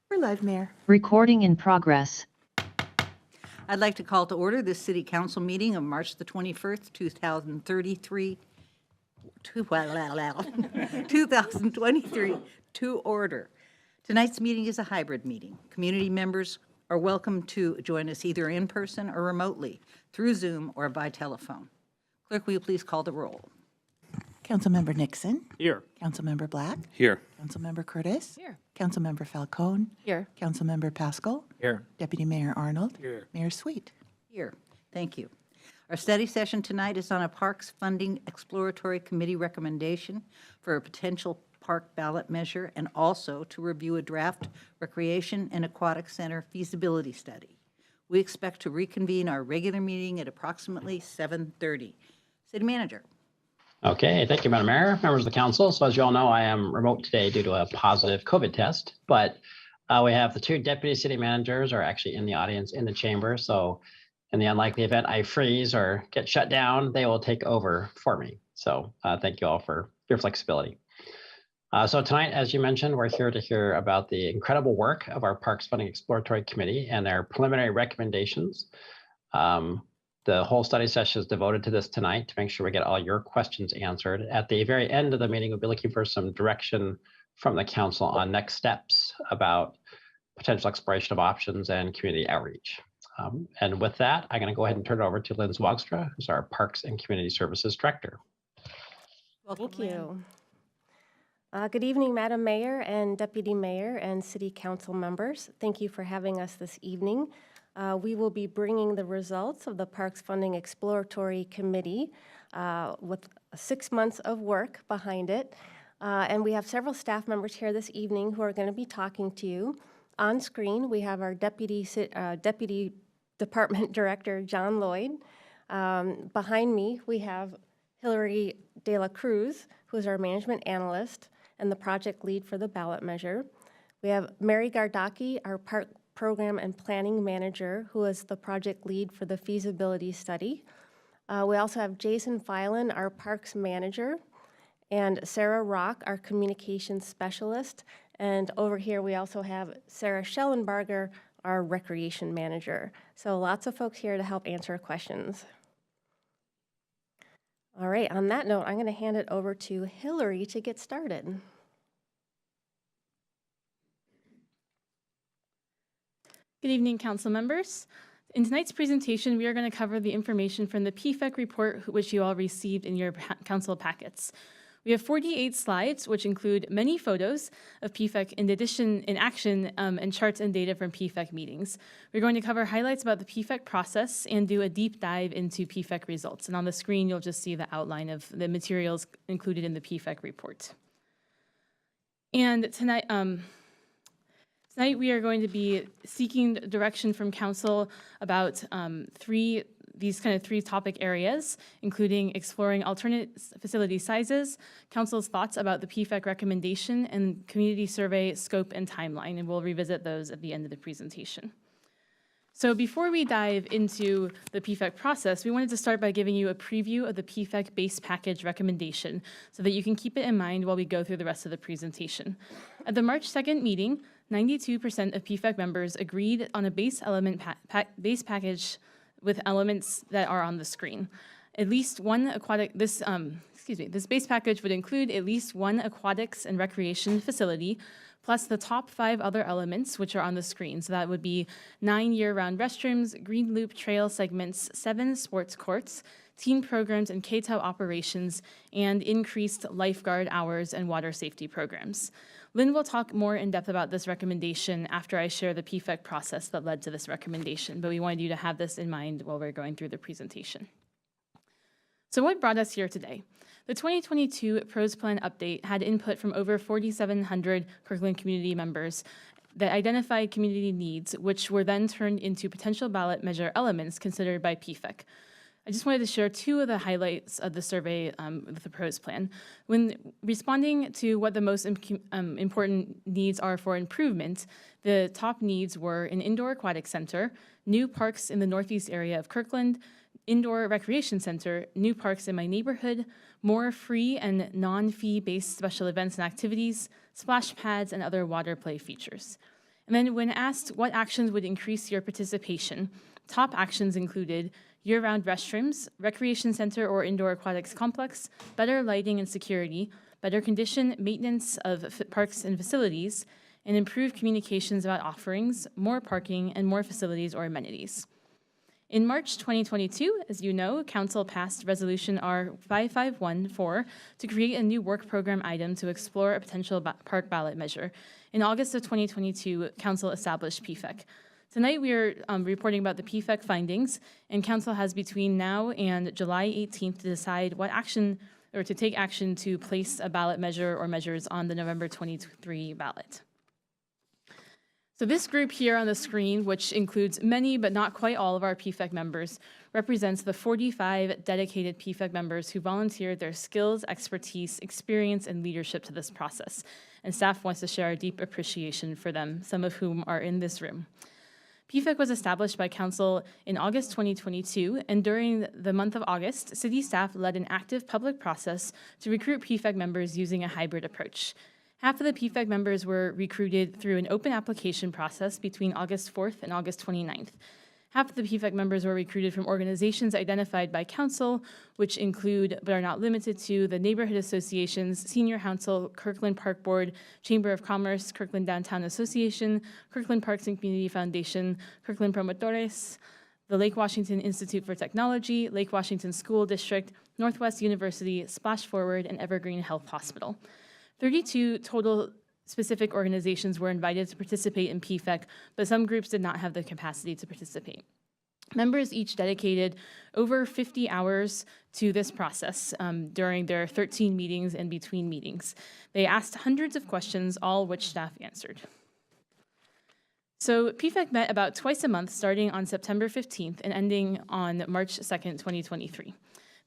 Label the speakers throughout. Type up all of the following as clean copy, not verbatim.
Speaker 1: We're live, Mayor.
Speaker 2: Recording in progress.
Speaker 3: I'd like to call to order this City Council meeting of March the 21st, 2023, 2023 to order. Tonight's meeting is a hybrid meeting. Community members are welcome to join us either in person or remotely through Zoom or by telephone. Clerk, will you please call the roll?
Speaker 1: Councilmember Nixon.
Speaker 4: Here.
Speaker 1: Councilmember Black.
Speaker 4: Here.
Speaker 1: Councilmember Curtis.
Speaker 5: Here.
Speaker 1: Councilmember Falcone.
Speaker 5: Here.
Speaker 1: Councilmember Pascal.
Speaker 4: Here.
Speaker 1: Deputy Mayor Arnold.
Speaker 4: Here.
Speaker 1: Mayor Sweet.
Speaker 3: Here. Thank you. Our study session tonight is on a Parks Funding Exploratory Committee recommendation for a potential park ballot measure and also to review a draft recreation and aquatic center feasibility study. We expect to reconvene our regular meeting at approximately 7:30. City Manager.
Speaker 6: Okay, thank you, Madam Mayor, members of the council. So as you all know, I am remote today due to a positive COVID test, but we have the two deputy city managers are actually in the audience in the chamber. So in the unlikely event I freeze or get shut down, they will take over for me. So thank you all for your flexibility. So tonight, as you mentioned, we're here to hear about the incredible work of our Parks Funding Exploratory Committee and their preliminary recommendations. The whole study session is devoted to this tonight to make sure we get all your questions answered. At the very end of the meeting, we'll be looking for some direction from the council on next steps about potential exploration of options and community outreach. And with that, I'm going to go ahead and turn it over to Lynn Zwagstra, who's our Parks and Community Services Director.
Speaker 3: Welcome,
Speaker 5: Thank you. Good evening, Madam Mayor and Deputy Mayor and City Council members. Thank you for having us this evening. We will be bringing the results of the Parks Funding Exploratory Committee with 6 months of work behind it. And we have several staff members here this evening who are going to be talking to you. On screen, we have our Deputy Department Director, John Lloyd. Behind me, we have Hillary De La Cruz, who is our Management Analyst and the project lead for the ballot measure. We have Mary Gardaki, our Park Program and Planning Manager, who is the project lead for the feasibility study. We also have Jason Filan, our Parks Manager, and Sarah Rock, our Communications Specialist. And over here, we also have Sarah Schellenbarger, our Recreation Manager. So lots of folks here to help answer questions. All right, on that note, I'm going to hand it over to Hillary to get started.
Speaker 7: Good evening, council members. In tonight's presentation, we are going to cover the information from the PFEC report, which you all received in your council packets. We have 48 slides, which include many photos of PFEC in action and charts and data from PFEC meetings. We're going to cover highlights about the PFEC process and do a deep dive into PFEC results. And on the screen, you'll just see the outline of the materials included in the PFEC report. And tonight we are going to be seeking direction from council about three topic areas, including exploring alternate facility sizes, council's thoughts about the PFEC recommendation, and community survey scope and timeline, and we'll revisit those at the end of the presentation. So before we dive into the PFEC process, we wanted to start by giving you a preview of the PFEC base package recommendation so that you can keep it in mind while we go through the rest of the presentation. At the March 2nd meeting, 92% of PFEC members agreed on a base element base package with elements that are on the screen. At least one aquatic, this base package would include at least one aquatics and recreation facility, plus the top 5 other elements which are on the screen. So that would be 9 year-round restrooms, green loop trail segments, 7 sports courts, team programs and KTOW operations, and increased lifeguard hours and water safety programs. Lynn will talk more in depth about this recommendation after I share the PFEC process that led to this recommendation, but we wanted you to have this in mind while we're going through the presentation. So what brought us here today? The 2022 PROS Plan update had input from over 4,700 Kirkland community members that identified community needs, which were then turned into potential ballot measure elements considered by PFEC. I just wanted to share 2 of the highlights of the survey with the PROS Plan. When responding to what the most important needs are for improvement, the top needs were an indoor aquatic center, new parks in the northeast area of Kirkland, indoor recreation center, new parks in my neighborhood, more free and non-fee-based special events and activities, splash pads, and other water play features. And then when asked what actions would increase your participation, top actions included year-round restrooms, recreation center or indoor aquatics complex, better lighting and security, better condition, maintenance of parks and facilities, and improved communications about offerings, more parking, and more facilities or amenities. In March 2022, as you know, Council passed Resolution R5514 to create a new work program item to explore a potential park ballot measure. In August of 2022, Council established PFEC. Tonight, we are reporting about the PFEC findings, and Council has between now and July 18th to decide what action or to take action to place a ballot measure or measures on the November 23 ballot. So this group here on the screen, which includes many but not quite all of our PFEC members, represents the 45 dedicated PFEC members who volunteered their skills, expertise, experience, and leadership to this process. And staff wants to share a deep appreciation for them, some of whom are in this room. PFEC was established by Council in August 2022, and during the month of August, city staff led an active public process to recruit PFEC members using a hybrid approach. Half of the PFEC members were recruited through an open application process between August 4th and August 29th. Half of the PFEC members were recruited from organizations identified by Council, which include, but are not limited to, the Neighborhood Associations, Senior Council, Kirkland Park Board, Chamber of Commerce, Kirkland Downtown Association, Kirkland Parks and Community Foundation, Kirkland Promotores, the Lake Washington Institute for Technology, Lake Washington School District, Northwest University, Splash Forward, and Evergreen Health Hospital. 32 total specific organizations were invited to participate in PFEC, but some groups did not have the capacity to participate. Members each dedicated over 50 hours to this process during their 13 meetings and between meetings. They asked hundreds of questions, all which staff answered. So PFEC met about twice a month, starting on September 15th and ending on March 2nd, 2023.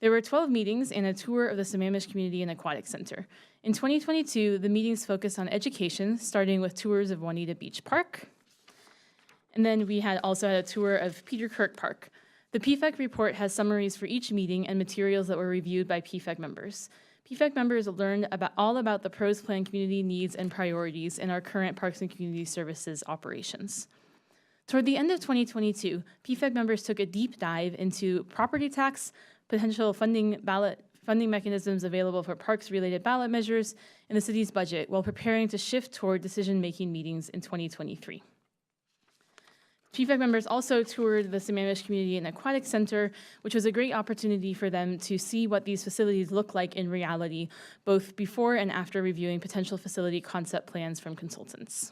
Speaker 7: There were 12 meetings and a tour of the Sammamish Community and Aquatic Center. In 2022, the meetings focused on education, starting with tours of Juanita Beach Park. And then we also had a tour of Peter Kirk Park. The PFEC report has summaries for each meeting and materials that were reviewed by PFEC members. PFEC members learned all about the PROS Plan community needs and priorities in our current Parks and Community Services operations. Toward the end of 2022, PFEC members took a deep dive into property tax, potential funding mechanisms available for parks-related ballot measures, and the city's budget while preparing to shift toward decision-making meetings in 2023. PFEC members also toured the Sammamish Community and Aquatic Center, which was a great opportunity for them to see what these facilities look like in reality, both before and after reviewing potential facility concept plans from consultants.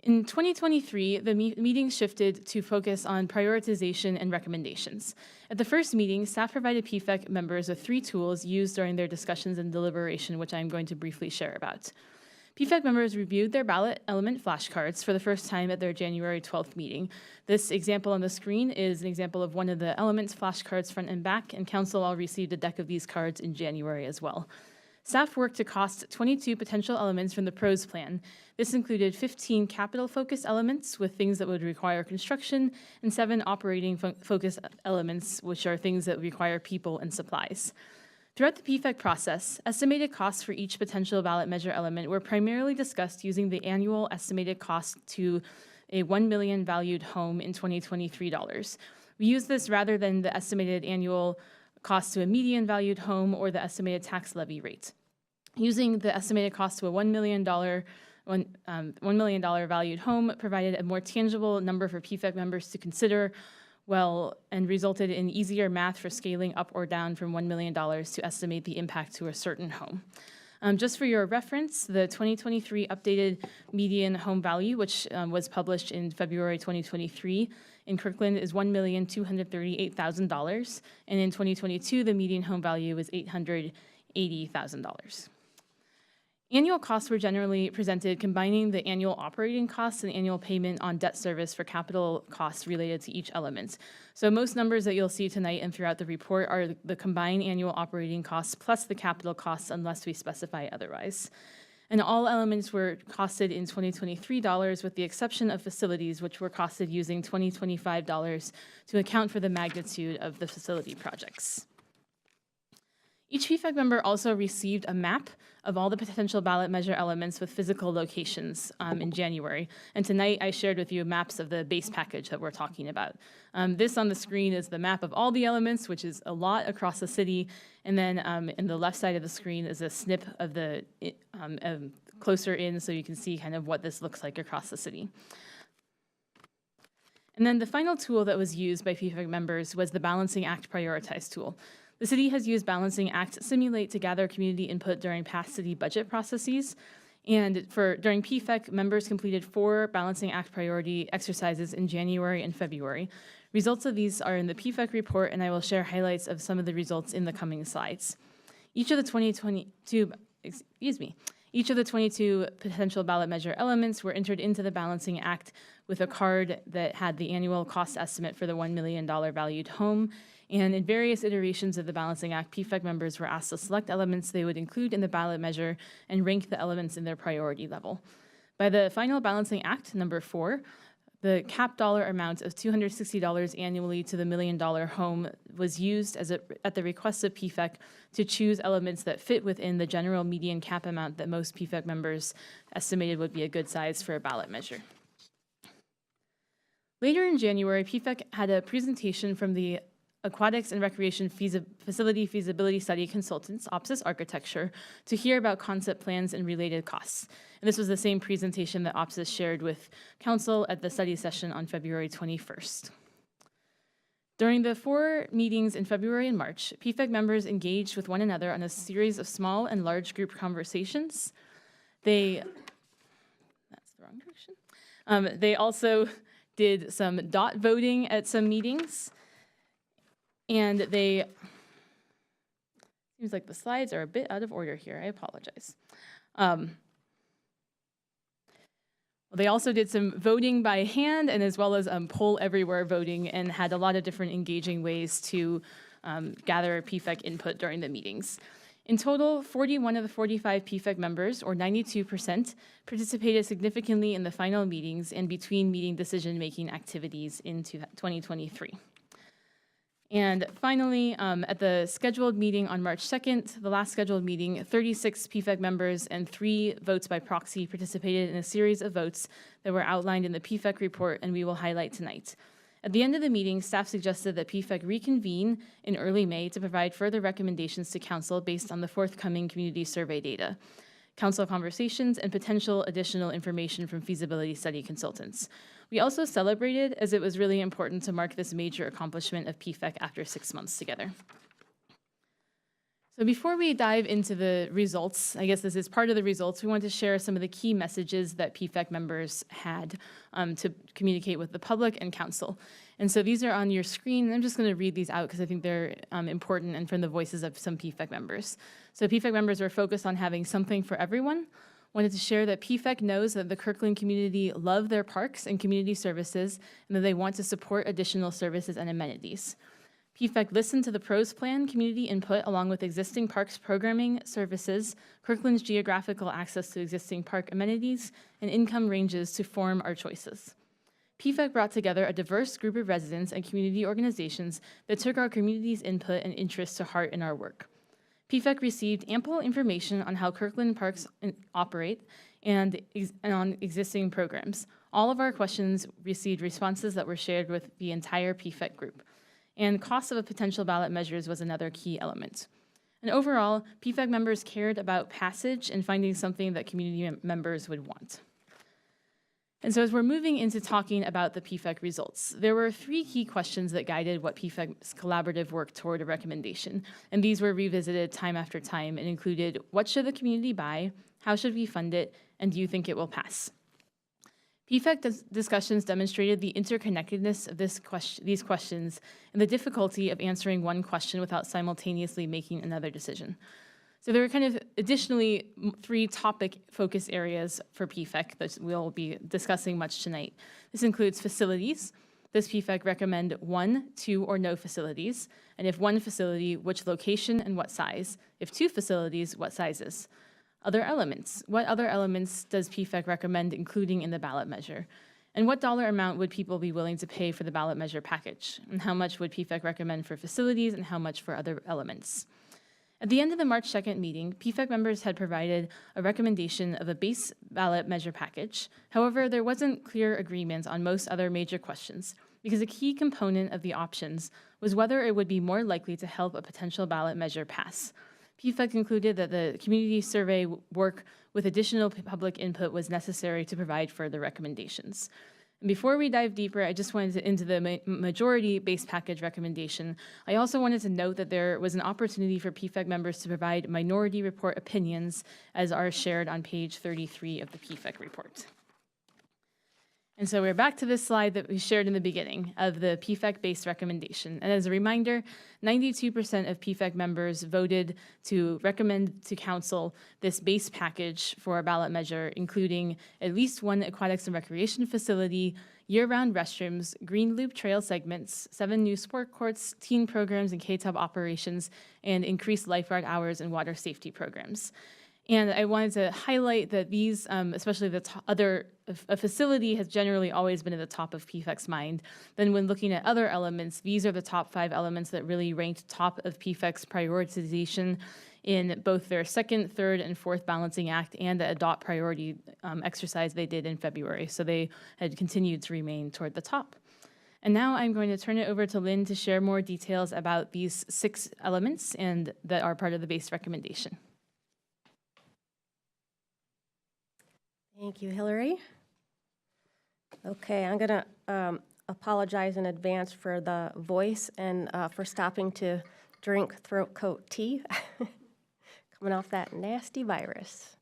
Speaker 7: In 2023, the meeting shifted to focus on prioritization and recommendations. At the first meeting, staff provided PFEC members with 3 tools used during their discussions and deliberation, which I'm going to briefly share about. PFEC members reviewed their ballot element flashcards for the first time at their January 12th meeting. This example on the screen is an example of one of the elements flashcards front and back, and Council all received a deck of these cards in January as well. Staff worked to cost 22 potential elements from the PROS plan. This included 15 capital-focused elements with things that would require construction, and 7 operating focus elements, which are things that require people and supplies. Throughout the PFEC process, estimated costs for each potential ballot measure element were primarily discussed using the annual estimated cost to a $1 million valued home in 2023 dollars. We use this rather than the estimated annual cost to a median valued home or the estimated tax levy rate. Using the estimated cost to a $1 million valued home provided a more tangible number for PFEC members to consider, and resulted in easier math for scaling up or down from $1 million to estimate the impact to a certain home. Just for your reference, the 2023 updated median home value, which was published in February 2023, in Kirkland is $1,238,000, and in 2022, the median home value was $880,000. Annual costs were generally presented combining the annual operating costs and annual payment on debt service for capital costs related to each element. So most numbers that you'll see tonight and throughout the report are the combined annual operating costs plus the capital costs unless we specify otherwise. And all elements were costed in 2023 dollars with the exception of facilities, which were costed using 2025 dollars to account for the magnitude of the facility projects. Each PFEC member also received a map of all the potential ballot measure elements with physical locations in January. And tonight I shared with you maps of the base package that we're talking about. This on the screen is the map of all the elements, which is a lot across the city. And then in the left side of the screen is a snip of the closer in, so you can see kind of what this looks like across the city. And then the final tool that was used by PFEC members was the Balancing Act Prioritize tool. The city has used Balancing Act Simulate to gather community input during past city budget processes. And during PFEC, members completed 4 Balancing Act priority exercises in January and February. Results of these are in the PFEC report, and I will share highlights of some of the results in the coming slides. Each of the 22 potential ballot measure elements were entered into the Balancing Act with a card that had the annual cost estimate for the $1 million valued home. And in various iterations of the Balancing Act, PFEC members were asked to select elements they would include in the ballot measure and rank the elements in their priority level. By the final Balancing Act, number 4, the cap dollar amount of $260 annually to the $1 million home was used at the request of PFEC to choose elements that fit within the general median cap amount that most PFEC members estimated would be a good size for a ballot measure. Later in January, PFEC had a presentation from the Aquatics and Recreation Facility Feasibility Study Consultants, OPSIS Architecture, to hear about concept plans and related costs. And this was the same presentation that OPSIS shared with Council at the study session on February 21st. During the 4 meetings in February and March, PFEC members engaged with one another on a series of small and large group conversations. That's the wrong direction. They also did some dot voting at some meetings. And seems like the slides are a bit out of order here. I apologize. They also did some voting by hand and as well as poll everywhere voting, and had a lot of different engaging ways to gather PFEC input during the meetings. In total, 41 of the 45 PFEC members, or 92%, participated significantly in the final meetings and between meeting decision-making activities in 2023. And finally, at the scheduled meeting on March 2nd, the last scheduled meeting, 36 PFEC members and 3 votes by proxy participated in a series of votes that were outlined in the PFEC report and we will highlight tonight. At the end of the meeting, staff suggested that PFEC reconvene in early May to provide further recommendations to Council based on the forthcoming community survey data, Council conversations, and potential additional information from feasibility study consultants. We also celebrated, as it was really important to mark this major accomplishment of PFEC after 6 months together. So before we dive into the results, I guess this is part of the results, we want to share some of the key messages that PFEC members had to communicate with the public and Council. And so these are on your screen, and I'm just going to read these out because I think they're important and from the voices of some PFEC members. So PFEC members were focused on having something for everyone, wanted to share that PFEC knows that the Kirkland community love their parks and community services, and that they want to support additional services and amenities. PFEC listened to the PROS plan community input along with existing parks programming services, Kirkland's geographical access to existing park amenities, and income ranges to form our choices. PFEC brought together a diverse group of residents and community organizations that took our community's input and interests to heart in our work. PFEC received ample information on how Kirkland parks operate and on existing programs. All of our questions received responses that were shared with the entire PFEC group. And cost of a potential ballot measures was another key element. And overall, PFEC members cared about passage and finding something that community members would want. And so as we're moving into talking about the PFEC results, there were 3 key questions that guided what PFEC's collaborative work toward a recommendation. And these were revisited time after time and included, what should the community buy? How should we fund it? And do you think it will pass? PFEC discussions demonstrated the interconnectedness of these questions and the difficulty of answering one question without simultaneously making another decision. So there were kind of additionally 3 topic focus areas for PFEC that we'll be discussing much tonight. This includes facilities. Does PFEC recommend 1, 2, or no facilities? And if 1 facility, which location and what size? If 2 facilities, what sizes? Other elements. What other elements does PFEC recommend including in the ballot measure? And what dollar amount would people be willing to pay for the ballot measure package? And how much would PFEC recommend for facilities and how much for other elements? At the end of the March 2nd meeting, PFEC members had provided a recommendation of a base ballot measure package. However, there wasn't clear agreement on most other major questions because a key component of the options was whether it would be more likely to help a potential ballot measure pass. PFEC concluded that the community survey work with additional public input was necessary to provide further recommendations. And before we dive deeper, I just wanted to into the majority base package recommendation. I also wanted to note that there was an opportunity for PFEC members to provide minority report opinions, as are shared on page 33 of the PFEC report. And so we're back to this slide that we shared in the beginning of the PFEC base recommendation. And as a reminder, 92% of PFEC members voted to recommend to council this base package for a ballot measure, including at least one aquatics and recreation facility, year-round restrooms, green loop trail segments, 7 new sport courts, teen programs and K-tub operations, and increased lifeguard hours and water safety programs. And I wanted to highlight that these, especially a facility has generally always been at the top of PFEC's mind. Then when looking at other elements, these are the top 5 elements that really ranked top of PFEC's prioritization in both their 2nd, 3rd, and 4th balancing act and the adopt priority exercise they did in February. So they had continued to remain toward the top. And now I'm going to turn it over to Lynn to share more details about these 6 elements and that are part of the base recommendation.
Speaker 5: Thank you, Hillary. Okay, I'm going to apologize in advance for the voice and for stopping to drink throat coat tea, coming off that nasty virus.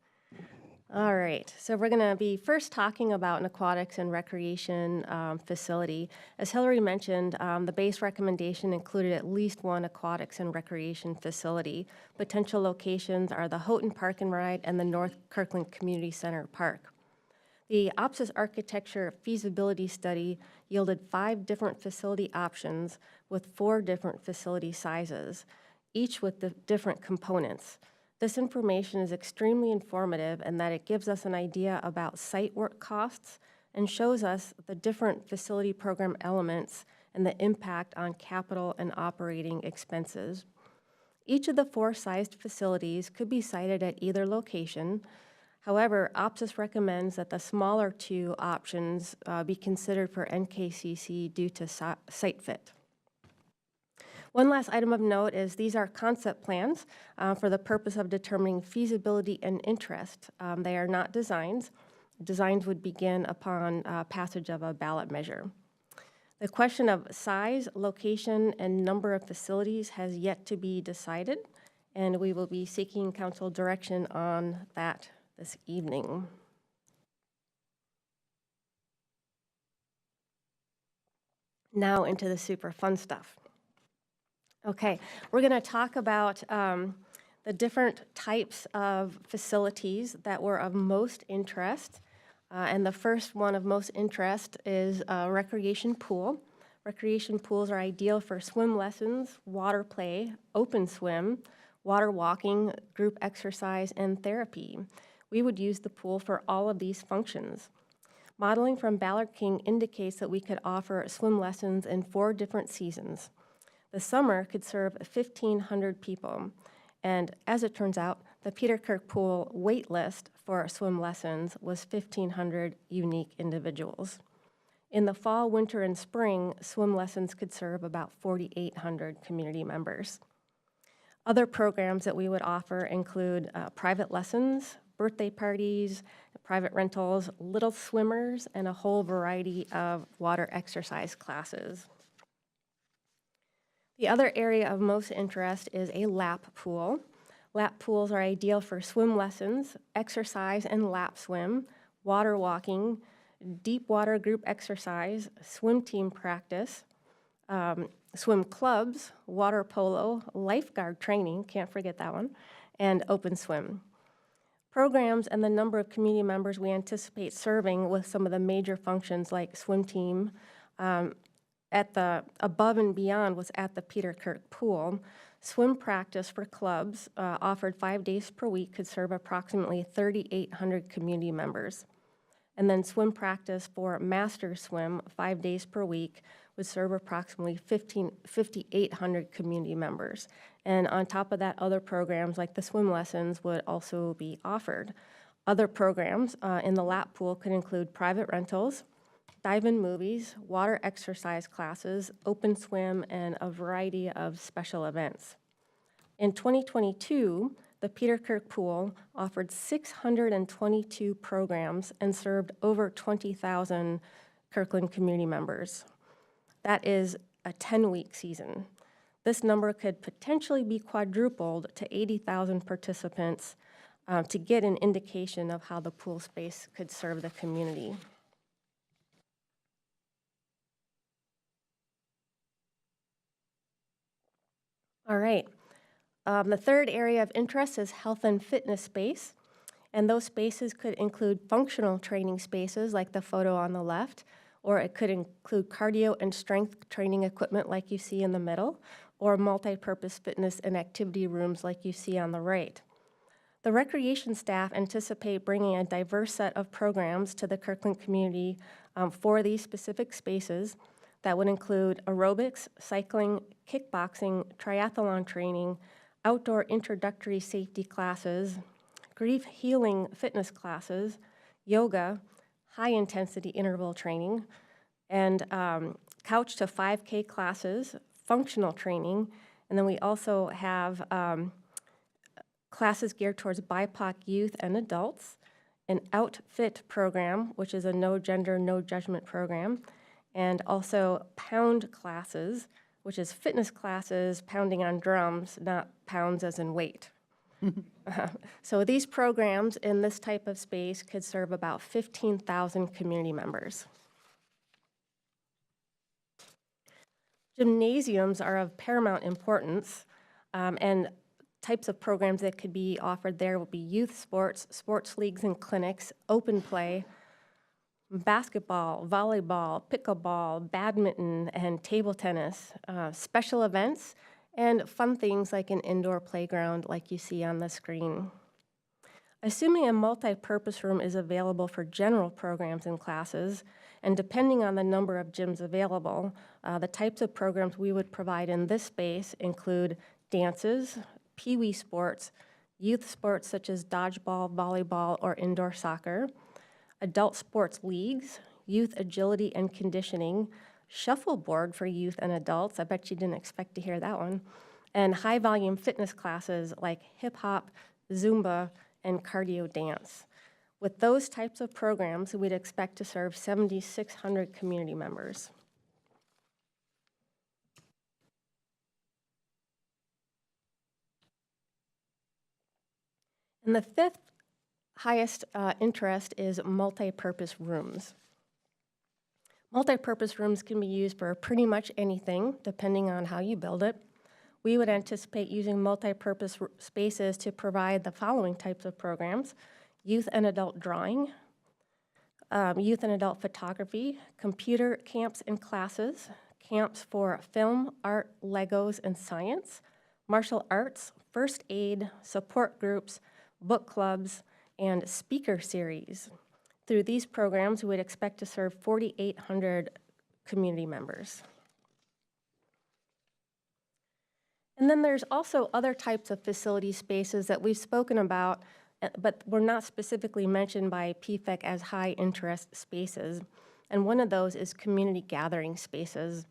Speaker 5: All right, so we're going to be first talking about an aquatics and recreation facility. As Hillary mentioned, the base recommendation included at least one aquatics and recreation facility. Potential locations are the Houghton Park and Ride and the North Kirkland Community Center Park. The OPSIS architecture feasibility study yielded 5 different facility options with 4 different facility sizes, each with the different components. This information is extremely informative in that it gives us an idea about site work costs and shows us the different facility program elements and the impact on capital and operating expenses. Each of the 4 sized facilities could be sited at either location. However, OPSIS recommends that the smaller 2 options be considered for NKCC due to site fit. One last item of note is these are concept plans for the purpose of determining feasibility and interest. They are not designs. Designs would begin upon passage of a ballot measure. The question of size, location, and number of facilities has yet to be decided, and we will be seeking council direction on that this evening. Now into the super fun stuff. Okay, we're going to talk about the different types of facilities that were of most interest. And the first one of most interest is a recreation pool. Recreation pools are ideal for swim lessons, water play, open swim, water walking, group exercise, and therapy. We would use the pool for all of these functions. Modeling from Ballard King indicates that we could offer swim lessons in 4 different seasons. The summer could serve 1,500 people, and as it turns out, the Peter Kirk Pool wait list for swim lessons was 1,500 unique individuals. In the fall, winter, and spring, swim lessons could serve about 4,800 community members. Other programs that we would offer include private lessons, birthday parties, private rentals, little swimmers, and a whole variety of water exercise classes. The other area of most interest is a lap pool. Lap pools are ideal for swim lessons, exercise and lap swim, water walking, deep water group exercise, swim team practice, swim clubs, water polo, lifeguard training, can't forget that one, and open swim. Programs and the number of community members we anticipate serving with some of the major functions like swim team, at the above and beyond was at the Peter Kirk Pool. Swim practice for clubs offered 5 days per week could serve approximately 3,800 community members. And then swim practice for master swim 5 days per week would serve approximately 5,800 community members. And on top of that, other programs like the swim lessons would also be offered. Other programs in the lap pool could include private rentals, dive-in movies, water exercise classes, open swim, and a variety of special events. In 2022, the Peter Kirk Pool offered 622 programs and served over 20,000 Kirkland community members. That is a 10-week season. This number could potentially be quadrupled to 80,000 participants to get an indication of how the pool space could serve the community. All right. The third area of interest is health and fitness space, and those spaces could include functional training spaces like the photo on the left, or it could include cardio and strength training equipment like you see in the middle, or multi-purpose fitness and activity rooms like you see on the right. The recreation staff anticipate bringing a diverse set of programs to the Kirkland community for these specific spaces that would include aerobics, cycling, kickboxing, triathlon training, outdoor introductory safety classes, grief healing fitness classes, yoga, high-intensity interval training, and couch to 5K classes, functional training, and then we also have classes geared towards BIPOC youth and adults, an outfit program, which is a no gender, no judgment program, and also pound classes, which is fitness classes, pounding on drums, not pounds as in weight. So these programs in this type of space could serve about 15,000 community members. Gymnasiums are of paramount importance, and types of programs that could be offered there will be youth sports, sports leagues and clinics, open play, basketball, volleyball, pickleball, badminton, and table tennis, special events, and fun things like an indoor playground like you see on the screen. Assuming a multi-purpose room is available for general programs and classes, and depending on the number of gyms available, the types of programs we would provide in this space include dances, pee-wee sports, youth sports such as dodgeball, volleyball, or indoor soccer, adult sports leagues, youth agility and conditioning, shuffleboard for youth and adults, I bet you didn't expect to hear that one, and high-volume fitness classes like hip-hop, Zumba, and cardio dance. With those types of programs, we'd expect to serve 7,600 community members. And the fifth highest interest is multi-purpose rooms. Multi-purpose rooms can be used for pretty much anything, depending on how you build it. We would anticipate using multi-purpose spaces to provide the following types of programs: youth and adult drawing, youth and adult photography, computer camps and classes, camps for film, art, Legos, and science, martial arts, first aid, support groups, book clubs, and speaker series. Through these programs, we would expect to serve 4,800 community members. And then there's also other types of facility spaces that we've spoken about, but were not specifically mentioned by PFEC as high interest spaces. And one of those is community gathering spaces.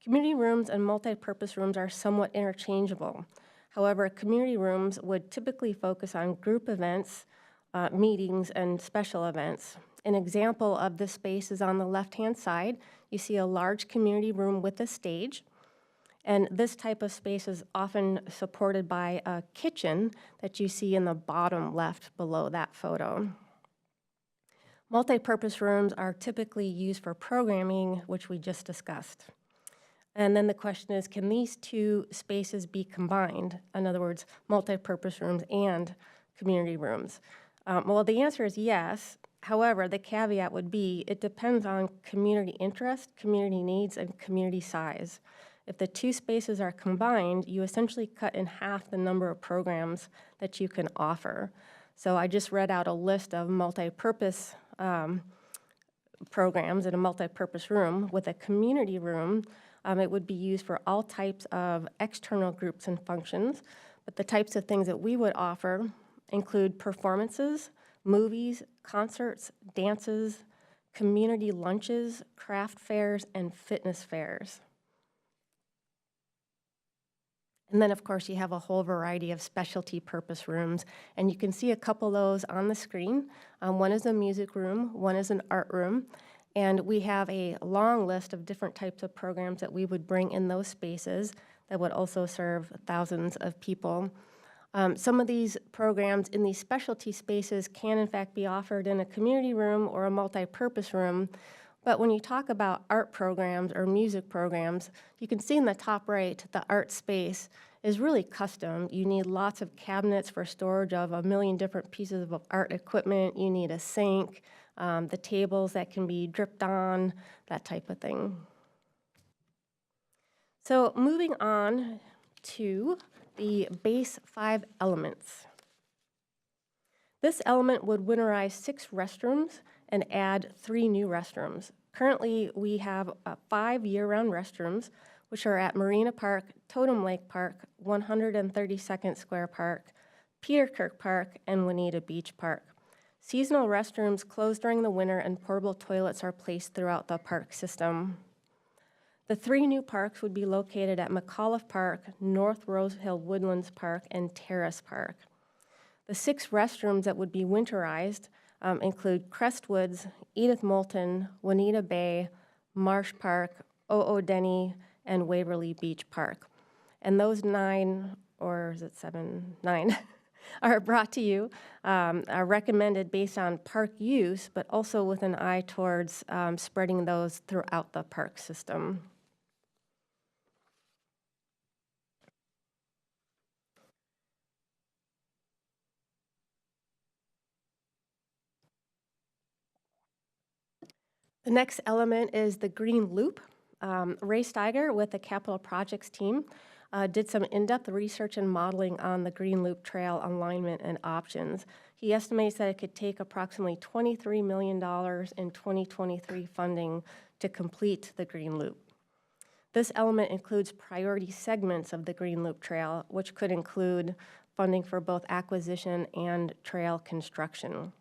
Speaker 5: Community rooms and multi-purpose rooms are somewhat interchangeable. However, community rooms would typically focus on group events, meetings, and special events. An example of this space is on the left-hand side. You see a large community room with a stage. And this type of space is often supported by a kitchen that you see in the bottom left below that photo. Multi-purpose rooms are typically used for programming, which we just discussed. And then the question is, can these two spaces be combined? In other words, multi-purpose rooms and community rooms. Well, the answer is yes. However, the caveat would be it depends on community interest, community needs, and community size. If the two spaces are combined, you essentially cut in half the number of programs that you can offer. So I just read out a list of multi-purpose programs in a multi-purpose room. With a community room, it would be used for all types of external groups and functions. But the types of things that we would offer include performances, movies, concerts, dances, community lunches, craft fairs, and fitness fairs. And then, of course, you have a whole variety of specialty purpose rooms, and you can see a couple of those on the screen. One is a music room, one is an art room, and we have a long list of different types of programs that we would bring in those spaces that would also serve thousands of people. Some of these programs in these specialty spaces can, in fact, be offered in a community room or a multi-purpose room. But when you talk about art programs or music programs, you can see in the top right, the art space is really custom. You need lots of cabinets for storage of a million different pieces of art equipment. You need a sink, the tables that can be dripped on, that type of thing. So moving on to the base 5 elements. This element would winterize 6 restrooms and add 3 new restrooms. Currently, we have 5 year-round restrooms, which are at Marina Park, Totem Lake Park, 132nd Square Park, Peter Kirk Park, and Juanita Beach Park. Seasonal restrooms close during the winter, and portable toilets are placed throughout the park system. The 3 new parks would be located at McAuliffe Park, North Rose Hill Woodlands Park, and Terrace Park. The 6 restrooms that would be winterized include Crestwoods, Edith Moulton, Juanita Bay, Marsh Park, O.O. Denny, and Waverly Beach Park. And those 9, or is it 7, 9, are brought to you, are recommended based on park use, but also with an eye towards spreading those throughout the park system. The next element is the Green Loop. Ray Steiger with the Capital Projects team did some in-depth research and modeling on the Green Loop trail alignment and options. He estimates that it could take approximately $23 million in 2023 funding to complete the Green Loop. This element includes priority segments of the Green Loop trail, which could include funding for both acquisition and trail construction.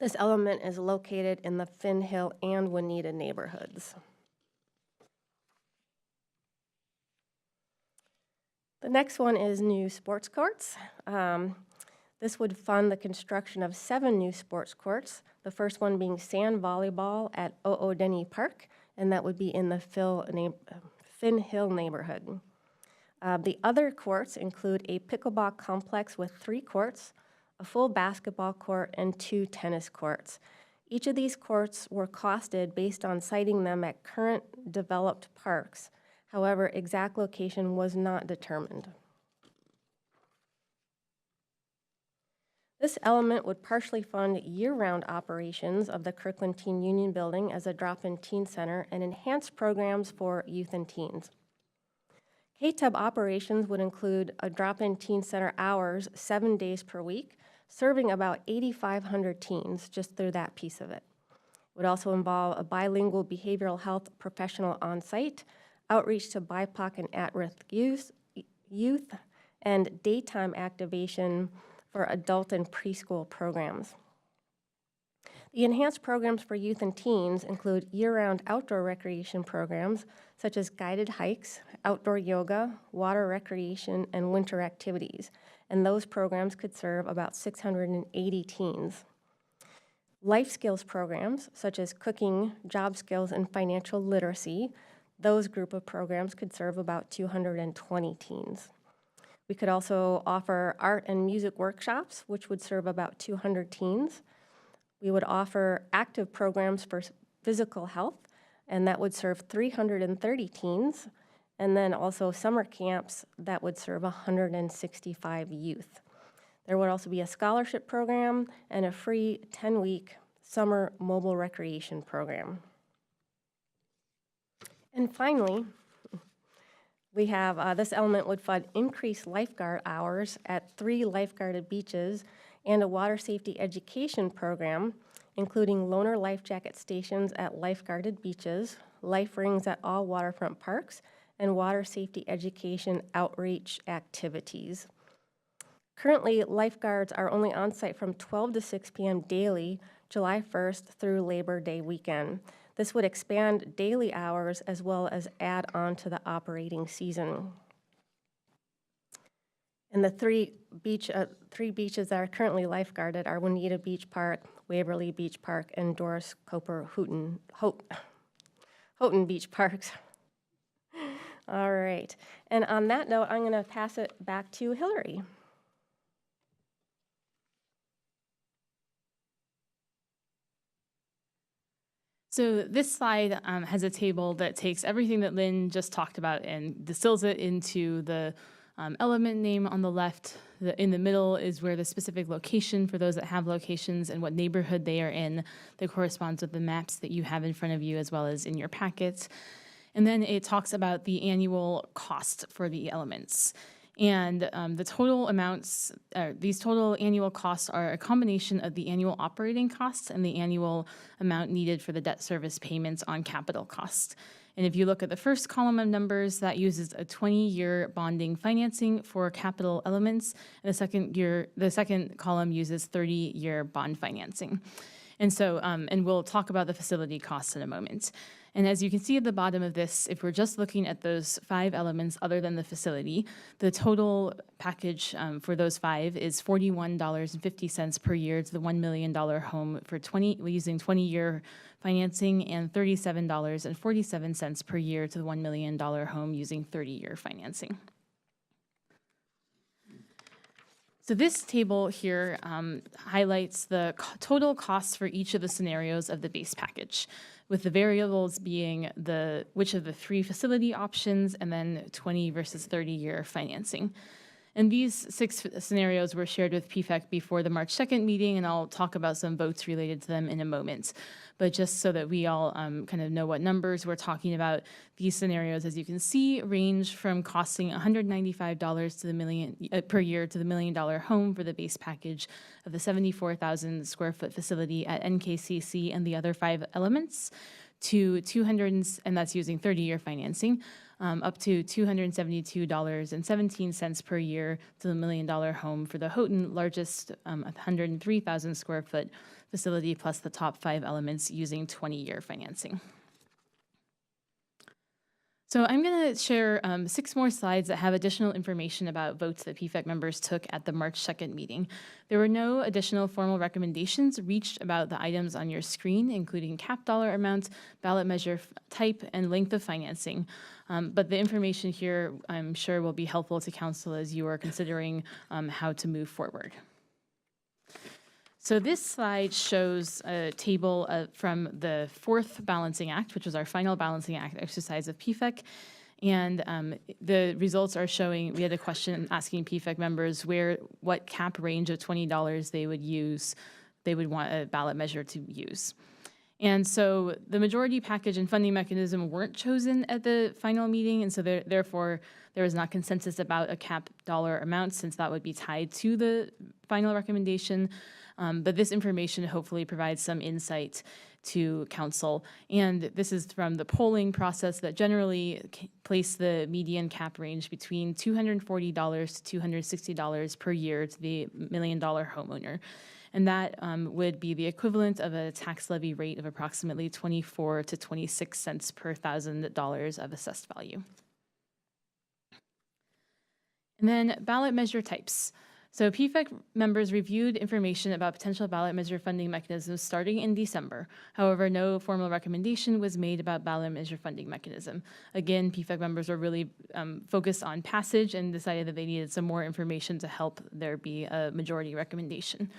Speaker 5: This element is located in the Finn Hill and Juanita neighborhoods. The next one is new sports courts. This would fund the construction of 7 new sports courts, the first one being sand volleyball at O.O. Denny Park, and that would be in the Finn Hill neighborhood. The other courts include a pickleball complex with 3 courts, a full basketball court, and 2 tennis courts. Each of these courts were costed based on siting them at current developed parks. However, exact location was not determined. This element would partially fund year-round operations of the Kirkland Teen Union Building as a drop-in teen center and enhance programs for youth and teens. KTUB operations would include a drop-in teen center hours 7 days per week, serving about 8,500 teens just through that piece of it. It would also involve a bilingual behavioral health professional on site, outreach to BIPOC and at-risk youth, and daytime activation for adult and preschool programs. The enhanced programs for youth and teens include year-round outdoor recreation programs such as guided hikes, outdoor yoga, water recreation, and winter activities, and those programs could serve about 680 teens. Life skills programs such as cooking, job skills, and financial literacy, those group of programs could serve about 220 teens. We could also offer art and music workshops, which would serve about 200 teens. We would offer active programs for physical health, and that would serve 330 teens, and then also summer camps that would serve 165 youth. There would also be a scholarship program and a free 10-week summer mobile recreation program. And finally, we have this element would fund increased lifeguard hours at 3 lifeguarded beaches and a water safety education program including loaner life jacket stations at lifeguarded beaches, life rings at all waterfront parks, and water safety education outreach activities. Currently, lifeguards are only on site from 12 to 6 p.m. daily, July 1st through Labor Day weekend. This would expand daily hours as well as add on to the operating season. And the three beaches that are currently lifeguarded are Juanita Beach Park, Waverly Beach Park, and Doris Coper Houghton Beach Parks. All right. And on that note, I'm going to pass it back to Hillary.
Speaker 7: So this slide has a table that takes everything that Lynn just talked about and distills it into the element name on the left. In the middle is where the specific location for those that have locations and what neighborhood they are in that corresponds with the maps that you have in front of you as well as in your packets. And then it talks about the annual cost for the elements. And the total amounts, these total annual costs are a combination of the annual operating costs and the annual amount needed for the debt service payments on capital costs. And if you look at the first column of numbers, that uses a 20-year bonding financing for capital elements, and the second column uses 30-year bond financing. And so, and we'll talk about the facility costs in a moment. And as you can see at the bottom of this, if we're just looking at those 5 elements other than the facility, the total package for those 5 is $41.50 per year to the $1 million home for using 20-year financing, and $37.47 per year to the $1 million home using 30-year financing. So this table here highlights the total costs for each of the scenarios of the base package, with the variables being which of the 3 facility options and then 20 versus 30-year financing. And these 6 scenarios were shared with PFEC before the March 2nd meeting, and I'll talk about some votes related to them in a moment. But just so that we all kind of know what numbers we're talking about, these scenarios, as you can see, range from costing $195 to the million per year to the $1 million home for the base package of the 74,000 square foot facility at NKCC and the other 5 elements, to and that's using 30-year financing, up to $272.17 per year to the $1 million home for the Houghton largest 103,000 square foot facility plus the top 5 elements using 20-year financing. So I'm going to share 6 more slides that have additional information about votes that PFEC members took at the March 2nd meeting. There were no additional formal recommendations reached about the items on your screen, including cap dollar amount, ballot measure type, and length of financing. But the information here, I'm sure, will be helpful to council as you are considering how to move forward. So this slide shows a table from the 4th Balancing Act, which was our final Balancing Act exercise of PFEC. And the results are showing, we had a question asking PFEC members what cap range of $20 they would want a ballot measure to use. And so the majority package and funding mechanism weren't chosen at the final meeting, and so therefore there was not consensus about a cap dollar amount, since that would be tied to the final recommendation. But this information hopefully provides some insight to council. And this is from the polling process that generally placed the median cap range between $240 to $260 per year to the $1 million homeowner. And that would be the equivalent of a tax levy rate of approximately 24 to 26 cents per $1,000 of assessed value. And then ballot measure types. So PFEC members reviewed information about potential ballot measure funding mechanisms starting in December. However, no formal recommendation was made about ballot measure funding mechanism. Again, PFEC members were really focused on passage and decided that they needed some more information to help there be a majority recommendation.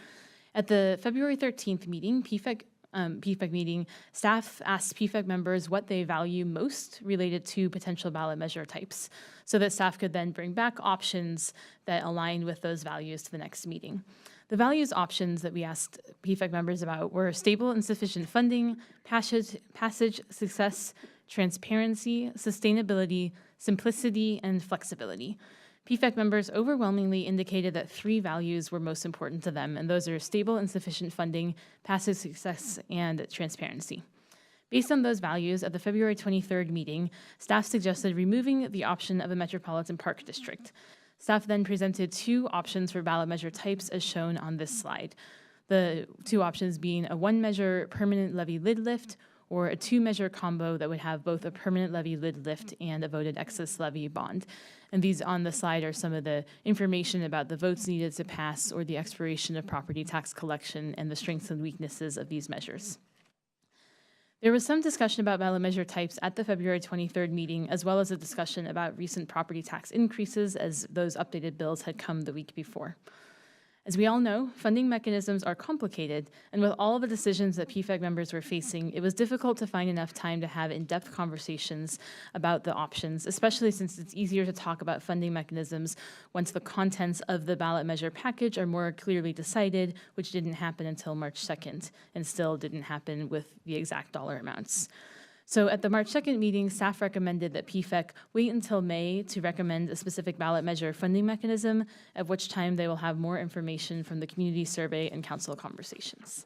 Speaker 7: At the February 13th meeting, PFEC meeting, staff asked PFEC members what they value most related to potential ballot measure types, so that staff could then bring back options that align with those values to the next meeting. The values options that we asked PFEC members about were stable and sufficient funding, passage success, transparency, sustainability, simplicity, and flexibility. PFEC members overwhelmingly indicated that 3 values were most important to them, and those are stable and sufficient funding, passive success, and transparency. Based on those values, at the February 23rd meeting, staff suggested removing the option of a Metropolitan Park District. Staff then presented 2 options for ballot measure types as shown on this slide. The 2 options being a 1-measure permanent levy lid lift or a 2-measure combo that would have both a permanent levy lid lift and a voted excess levy bond. And these on the slide are some of the information about the votes needed to pass or the expiration of property tax collection and the strengths and weaknesses of these measures. There was some discussion about ballot measure types at the February 23rd meeting, as well as a discussion about recent property tax increases as those updated bills had come the week before. As we all know, funding mechanisms are complicated, and with all of the decisions that PFEC members were facing, it was difficult to find enough time to have in-depth conversations about the options, especially since it's easier to talk about funding mechanisms once the contents of the ballot measure package are more clearly decided, which didn't happen until March 2nd, and still didn't happen with the exact dollar amounts. So at the March 2nd meeting, staff recommended that PFEC wait until May to recommend a specific ballot measure funding mechanism, at which time they will have more information from the community survey and council conversations.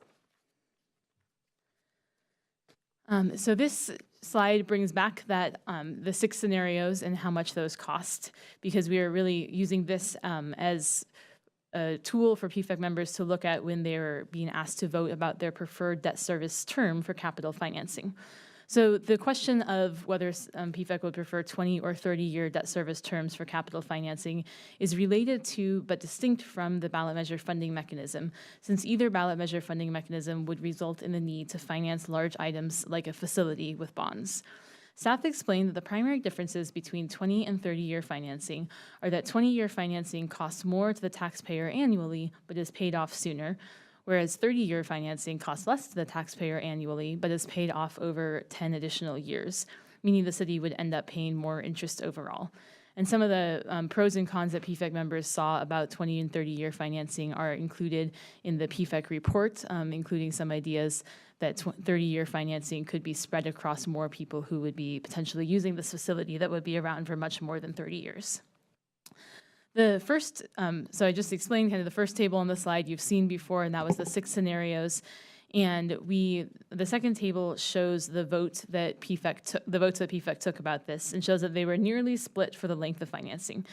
Speaker 7: So this slide brings back that the 6 scenarios and how much those cost, because we are really using this as a tool for PFEC members to look at when they're being asked to vote about their preferred debt service term for capital financing. So the question of whether PFEC would prefer 20 or 30-year debt service terms for capital financing is related to but distinct from the ballot measure funding mechanism, since either ballot measure funding mechanism would result in the need to finance large items like a facility with bonds. Staff explained that the primary differences between 20 and 30-year financing are that 20-year financing costs more to the taxpayer annually but is paid off sooner, whereas 30-year financing costs less to the taxpayer annually, but is paid off over 10 additional years, meaning the city would end up paying more interest overall. And some of the pros and cons that PFEC members saw about 20 and 30-year financing are included in the PFEC report, including some ideas that 30-year financing could be spread across more people who would be potentially using this facility that would be around for much more than 30 years. The first, so I just explained kind of the first table on the slide you've seen before, and that was the 6 scenarios. And the second table shows the votes that PFEC took about this, and shows that they were nearly split for the length of financing.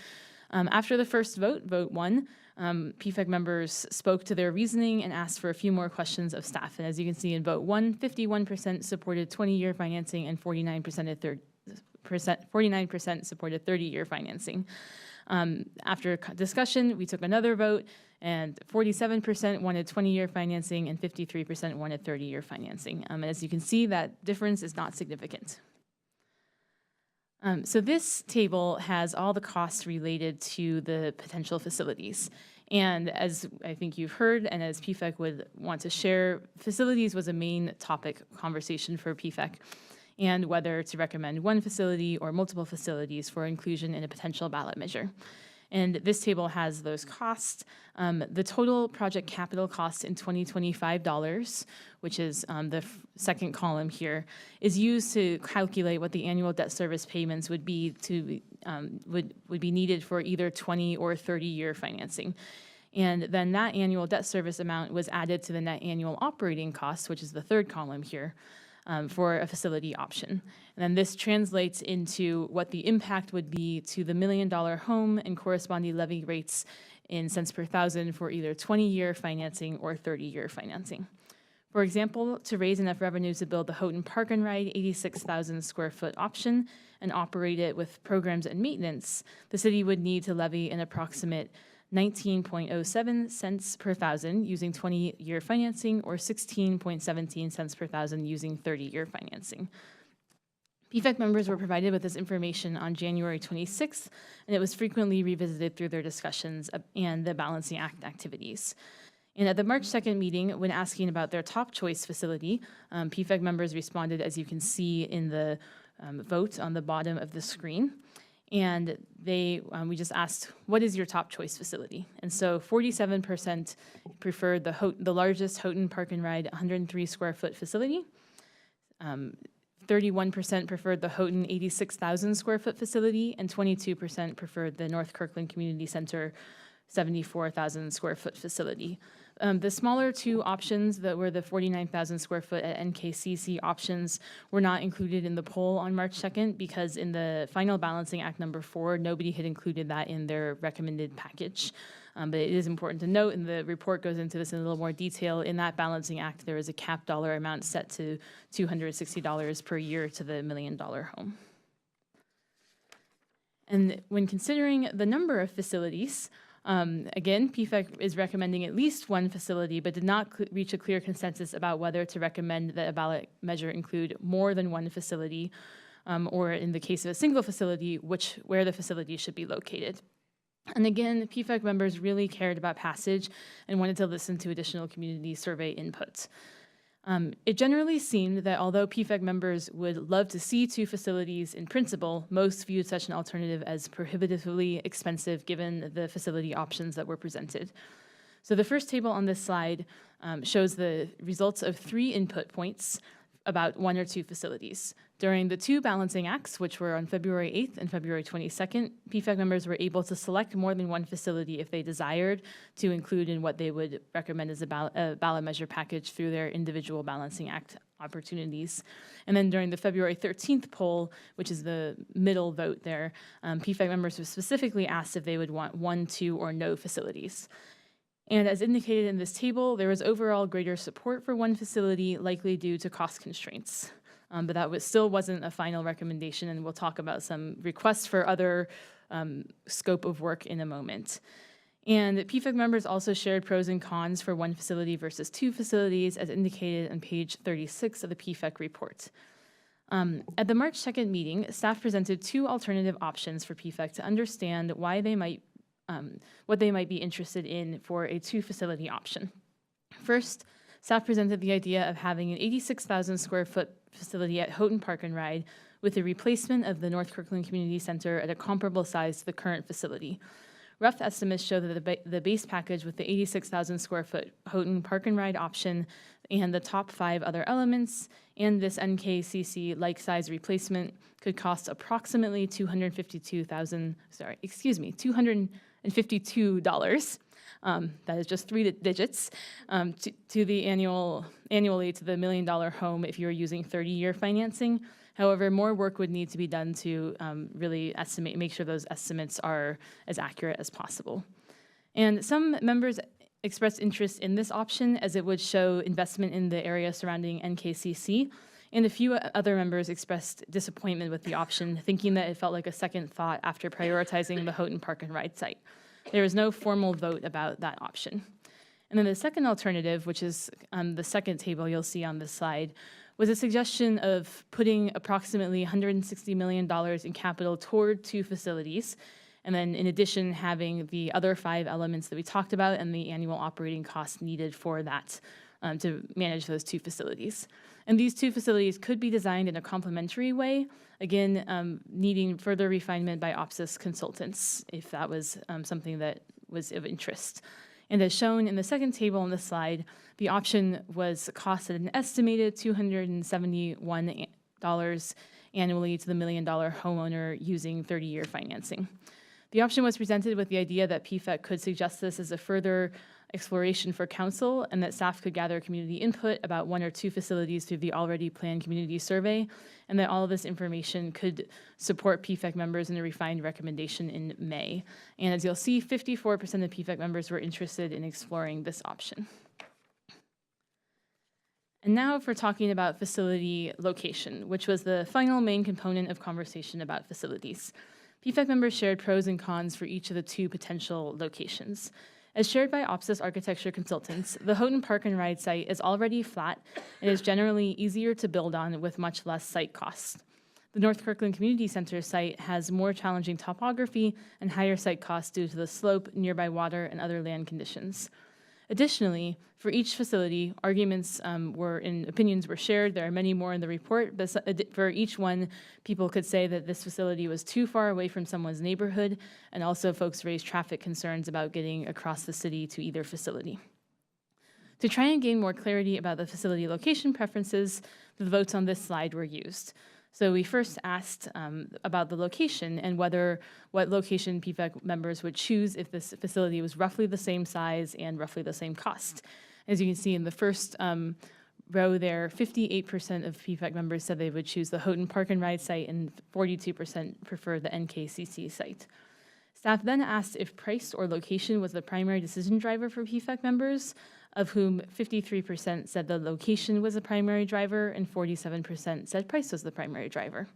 Speaker 7: After the first vote, vote 1, PFEC members spoke to their reasoning and asked for a few more questions of staff. And as you can see in vote 1, 51% supported 20-year financing and 49% supported 30-year financing. After discussion, we took another vote, and 47% wanted 20-year financing and 53% wanted 30-year financing. As you can see, that difference is not significant. So this table has all the costs related to the potential facilities. And as I think you've heard, and as PFEC would want to share, facilities was a main topic conversation for PFEC, and whether to recommend one facility or multiple facilities for inclusion in a potential ballot measure. And this table has those costs. The total project capital cost in 2025 dollars, which is the second column here, is used to calculate what the annual debt service payments would be would be needed for either 20 or 30-year financing. And then that annual debt service amount was added to the net annual operating costs, which is the third column here, for a facility option. And then this translates into what the impact would be to the $1 million home and corresponding levy rates in cents per thousand for either 20-year financing or 30-year financing. For example, to raise enough revenue to build the Houghton Park and Ride 86,000 square foot option and operate it with programs and maintenance, the city would need to levy an approximate 19.07 cents per thousand using 20-year financing or 16.17 cents per thousand using 30-year financing. PFEC members were provided with this information on January 26th, and it was frequently revisited through their discussions and the Balancing Act activities. And at the March 2nd meeting, when asking about their top choice facility, PFEC members responded, as you can see in the vote on the bottom of the screen. And we just asked, what is your top choice facility? And so 47% preferred the largest Houghton Park and Ride 103 square foot facility. 31% preferred the Houghton 86,000 square foot facility, and 22% preferred the North Kirkland Community Center 74,000 square foot facility. The smaller two options that were the 49,000 square foot at NKCC options were not included in the poll on March 2nd because in the final Balancing Act number 4, nobody had included that in their recommended package. But it is important to note, and the report goes into this in a little more detail, in that Balancing Act, there is a cap dollar amount set to $260 per year to the $1 million home. And when considering the number of facilities, again, PFEC is recommending at least one facility, but did not reach a clear consensus about whether to recommend that a ballot measure include more than one facility, or in the case of a single facility, where the facility should be located. And again, PFEC members really cared about passage and wanted to listen to additional community survey inputs. It generally seemed that although PFEC members would love to see two facilities in principle, most viewed such an alternative as prohibitively expensive given the facility options that were presented. So the first table on this slide shows the results of 3 input points about 1 or 2 facilities. During the 2 balancing acts, which were on February 8th and February 22nd, PFEC members were able to select more than one facility if they desired to include in what they would recommend as a ballot measure package through their individual balancing act opportunities. And then during the February 13th poll, which is the middle vote there, PFEC members were specifically asked if they would want 1, 2, or no facilities. And as indicated in this table, there was overall greater support for one facility, likely due to cost constraints. But that still wasn't a final recommendation, and we'll talk about some requests for other scope of work in a moment. And PFEC members also shared pros and cons for one facility versus 2 facilities, as indicated on page 36 of the PFEC report. At the March 2nd meeting, staff presented 2 alternative options for PFEC to understand why they might what they might be interested in for a 2-facility option. First, staff presented the idea of having an 86,000 square foot facility at Houghton Park and Ride with a replacement of the North Kirkland Community Center at a comparable size to the current facility. Rough estimates show that the base package with the 86,000 square foot Houghton Park and Ride option and the top 5 other elements and this NKCC like size replacement could cost approximately $252. That is just 3 digits to the annually to the $1 million home if you're using 30-year financing. However, more work would need to be done to really make sure those estimates are as accurate as possible. And some members expressed interest in this option as it would show investment in the area surrounding NKCC, and a few other members expressed disappointment with the option, thinking that it felt like a second thought after prioritizing the Houghton Park and Ride site. There was no formal vote about that option. And then the second alternative, which is the second table you'll see on this slide, was a suggestion of putting approximately $160 million in capital toward 2 facilities, and then in addition having the other 5 elements that we talked about and the annual operating costs needed for that to manage those 2 facilities. And these 2 facilities could be designed in a complementary way, again, needing further refinement by OPSIS consultants if that was something that was of interest. And as shown in the second table on this slide, the option was costed an estimated $271 annually to the $1 million homeowner using 30-year financing. The option was presented with the idea that PFEC could suggest this as a further exploration for council and that staff could gather community input about 1 or 2 facilities through the already planned community survey, and that all of this information could support PFEC members in a refined recommendation in May. And as you'll see, 54% of PFEC members were interested in exploring this option. And now for talking about facility location, which was the final main component of conversation about facilities. PFEC members shared pros and cons for each of the 2 potential locations. As shared by OPSIS architecture consultants, the Houghton Park and Ride site is already flat and is generally easier to build on with much less site costs. The North Kirkland Community Center site has more challenging topography and higher site costs due to the slope, nearby water, and other land conditions. Additionally, for each facility, arguments and opinions were shared. There are many more in the report, but for each one, people could say that this facility was too far away from someone's neighborhood, and also folks raised traffic concerns about getting across the city to either facility. To try and gain more clarity about the facility location preferences, the votes on this slide were used. So we first asked about the location and what location PFEC members would choose if this facility was roughly the same size and roughly the same cost. As you can see in the first row there, 58% of PFEC members said they would choose the Houghton Park and Ride site, and 42% prefer the NKCC site. Staff then asked if price or location was the primary decision driver for PFEC members, of whom 53% said the location was the primary driver and 47% said price was the primary driver.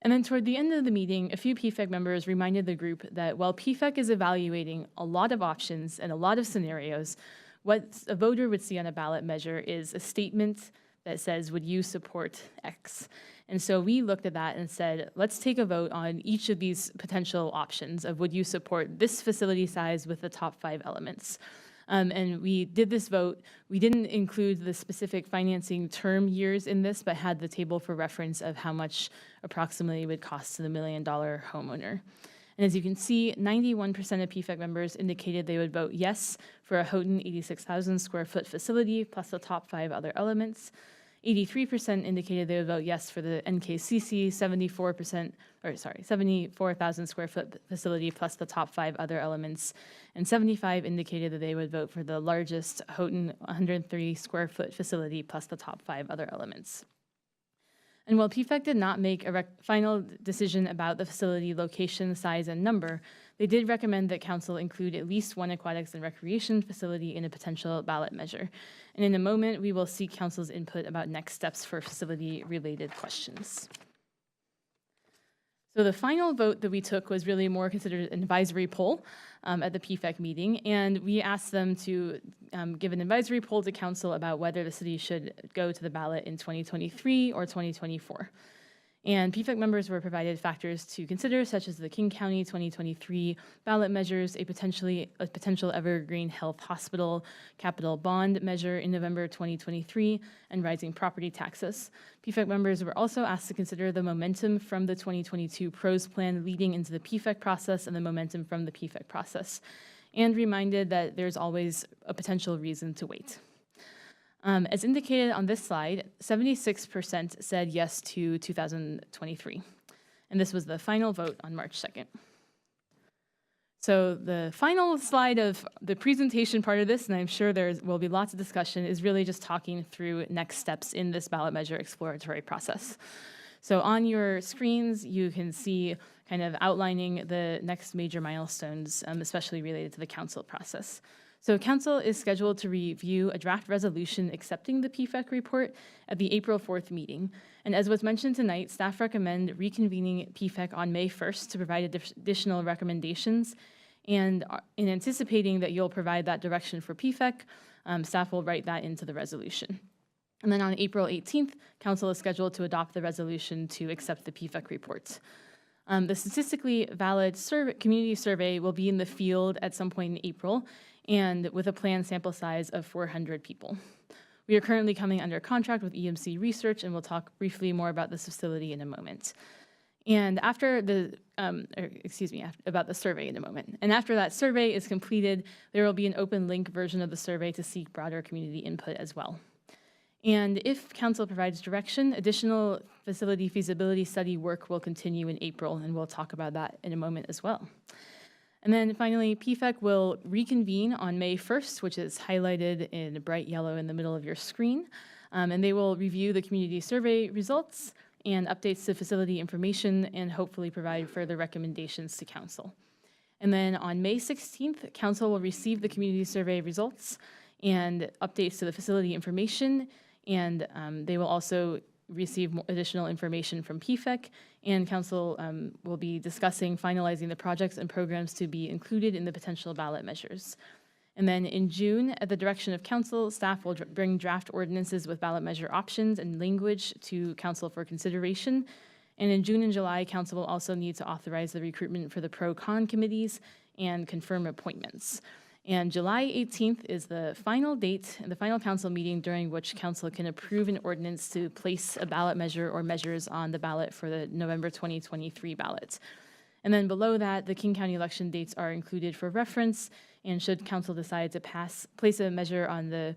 Speaker 7: And then toward the end of the meeting, a few PFEC members reminded the group that while PFEC is evaluating a lot of options and a lot of scenarios, what a voter would see on a ballot measure is a statement that says, would you support X? And so we looked at that and said, let's take a vote on each of these potential options of would you support this facility size with the top 5 elements. And we did this vote. We didn't include the specific financing term years in this, but had the table for reference of how much approximately it would cost to the $1 million homeowner. And as you can see, 91% of PFEC members indicated they would vote yes for a Houghton 86,000 square foot facility plus the top 5 other elements. 83% indicated they would vote yes for the NKCC 74,000 square foot facility plus the top 5 other elements. And 75 indicated that they would vote for the largest Houghton 130 square foot facility plus the top 5 other elements. And while PFEC did not make a final decision about the facility location, size, and number, they did recommend that council include at least one aquatics and recreation facility in a potential ballot measure. And in a moment, we will seek council's input about next steps for facility-related questions. So the final vote that we took was really more considered an advisory poll at the PFEC meeting, and we asked them to give an advisory poll to council about whether the city should go to the ballot in 2023 or 2024. And PFEC members were provided factors to consider, such as the King County 2023 ballot measures, a potential Evergreen Health Hospital capital bond measure in November 2023, and rising property taxes. PFEC members were also asked to consider the momentum from the 2022 PROS plan leading into the PFEC process and the momentum from the PFEC process, and reminded that there's always a potential reason to wait. As indicated on this slide, 76% said yes to 2023, and this was the final vote on March 2nd. So the final slide of the presentation part of this, and I'm sure there will be lots of discussion, is really just talking through next steps in this ballot measure exploratory process. So on your screens, you can see kind of outlining the next major milestones, especially related to the council process. So council is scheduled to review a draft resolution accepting the PFEC report at the April 4th meeting. And as was mentioned tonight, staff recommend reconvening PFEC on May 1st to provide additional recommendations. And in anticipating that you'll provide that direction for PFEC, staff will write that into the resolution. And then on April 18th, council is scheduled to adopt the resolution to accept the PFEC report. The statistically valid community survey will be in the field at some point in April, and with a planned sample size of 400 people. We are currently coming under contract with EMC Research, and we'll talk briefly more about this facility in a moment. And after about the survey in a moment. And after that survey is completed, there will be an open link version of the survey to seek broader community input as well. And if council provides direction, additional facility feasibility study work will continue in April, and we'll talk about that in a moment as well. And then finally, PFEC will reconvene on May 1st, which is highlighted in bright yellow in the middle of your screen. And they will review the community survey results and updates to facility information and hopefully provide further recommendations to council. And then on May 16th, council will receive the community survey results and updates to the facility information, and they will also receive additional information from PFEC, and council will be discussing finalizing the projects and programs to be included in the potential ballot measures. And then in June, at the direction of council, staff will bring draft ordinances with ballot measure options and language to council for consideration. And in June and July, council will also need to authorize the recruitment for the pro-con committees and confirm appointments. And July 18th is the final date and the final council meeting during which council can approve an ordinance to place a ballot measure or measures on the ballot for the November 2023 ballot. And then below that, the King County election dates are included for reference, and should council decide to place a measure on the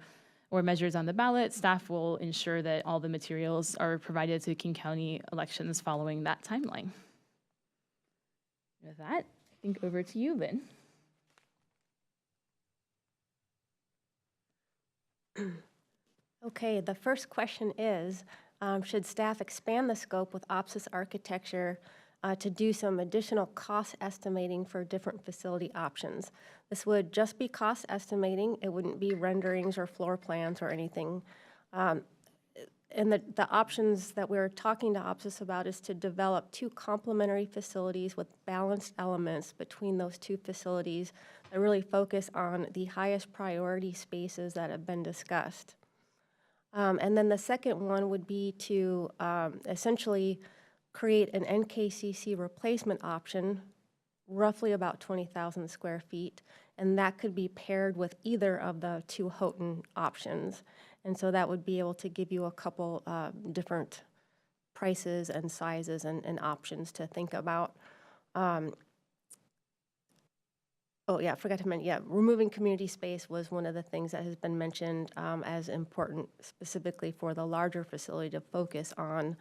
Speaker 7: or measures on the ballot, staff will ensure that all the materials are provided to King County elections following that timeline. With that, I think over to you, Lynn.
Speaker 5: Okay, the first question is, should staff expand the scope with OPSIS architecture to do some additional cost estimating for different facility options? This would just be cost estimating. It wouldn't be renderings or floor plans or anything. And the options that we're talking to OPSIS about is to develop 2 complementary facilities with balanced elements between those 2 facilities that really focus on the highest priority spaces that have been discussed. And then the second one would be to essentially create an NKCC replacement option, roughly about 20,000 square feet, and that could be paired with either of the 2 Houghton options. And so that would be able to give you a couple different prices and sizes and options to think about. Oh yeah, I forgot to mention, yeah, removing community space was one of the things that has been mentioned as important specifically for the larger facility to focus on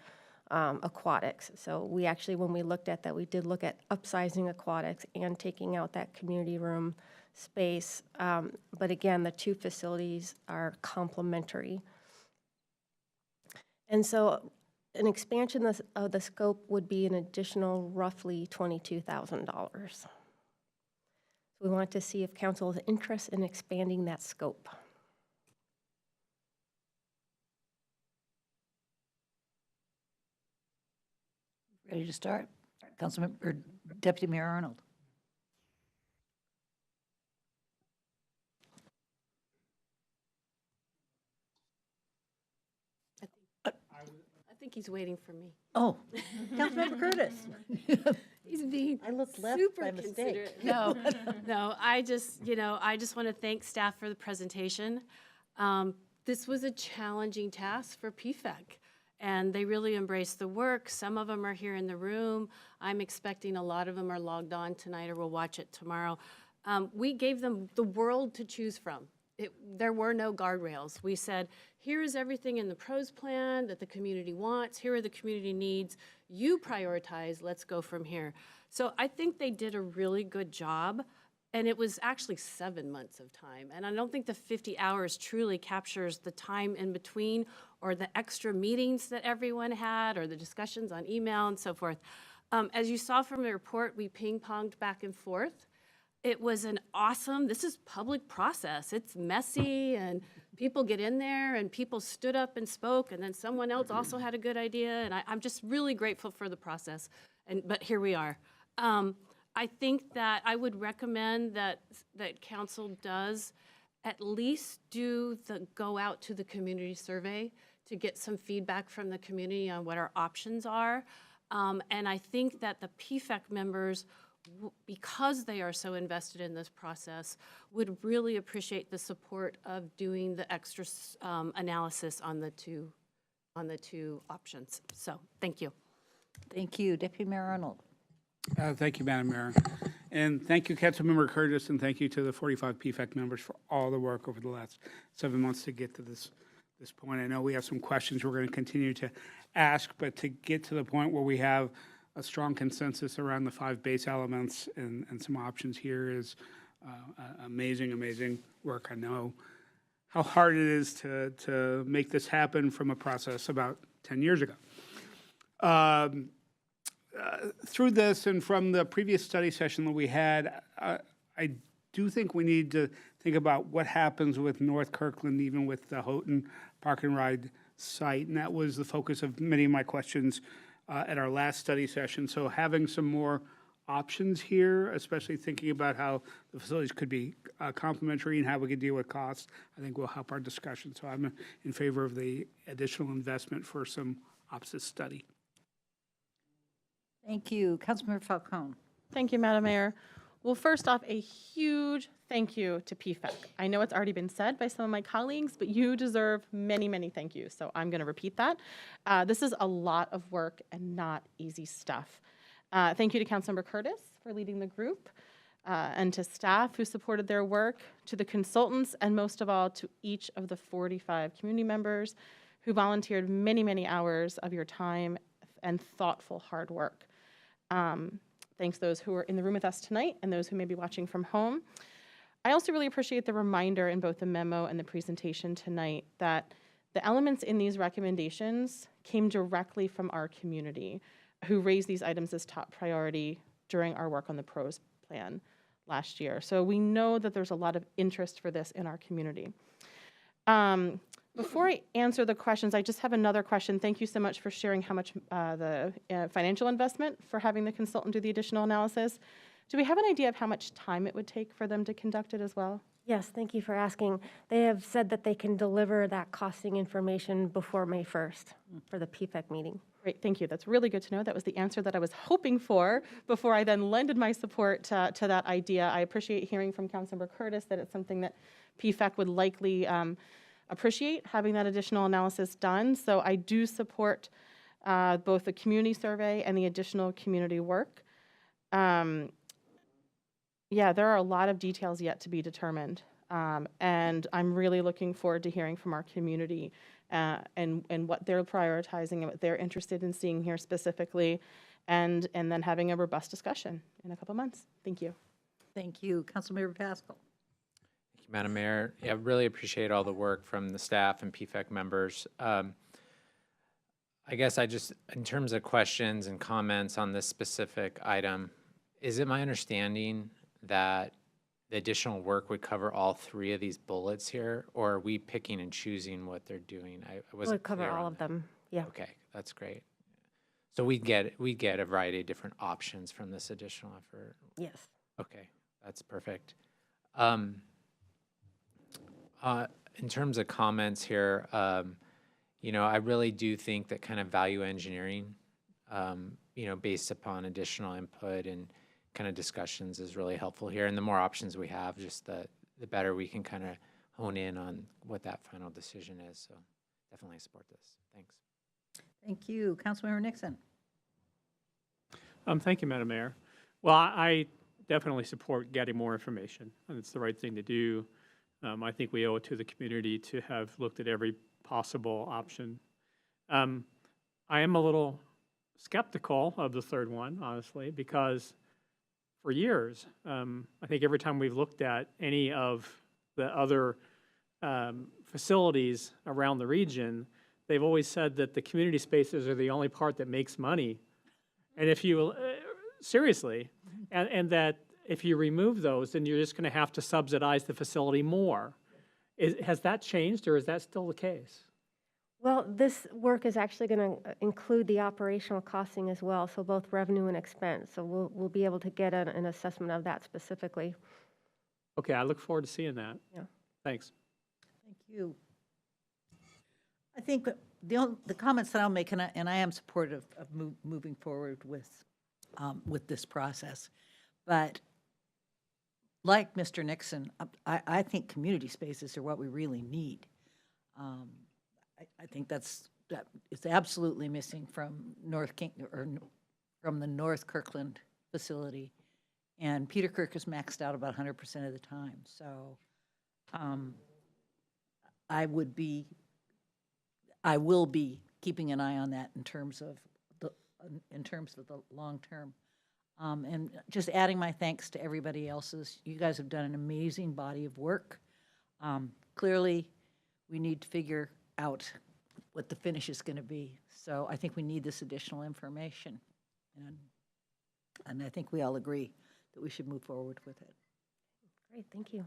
Speaker 5: aquatics. So we actually, when we looked at that, we did look at upsizing aquatics and taking out that community room space. But again, the 2 facilities are complementary. And so an expansion of the scope would be an additional roughly $22,000. We want to see if council is interested in expanding that scope.
Speaker 3: Ready to start? Councilmember, or Deputy Mayor Arnold.
Speaker 4: I think he's waiting for me.
Speaker 3: Oh, Councilmember Curtis.
Speaker 4: He's being
Speaker 3: I looked left
Speaker 4: super
Speaker 3: by mistake.
Speaker 4: considerate. No, no, I just want to thank staff for the presentation. This was a challenging task for PFEC, and they really embraced the work. Some of them are here in the room. I'm expecting a lot of them are logged on tonight or will watch it tomorrow. We gave them the world to choose from. There were no guardrails. We said, here is everything in the pros plan that the community wants. Here are the community needs. You prioritize. Let's go from here. So I think they did a really good job. And it was actually 7 months of time. And I don't think the 50 hours truly captures the time in between or the extra meetings that everyone had or the discussions on email and so forth. As you saw from the report, we ping-ponged back and forth. It was an awesome, this is public process. It's messy and people get in there and people stood up and spoke and then someone else also had a good idea. And I'm just really grateful for the process. But here we are. I think that I would recommend that council does at least go out to the community survey to get some feedback from the community on what our options are. And I think that the PFEC members, because they are so invested in this process, would really appreciate the support of doing the extra analysis on the two options. So, thank you.
Speaker 3: Thank you. Deputy Mayor Arnold.
Speaker 8: Thank you, Madam Mayor. And thank you, Councilmember Curtis, and thank you to the 45 PFEC members for all the work over the last 7 months to get to this point. I know we have some questions we're going to continue to ask, but to get to the point where we have a strong consensus around the 5 base elements and some options here is amazing work. I know how hard it is to make this happen from a process about 10 years ago. Through this and from the previous study session that we had, I do think we need to think about what happens with North Kirkland, even with the Houghton Park and Ride site. And that was the focus of many of my questions at our last study session. So having some more options here, especially thinking about how the facilities could be complementary and how we could deal with costs, I think will help our discussion. So I'm in favor of the additional investment for some OPSIS study.
Speaker 3: Thank you. Councilmember Falcone.
Speaker 9: Thank you, Madam Mayor. Well, first off, a huge thank you to PFEC. I know it's already been said by some of my colleagues, but you deserve many, many thank yous. So I'm going to repeat that. This is a lot of work and not easy stuff. Thank you to Councilmember Curtis for leading the group, and to staff who supported their work, to the consultants, and most of all, to each of the 45 community members who volunteered many, many hours of your time and thoughtful hard work. Thanks those who are in the room with us tonight and those who may be watching from home. I also really appreciate the reminder in both the memo and the presentation tonight that the elements in these recommendations came directly from our community, who raised these items as top priority during our work on the PROS plan last year. So we know that there's a lot of interest for this in our community. Before I answer the questions, I just have another question. Thank you so much for sharing how much the financial investment for having the consultant do the additional analysis. Do we have an idea of how much time it would take for them to conduct it as well?
Speaker 5: Yes, thank you for asking. They have said that they can deliver that costing information before May 1st for the PFEC meeting.
Speaker 9: Great, thank you. That's really good to know. That was the answer that I was hoping for before I then lended my support to that idea. I appreciate hearing from Councilmember Curtis that it's something that PFEC would likely appreciate having that additional analysis done. So I do support both the community survey and the additional community work. Yeah, there are a lot of details yet to be determined. And I'm really looking forward to hearing from our community and what they're prioritizing and what they're interested in seeing here specifically, and then having a robust discussion in a couple months. Thank you.
Speaker 3: Thank you. Councilmember Pascal.
Speaker 10: Thank you, Madam Mayor. Yeah, really appreciate all the work from the staff and PFEC members. I guess I just, in terms of questions and comments on this specific item, is it my understanding that the additional work would cover all three of these bullets here, or are we picking and choosing what they're doing? I wasn't
Speaker 5: We'll cover
Speaker 10: clear
Speaker 5: all
Speaker 10: on
Speaker 5: of
Speaker 10: that.
Speaker 5: them, yeah.
Speaker 10: Okay, that's great. So we get a variety of different options from this additional effort.
Speaker 5: Yes.
Speaker 10: Okay, that's perfect. In terms of comments here, you know, I really do think that kind of value engineering, you know, based upon additional input and kind of discussions is really helpful here. And the more options we have, just the better we can kind of hone in on what that final decision is. So definitely support this. Thanks.
Speaker 3: Thank you. Councilmember Nixon.
Speaker 11: Thank you, Madam Mayor. Well, I definitely support getting more information, and it's the right thing to do. I think we owe it to the community to have looked at every possible option. I am a little skeptical of the third one, honestly, because for years, I think every time we've looked at any of the other facilities around the region, they've always said that the community spaces are the only part that makes money. And if you, seriously, and that if you remove those, then you're just going to have to subsidize the facility more. Has that changed, or is that still the case?
Speaker 5: Well, this work is actually going to include the operational costing as well, so both revenue and expense. So we'll be able to get an assessment of that specifically.
Speaker 11: Okay, I look forward to seeing that.
Speaker 5: Yeah.
Speaker 11: Thanks.
Speaker 3: Thank you. I think that the comments that I'll make, and I am supportive of moving forward with this process, but like Mr. Nixon, I think community spaces are what we really need. I think that is absolutely missing from from the North Kirkland facility, and Peter Kirk is maxed out about 100% of the time. So I will be keeping an eye on that in terms of the long term. And just adding my thanks to everybody else's. You guys have done an amazing body of work. Clearly, we need to figure out what the finish is going to be. So I think we need this additional information. And I think we all agree that we should move forward with it.
Speaker 5: Great, thank you.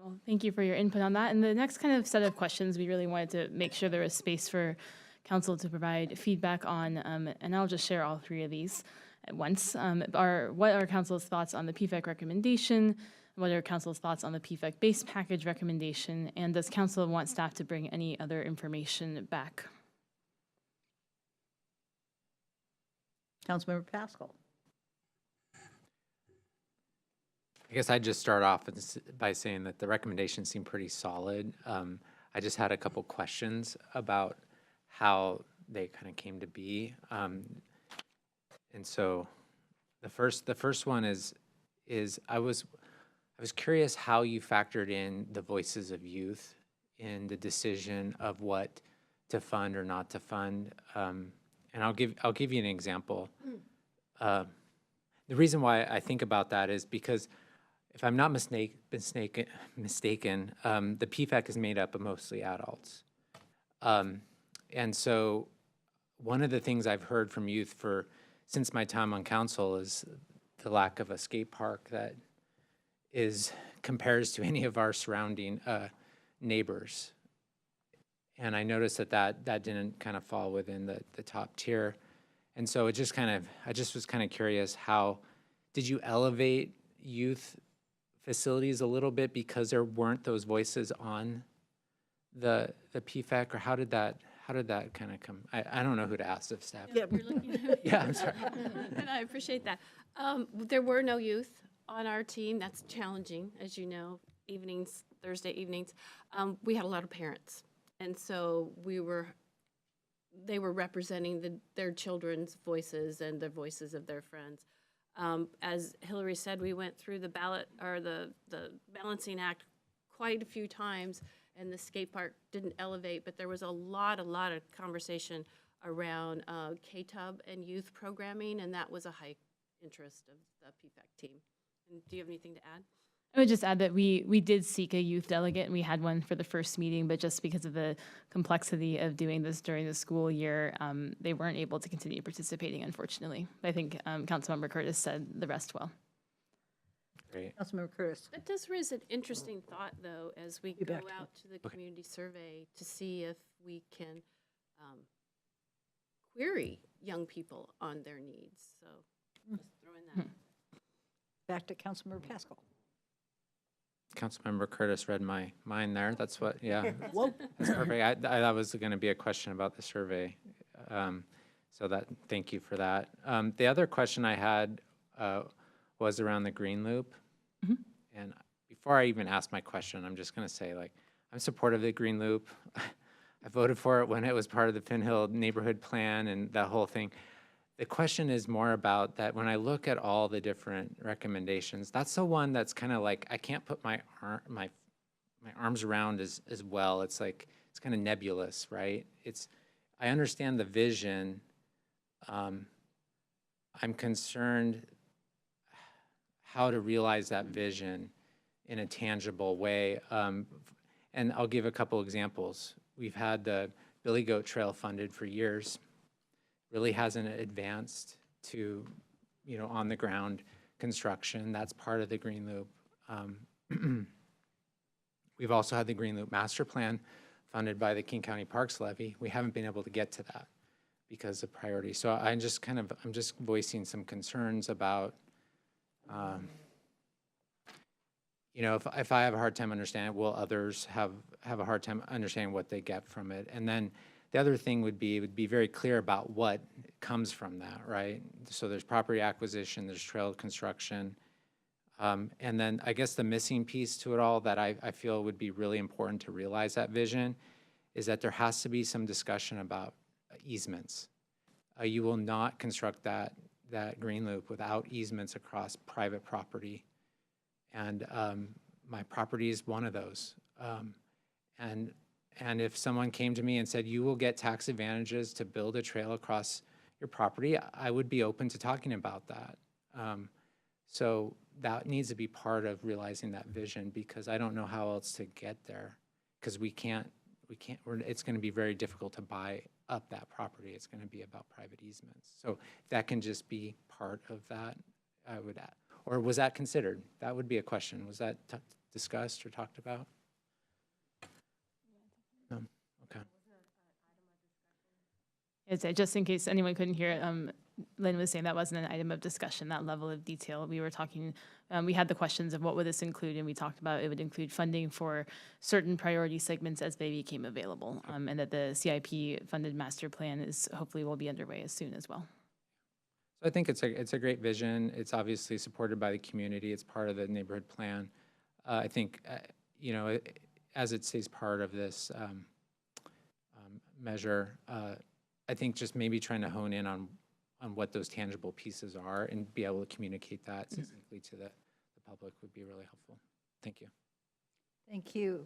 Speaker 7: Well, thank you for your input on that. And the next kind of set of questions, we really wanted to make sure there was space for council to provide feedback on, and I'll just share all three of these at once. What are council's thoughts on the PFEC recommendation? What are council's thoughts on the PFEC base package recommendation? And does council want staff to bring any other information back?
Speaker 3: Councilmember Pascal.
Speaker 10: I guess I'd just start off by saying that the recommendations seem pretty solid. I just had a couple questions about how they kind of came to be. And so the first one is I was curious how you factored in the voices of youth in the decision of what to fund or not to fund. And I'll give you an example. The reason why I think about that is because if I'm not mistaken, the PFAC is made up of mostly adults. And so one of the things I've heard from youth since my time on council is the lack of a skate park that compares to any of our surrounding neighbors. And I noticed that didn't kind of fall within the top tier. And so I just was kind of curious, how did you elevate youth facilities a little bit because there weren't those voices on the PFAC, or how did that kind of come? I don't know who to ask if staff.
Speaker 4: You're looking at me.
Speaker 10: Yeah, I'm sorry.
Speaker 4: And I appreciate that. There were no youth on our team. That's challenging, as you know, Thursday evenings. We had a lot of parents. And so they were representing their children's voices and the voices of their friends. As Hillary said, we went through the ballot or the balancing act quite a few times, and the skate park didn't elevate, but there was a lot of conversation around K-Tub and youth programming, and that was a high interest of the PFAC team. And do you have anything to add?
Speaker 7: I would just add that we did seek a youth delegate, and we had one for the first meeting, but just because of the complexity of doing this during the school year, they weren't able to continue participating, unfortunately. I think Councilmember Curtis said the rest well.
Speaker 10: Great.
Speaker 3: Councilmember Curtis.
Speaker 4: That does raise an interesting thought, though, as we go out to the community survey to see if we can query young people on their needs. So just throwing that.
Speaker 3: Back to Councilmember Pascal.
Speaker 10: Councilmember Curtis read my mind there. That's what, yeah.
Speaker 3: Whoa.
Speaker 10: That's perfect. That was going to be a question about the survey. Thank you for that. The other question I had was around the green loop. And before I even ask my question, I'm just going to say, I'm supportive of the green loop. I voted for it when it was part of the Pin Hill neighborhood plan and that whole thing. The question is more about that when I look at all the different recommendations, that's the one that's kind of I can't put my arms around as well. It's it's kind of nebulous, right? I understand the vision. I'm concerned how to realize that vision in a tangible way. And I'll give a couple examples. We've had the Billy Goat Trail funded for years. Really hasn't advanced to, on the ground construction. That's part of the Green Loop. We've also had the Green Loop Master Plan funded by the King County Parks Levy. We haven't been able to get to that because of priority. So I'm just voicing some concerns about, if I have a hard time understanding, will others have a hard time understanding what they get from it? And then the other thing would be very clear about what comes from that, right? So there's property acquisition, there's trail construction. And then I guess the missing piece to it all that I feel would be really important to realize that vision is that there has to be some discussion about easements. You will not construct that green loop without easements across private property. And my property is one of those. And if someone came to me and said, you will get tax advantages to build a trail across your property, I would be open to talking about that. So that needs to be part of realizing that vision, because I don't know how else to get there, because it's going to be very difficult to buy up that property. It's going to be about private easements. So if that can just be part of that, I would add. Or was that considered? That would be a question. Was that discussed or talked about? No? Okay.
Speaker 7: Just in case anyone couldn't hear it, Lynn was saying that wasn't an item of discussion, that level of detail. We were talking, we had the questions of what would this include, and we talked about it would include funding for certain priority segments as they became available, and that the CIP funded master plan hopefully will be underway as soon as well.
Speaker 10: So I think it's a great vision. It's obviously supported by the community. It's part of the neighborhood plan. I think, as it stays part of this measure, I think just maybe trying to hone in on what those tangible pieces are and be able to communicate that succinctly to the public would be really helpful. Thank you.
Speaker 3: Thank you.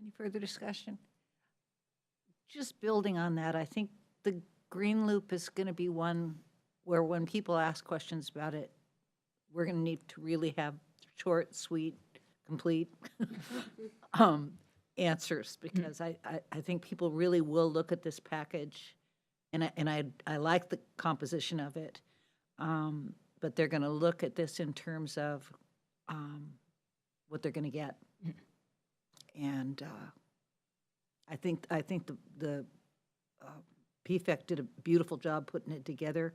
Speaker 3: Any further discussion? Just building on that, I think the green loop is going to be one where when people ask questions about it, we're going to need to really have short, sweet, complete answers, because I think people really will look at this package, and I like the composition of it, but they're going to look at this in terms of what they're going to get. And I think the PFEC did a beautiful job putting it together.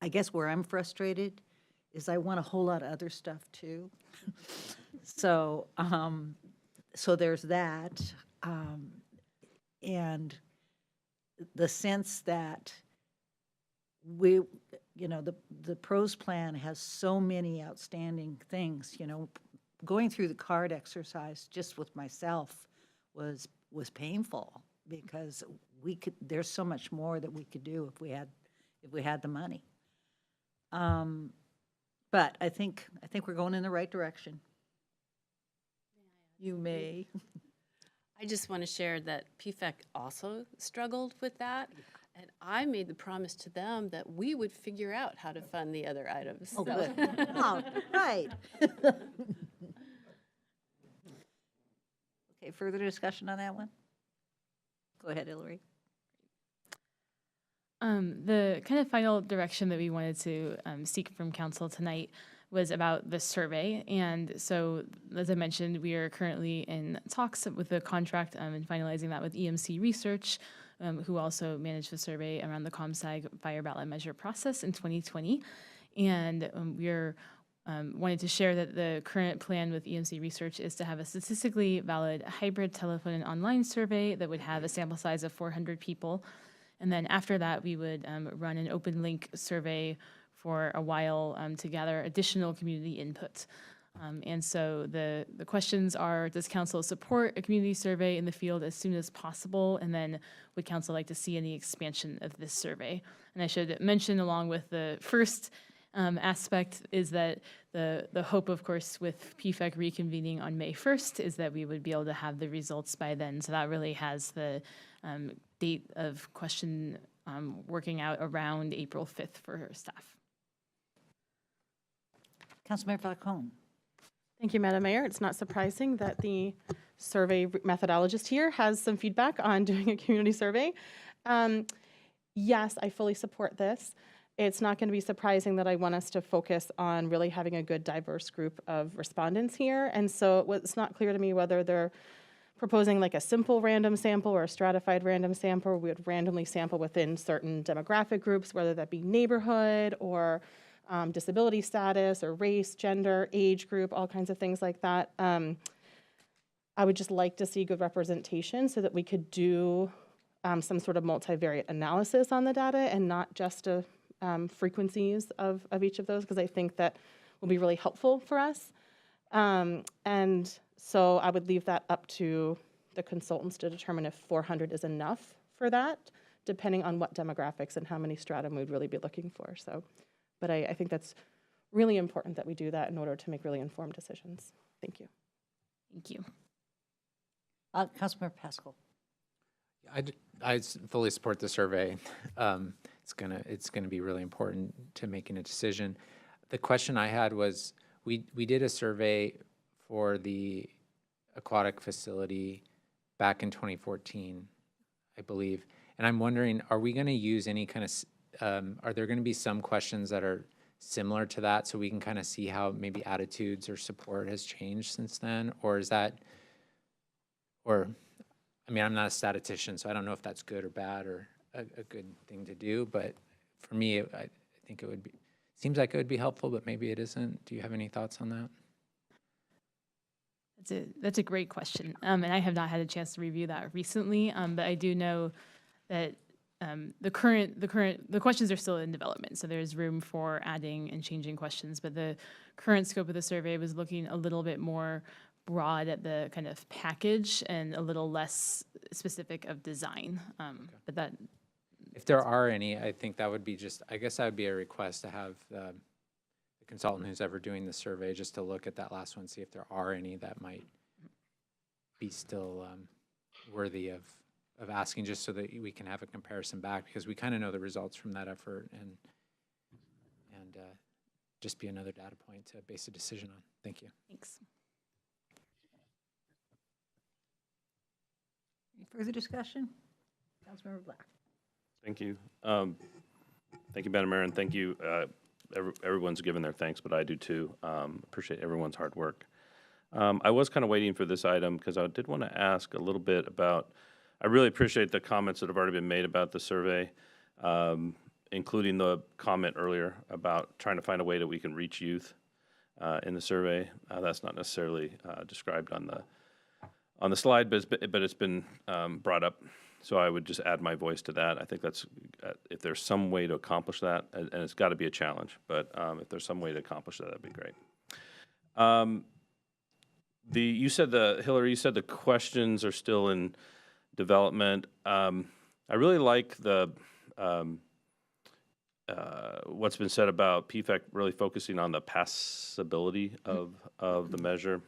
Speaker 3: I guess where I'm frustrated is I want a whole lot of other stuff too. So there's that, and the sense that the PROS plan has so many outstanding things. Going through the card exercise just with myself was painful, because there's so much more that we could do if we had the money. But I think we're going in the right direction. You may.
Speaker 4: I just want to share that PFEC also struggled with that. And I made the promise to them that we would figure out how to fund the other items.
Speaker 3: Oh,
Speaker 4: So-
Speaker 3: good. Oh, right. Okay, further discussion on that one? Go ahead, Hillary.
Speaker 7: The kind of final direction that we wanted to seek from council tonight was about the survey. And so, as I mentioned, we are currently in talks with the contract and finalizing that with EMC Research, who also managed the survey around the ComSci fire ballot measure process in 2020. And we're wanted to share that the current plan with EMC Research is to have a statistically valid hybrid telephone and online survey that would have a sample size of 400 people. And then after that, we would run an open link survey for a while to gather additional community input. And so the questions are, does council support a community survey in the field as soon as possible? And then would council like to see any expansion of this survey? And I should mention, along with the first aspect, is that the hope, of course, with PFEC reconvening on May 1st is that we would be able to have the results by then. So that really has the date of question working out around April 5th for staff.
Speaker 3: Councilmember Falcone.
Speaker 9: Thank you, Madam Mayor. It's not surprising that the survey methodologist here has some feedback on doing a community survey. Yes, I fully support this. It's not going to be surprising that I want us to focus on really having a good, diverse group of respondents here. And so it's not clear to me whether they're proposing like a simple random sample or a stratified random sample. We would randomly sample within certain demographic groups, whether that be neighborhood or disability status or race, gender, age group, all kinds of things like that. I would just like to see good representation so that we could do some sort of multivariate analysis on the data and not just frequencies of each of those, because I think that will be really helpful for us. And so I would leave that up to the consultants to determine if 400 is enough for that, depending on what demographics and how many stratum we'd really be looking for. So, but I think that's really important that we do that in order to make really informed decisions. Thank you.
Speaker 7: Thank you.
Speaker 3: Councilmember Pascal.
Speaker 10: I fully support the survey. It's gonna be really important to making a decision. The question I had was, we did a survey for the aquatic facility back in 2014, I believe, and I'm wondering, are we going to use any kind of are there going to be some questions that are similar to that, so we can kind of see how maybe attitudes or support has changed since then, or is that, or I mean, I'm not a statistician, so I don't know if that's good or bad or a good thing to do, but for me, I think it would be, seems like it would be helpful, but maybe it isn't. Do you have any thoughts on that?
Speaker 7: That's a great question, and I have not had a chance to review that recently, but I do know that the questions are still in development, so there's room for adding and changing questions, but the current scope of the survey was looking a little bit more broad at the kind of package and a little less specific of design. But that,
Speaker 10: If there are any, I think that would be I guess that would be a request to have the consultant who's ever doing the survey just to look at that last one, see if there are any that might be still worthy of asking, just so that we can have a comparison back, because we kind of know the results from that effort, and just be another data point to base a decision on. Thank you.
Speaker 7: thanks.
Speaker 3: Any further discussion? Councilmember Black.
Speaker 12: Thank you. Thank you, Madam Mayor, and thank you. Everyone's given their thanks, but I do too. Appreciate everyone's hard work. I was kind of waiting for this item because I did want to ask a little bit about, I really appreciate the comments that have already been made about the survey, including the comment earlier about trying to find a way that we can reach youth in the survey. That's not necessarily described on the slide, but it's been brought up. So I would just add my voice to that. I think that's, if there's some way to accomplish that, and it's got to be a challenge, but if there's some way to accomplish that, that'd be great. You said Hillary, you said the questions are still in development. I really like what's been said about PFEC really focusing on the passability of the measure.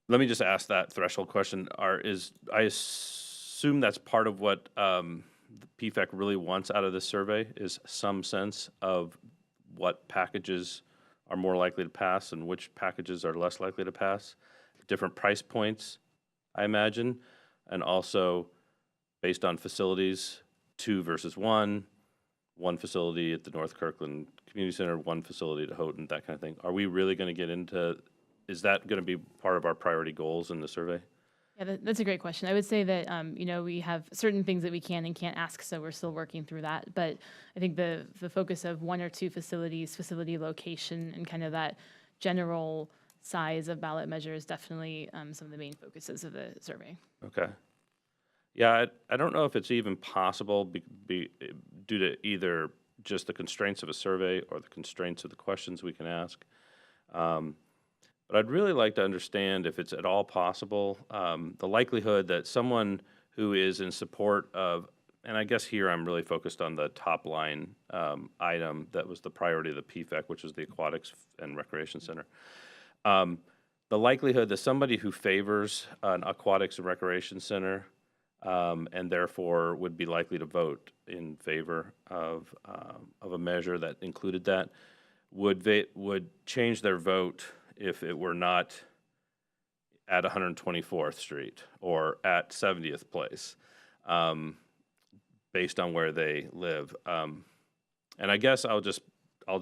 Speaker 12: Let me just ask that threshold question. I assume that's part of what the PFEC really wants out of this survey, is some sense of what packages are more likely to pass and which packages are less likely to pass. Different price points, I imagine, and also based on facilities, 2 versus 1 facility at the North Kirkland Community Center, 1 facility at Houghton, that kind of thing. Are we really going to get into, is that going to be part of our priority goals in the survey?
Speaker 7: Yeah, that's a great question. I would say that, we have certain things that we can and can't ask, so we're still working through that. But I think the focus of 1 or 2 facilities, facility location, and kind of that general size of ballot measure is definitely some of the main focuses of the survey.
Speaker 12: Okay. Yeah, I don't know if it's even possible due to either just the constraints of a survey or the constraints of the questions we can ask. But I'd really like to understand if it's at all possible, the likelihood that someone who is in support of, and I guess here I'm really focused on the top line item that was the priority of the PFEC, which was the Aquatics and Recreation Center. The likelihood that somebody who favors an Aquatics and Recreation Center and therefore would be likely to vote in favor of a measure that included that would change their vote if it were not at 124th Street or at 70th Place, based on where they live. And I guess I'll just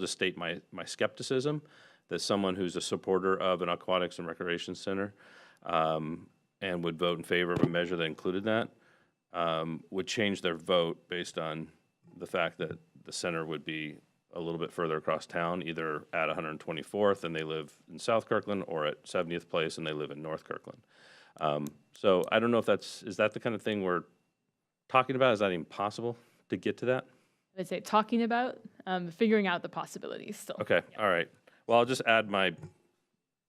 Speaker 12: state my skepticism that someone who's a supporter of an Aquatics and Recreation Center and would vote in favor of a measure that included that would change their vote based on the fact that the center would be a little bit further across town, either at 124th and they live in South Kirkland, or at 70th Place and they live in North Kirkland. So I don't know if is that the kind of thing we're talking about? Is that even possible to get to that?
Speaker 7: I'd say talking about, figuring out the possibilities still.
Speaker 12: Okay, all right. Well, I'll just add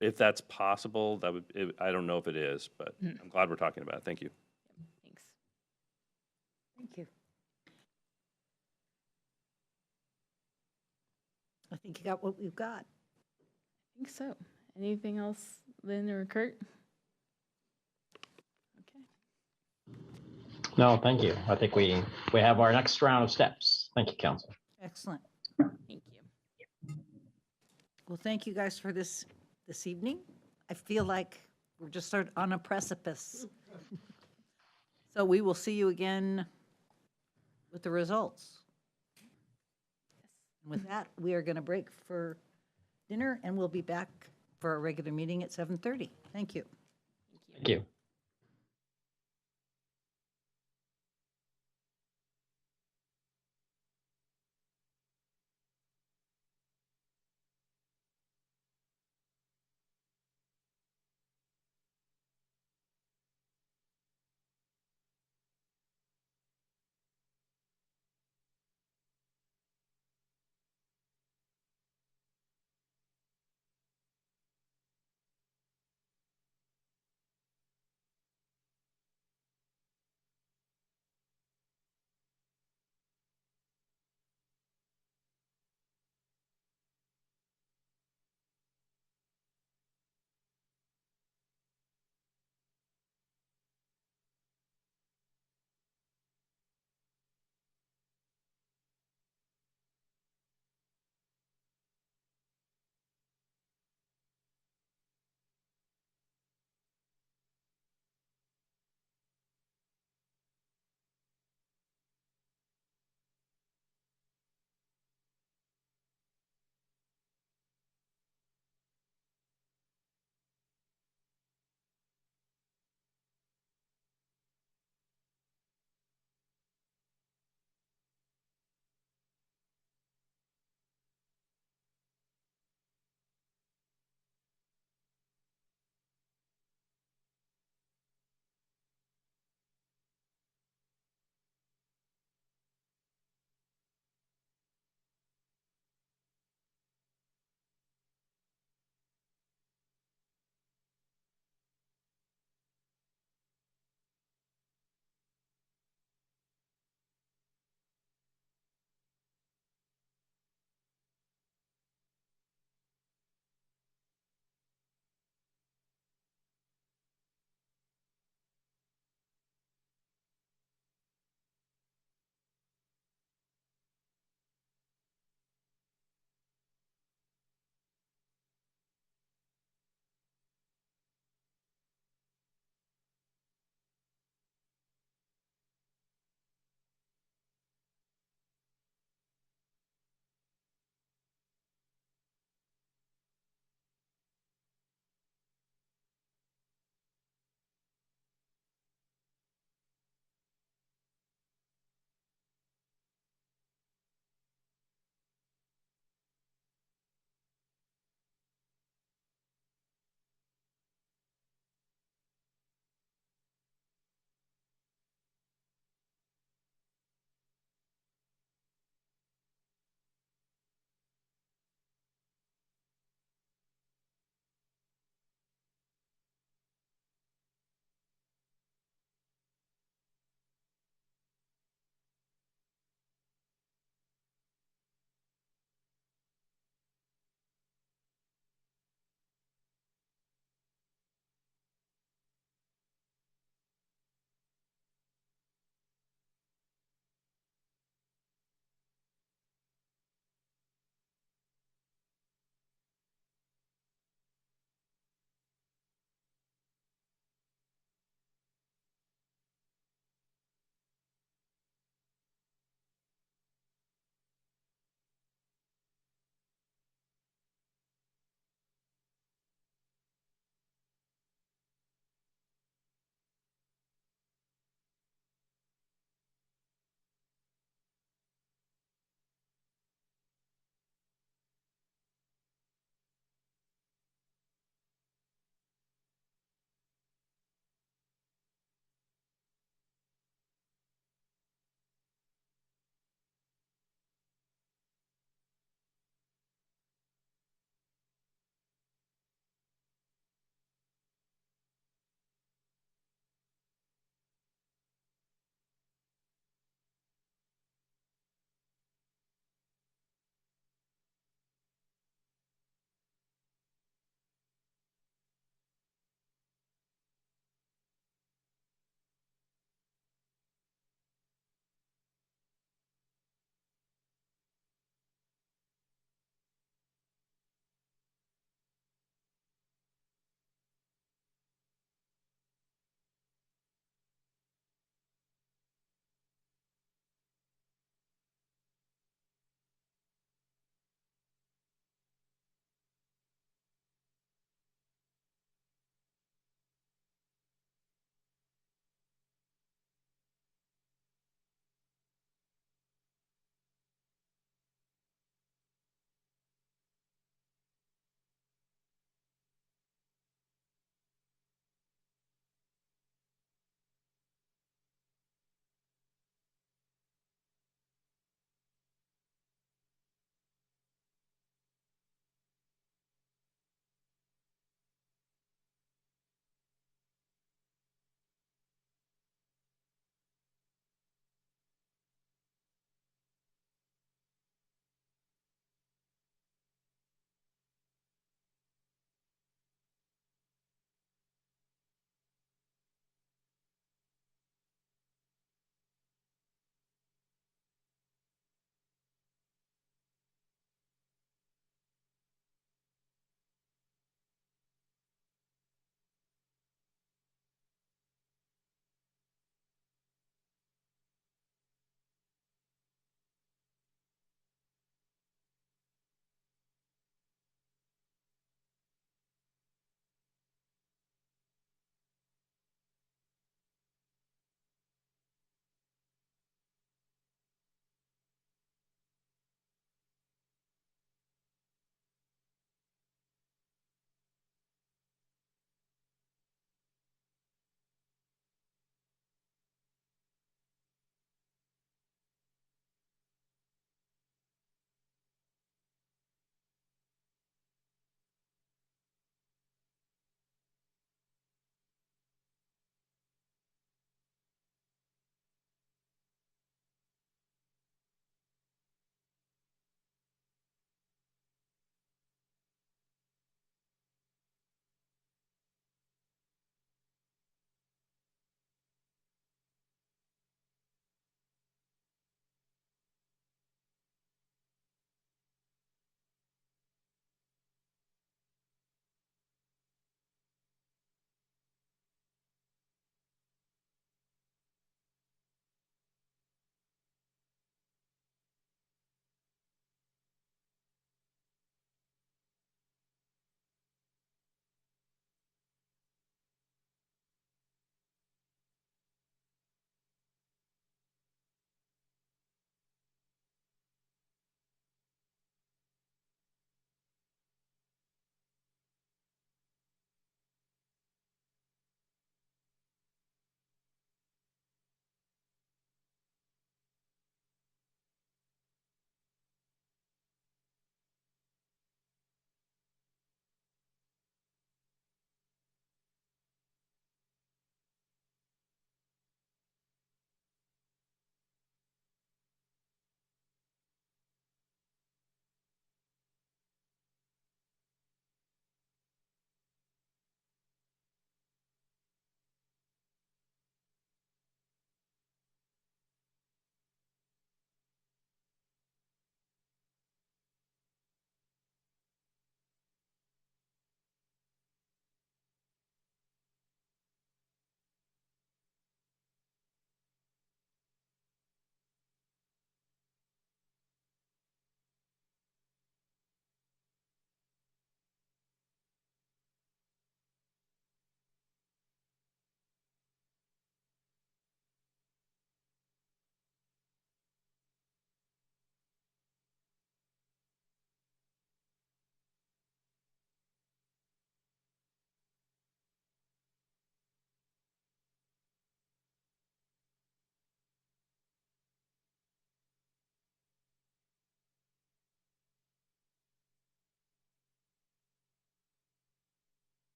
Speaker 12: if that's possible, I don't know if it is, but I'm glad we're talking about it. Thank you.
Speaker 7: Thanks.
Speaker 3: Thank you. I think you got what we've got.
Speaker 7: I think so. Anything else, Lynn or Kurt? Okay.
Speaker 6: No, thank you. I think we have our next round of steps. Thank you, Council.
Speaker 3: Excellent.
Speaker 7: Thank you.
Speaker 3: Well, thank you guys for this evening. I feel like we're just sort of on a precipice. So we will see you again with the results. And with that, we are going to break for dinner, and we'll be back for our regular meeting at 7:30. Thank you.
Speaker 6: Thank you.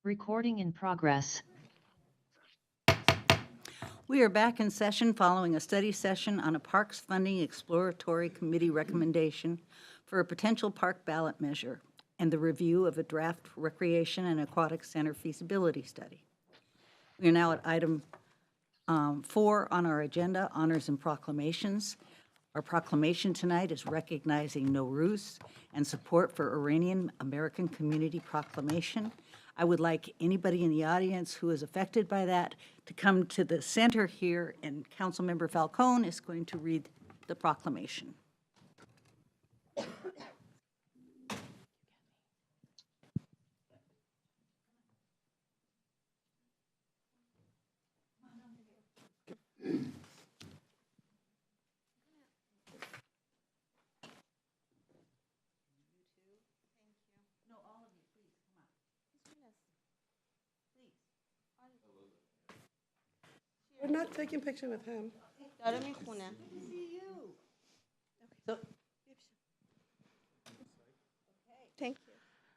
Speaker 2: Recording in progress.
Speaker 3: We are back in session following a study session on a Parks Funding Exploratory Committee recommendation for a potential park ballot measure and the review of a draft recreation and aquatic center feasibility study. We are now at item 4 on our agenda, honors and proclamations. Our proclamation tonight is recognizing Nowruz and support for Iranian American Community Proclamation. I would like anybody in the audience who is affected by that to come to the center here, and Councilmember Falcone is going to read the proclamation.
Speaker 13: We're not taking picture with him.
Speaker 9: Thank you.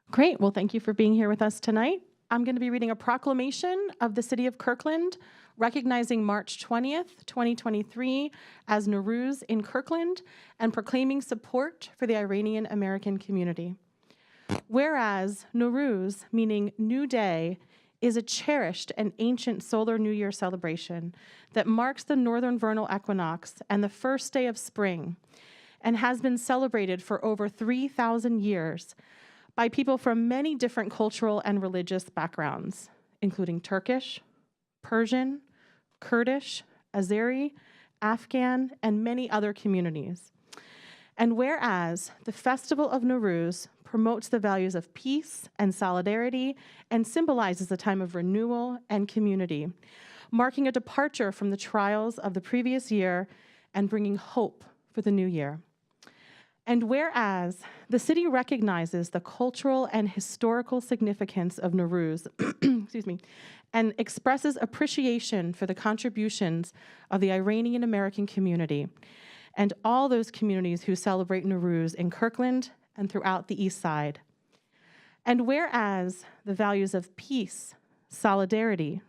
Speaker 9: Great. Well, thank you for being here with us tonight. I'm going to be reading a proclamation of the City of Kirkland recognizing March 20th, 2023 as Nowruz in Kirkland and proclaiming support for the Iranian American community. Whereas Nowruz, meaning New Day, is a cherished and ancient solar New Year celebration that marks the northern vernal equinox and the first day of spring, and has been celebrated for over 3,000 years by people from many different cultural and religious backgrounds, including Turkish, Persian, Kurdish, Azeri, Afghan, and many other communities. And whereas the Festival of Nowruz promotes the values of peace and solidarity and symbolizes a time of renewal and community, marking a departure from the trials of the previous year and bringing hope for the new year. And whereas the city recognizes the cultural and historical significance of Nowruz, excuse me, and expresses appreciation for the contributions of the Iranian American community and all those communities who celebrate Nowruz in Kirkland and throughout the East Side. And whereas the values of peace, solidarity,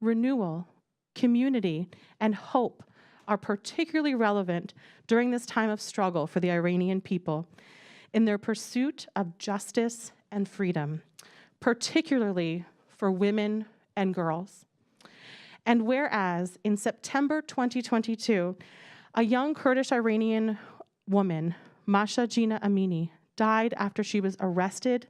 Speaker 9: renewal, community, and hope are particularly relevant during this time of struggle for the Iranian people in their pursuit of justice and freedom, particularly for women and girls. And whereas in September 2022, a young Kurdish Iranian woman, Masha Gina Amini, died after she was arrested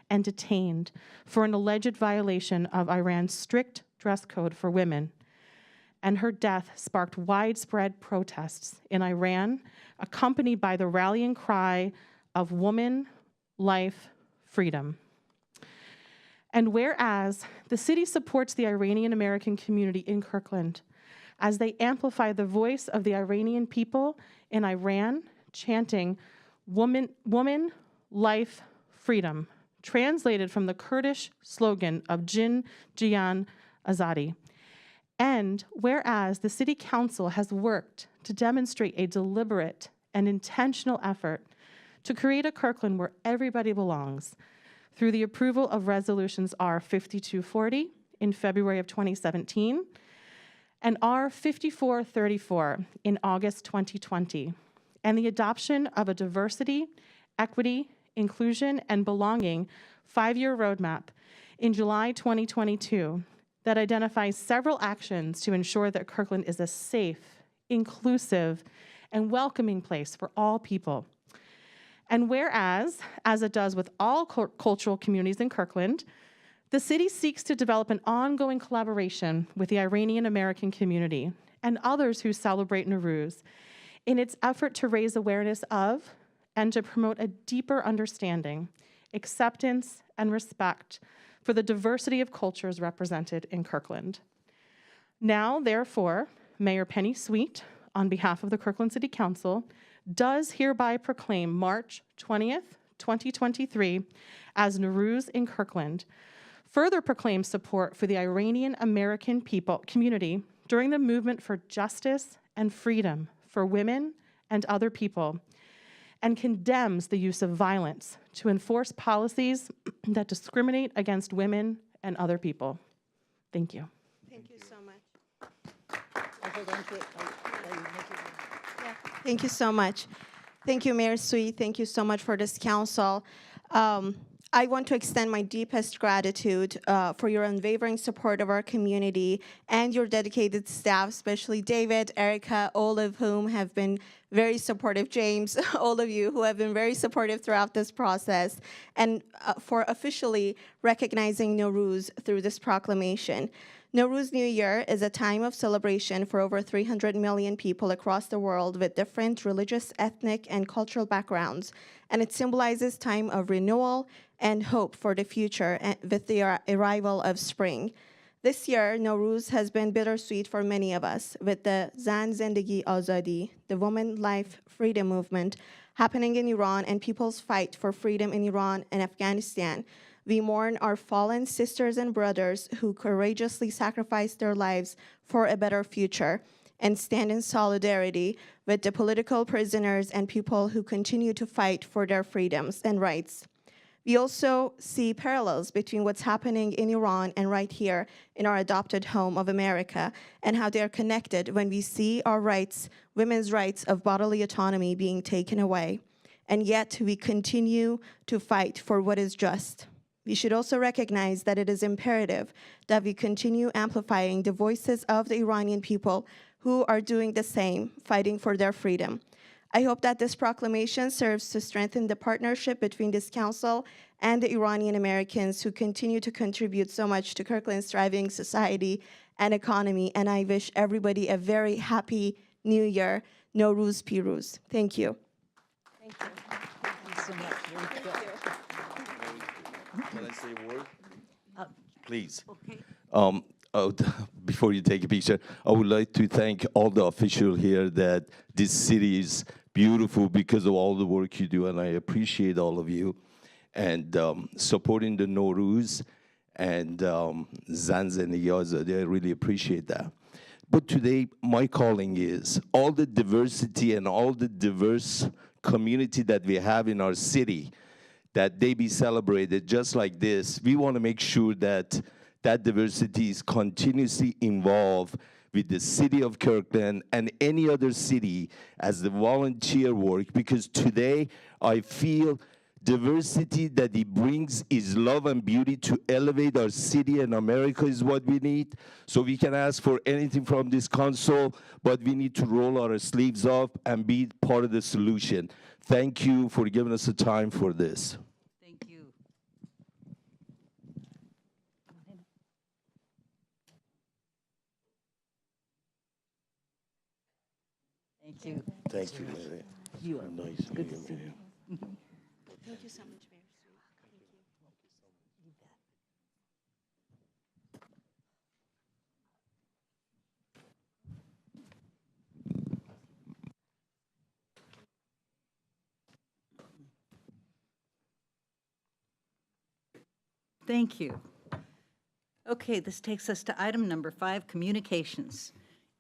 Speaker 9: and detained for an alleged violation of Iran's strict dress code for women. And her death sparked widespread protests in Iran, accompanied by the rallying cry of woman, life, freedom. And whereas the city supports the Iranian American community in Kirkland as they amplify the voice of the Iranian people in Iran, chanting woman, life, freedom, translated from the Kurdish slogan of Jin, Jiyan, Azadi. And whereas the City Council has worked to demonstrate a deliberate and intentional effort to create a Kirkland where everybody belongs through the approval of resolutions R 5240 in February of 2017 and R 5434 in August 2020, and the adoption of a diversity, equity, inclusion, and belonging 5-year roadmap in July 2022 that identifies several actions to ensure that Kirkland is a safe, inclusive, and welcoming place for all people. And whereas, as it does with all cultural communities in Kirkland, the city seeks to develop an ongoing collaboration with the Iranian American community and others who celebrate Nowruz in its effort to raise awareness of and to promote a deeper understanding, acceptance, and respect for the diversity of cultures represented in Kirkland. Now, therefore, Mayor Penny Sweet, on behalf of the Kirkland City Council, does hereby proclaim March 20th, 2023 as Nowruz in Kirkland, further proclaims support for the Iranian American community during the movement for justice and freedom for women and other people, and condemns the use of violence to enforce policies that discriminate against women and other people. Thank you.
Speaker 13: Thank you so much. Thank you so much. Thank you, Mayor Sui. Thank you so much for this council. I want to extend my deepest gratitude for your unwavering support of our community and your dedicated staff, especially David, Erica, all of whom have been very supportive, James, all of you who have been very supportive throughout this process, and for officially recognizing Nowruz through this proclamation. Nowruz New Year is a time of celebration for over 300 million people across the world with different religious, ethnic, and cultural backgrounds, and it symbolizes time of renewal and hope for the future with the arrival of spring. This year, Nowruz has been bittersweet for many of us, with the Zan Zindagi Azadi, the Women Life Freedom Movement, happening in Iran and people's fight for freedom in Iran and Afghanistan. We mourn our fallen sisters and brothers who courageously sacrificed their lives for a better future and stand in solidarity with the political prisoners and people who continue to fight for their freedoms and rights. We also see parallels between what's happening in Iran and right here in our adopted home of America, and how they are connected when we see our rights, women's rights of bodily autonomy, being taken away. And yet we continue to fight for what is just. We should also recognize that it is imperative that we continue amplifying the voices of the Iranian people who are doing the same, fighting for their freedom. I hope that this proclamation serves to strengthen the partnership between this council and the Iranian Americans who continue to contribute so much to Kirkland's thriving society and economy. And I wish everybody a very happy New Year. Nowruz Piruz. Thank you.
Speaker 3: Thank you. Thank you so much.
Speaker 14: Can I say a word? Please.
Speaker 3: Okay.
Speaker 14: Before you take a picture, I would like to thank all the officials here that this city is beautiful because of all the work you do, and I appreciate all of you. And supporting the Nowruz and Zanz and Yazadi, I really appreciate that. But today, my calling is all the diversity and all the diverse community that we have in our city, that they be celebrated just like this. We want to make sure that that diversity is continuously involved with the city of Kirkland and any other city as the volunteer work, because today I feel diversity that it brings is love and beauty to elevate our city, and America is what we need. So we can ask for anything from this council, but we need to roll our sleeves up and be part of the solution. Thank you for giving us the time for this.
Speaker 3: Thank you. Thank you.
Speaker 14: Thank you, Mary.
Speaker 3: You are
Speaker 14: Nice
Speaker 3: good to
Speaker 14: meeting
Speaker 3: see
Speaker 14: you.
Speaker 3: you.
Speaker 13: Thank you so much, Mayor.
Speaker 3: Thank you. Okay, this takes us to item number 5, communications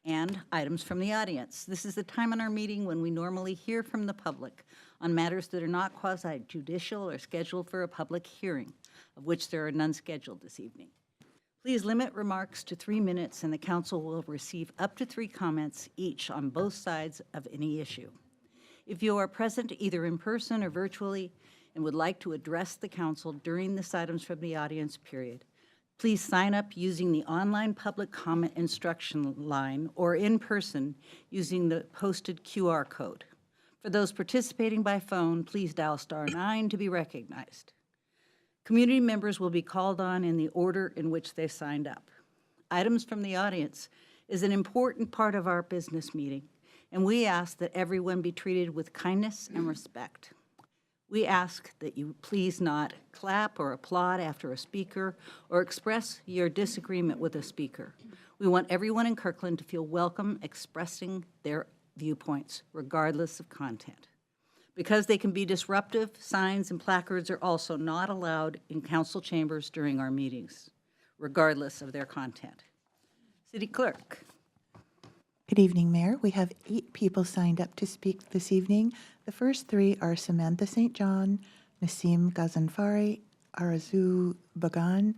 Speaker 3: and items from the audience. This is the time in our meeting when we normally hear from the public on matters that are not quasi-judicial or scheduled for a public hearing, of which there are none scheduled this evening. Please limit remarks to 3 minutes, and the council will receive up to 3 comments each on both sides of any issue. If you are present either in person or virtually and would like to address the council during this items from the audience period, please sign up using the online public comment instruction line or in person using the posted QR code. For those participating by phone, please dial *9 to be recognized. Community members will be called on in the order in which they signed up. Items from the audience is an important part of our business meeting, and we ask that everyone be treated with kindness and respect. We ask that you please not clap or applaud after a speaker or express your disagreement with a speaker. We want everyone in Kirkland to feel welcome expressing their viewpoints, regardless of content. Because they can be disruptive, signs and placards are also not allowed in council chambers during our meetings, regardless of their content. City Clerk.
Speaker 1: Good evening, Mayor. We have 8 people signed up to speak this evening. The first 3 are Samantha St. John, Nassim Ghazanfari, Arazu Bagan,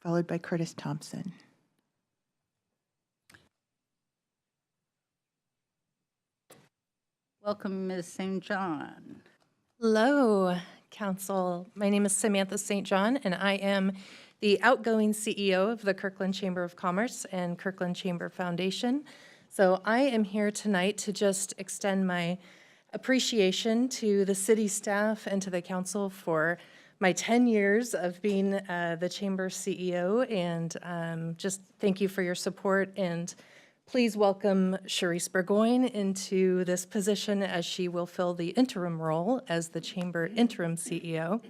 Speaker 1: followed by Curtis Thompson.
Speaker 3: Welcome, Ms. St. John.
Speaker 15: Hello, Council. My name is Samantha St. John, and I am the outgoing CEO of the Kirkland Chamber of Commerce and Kirkland Chamber Foundation. So I am here tonight to just extend my appreciation to the city staff and to the council for my 10 years of being the Chamber CEO, and just thank you for your support, and please welcome Charisse Burgoyne into this position as she will fill the interim role as the Chamber interim CEO.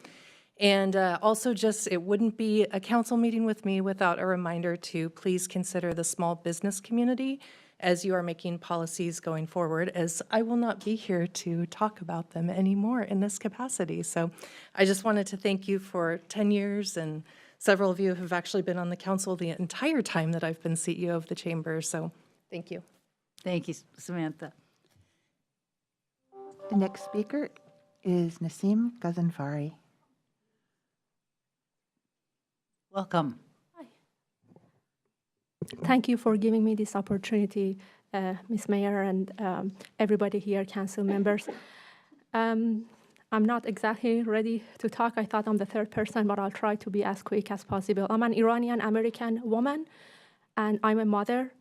Speaker 15: And also just, it wouldn't be a council meeting with me without a reminder to please consider the small business community as you are making policies going forward, as I will not be here to talk about them anymore in this capacity. So I just wanted to thank you for 10 years, and several of you have actually been on the council the entire time that I've been CEO of the Chamber, so thank you.
Speaker 3: Thank you, Samantha.
Speaker 1: The next speaker is Naseem Ghazanfari.
Speaker 3: Welcome.
Speaker 16: Thank you for giving me this opportunity, Ms. Mayor and everybody here, council members. I'm not exactly ready to talk. I thought I'm the third person, but I'll try to be as quick as possible. I'm an Iranian-American woman, and I'm a mother.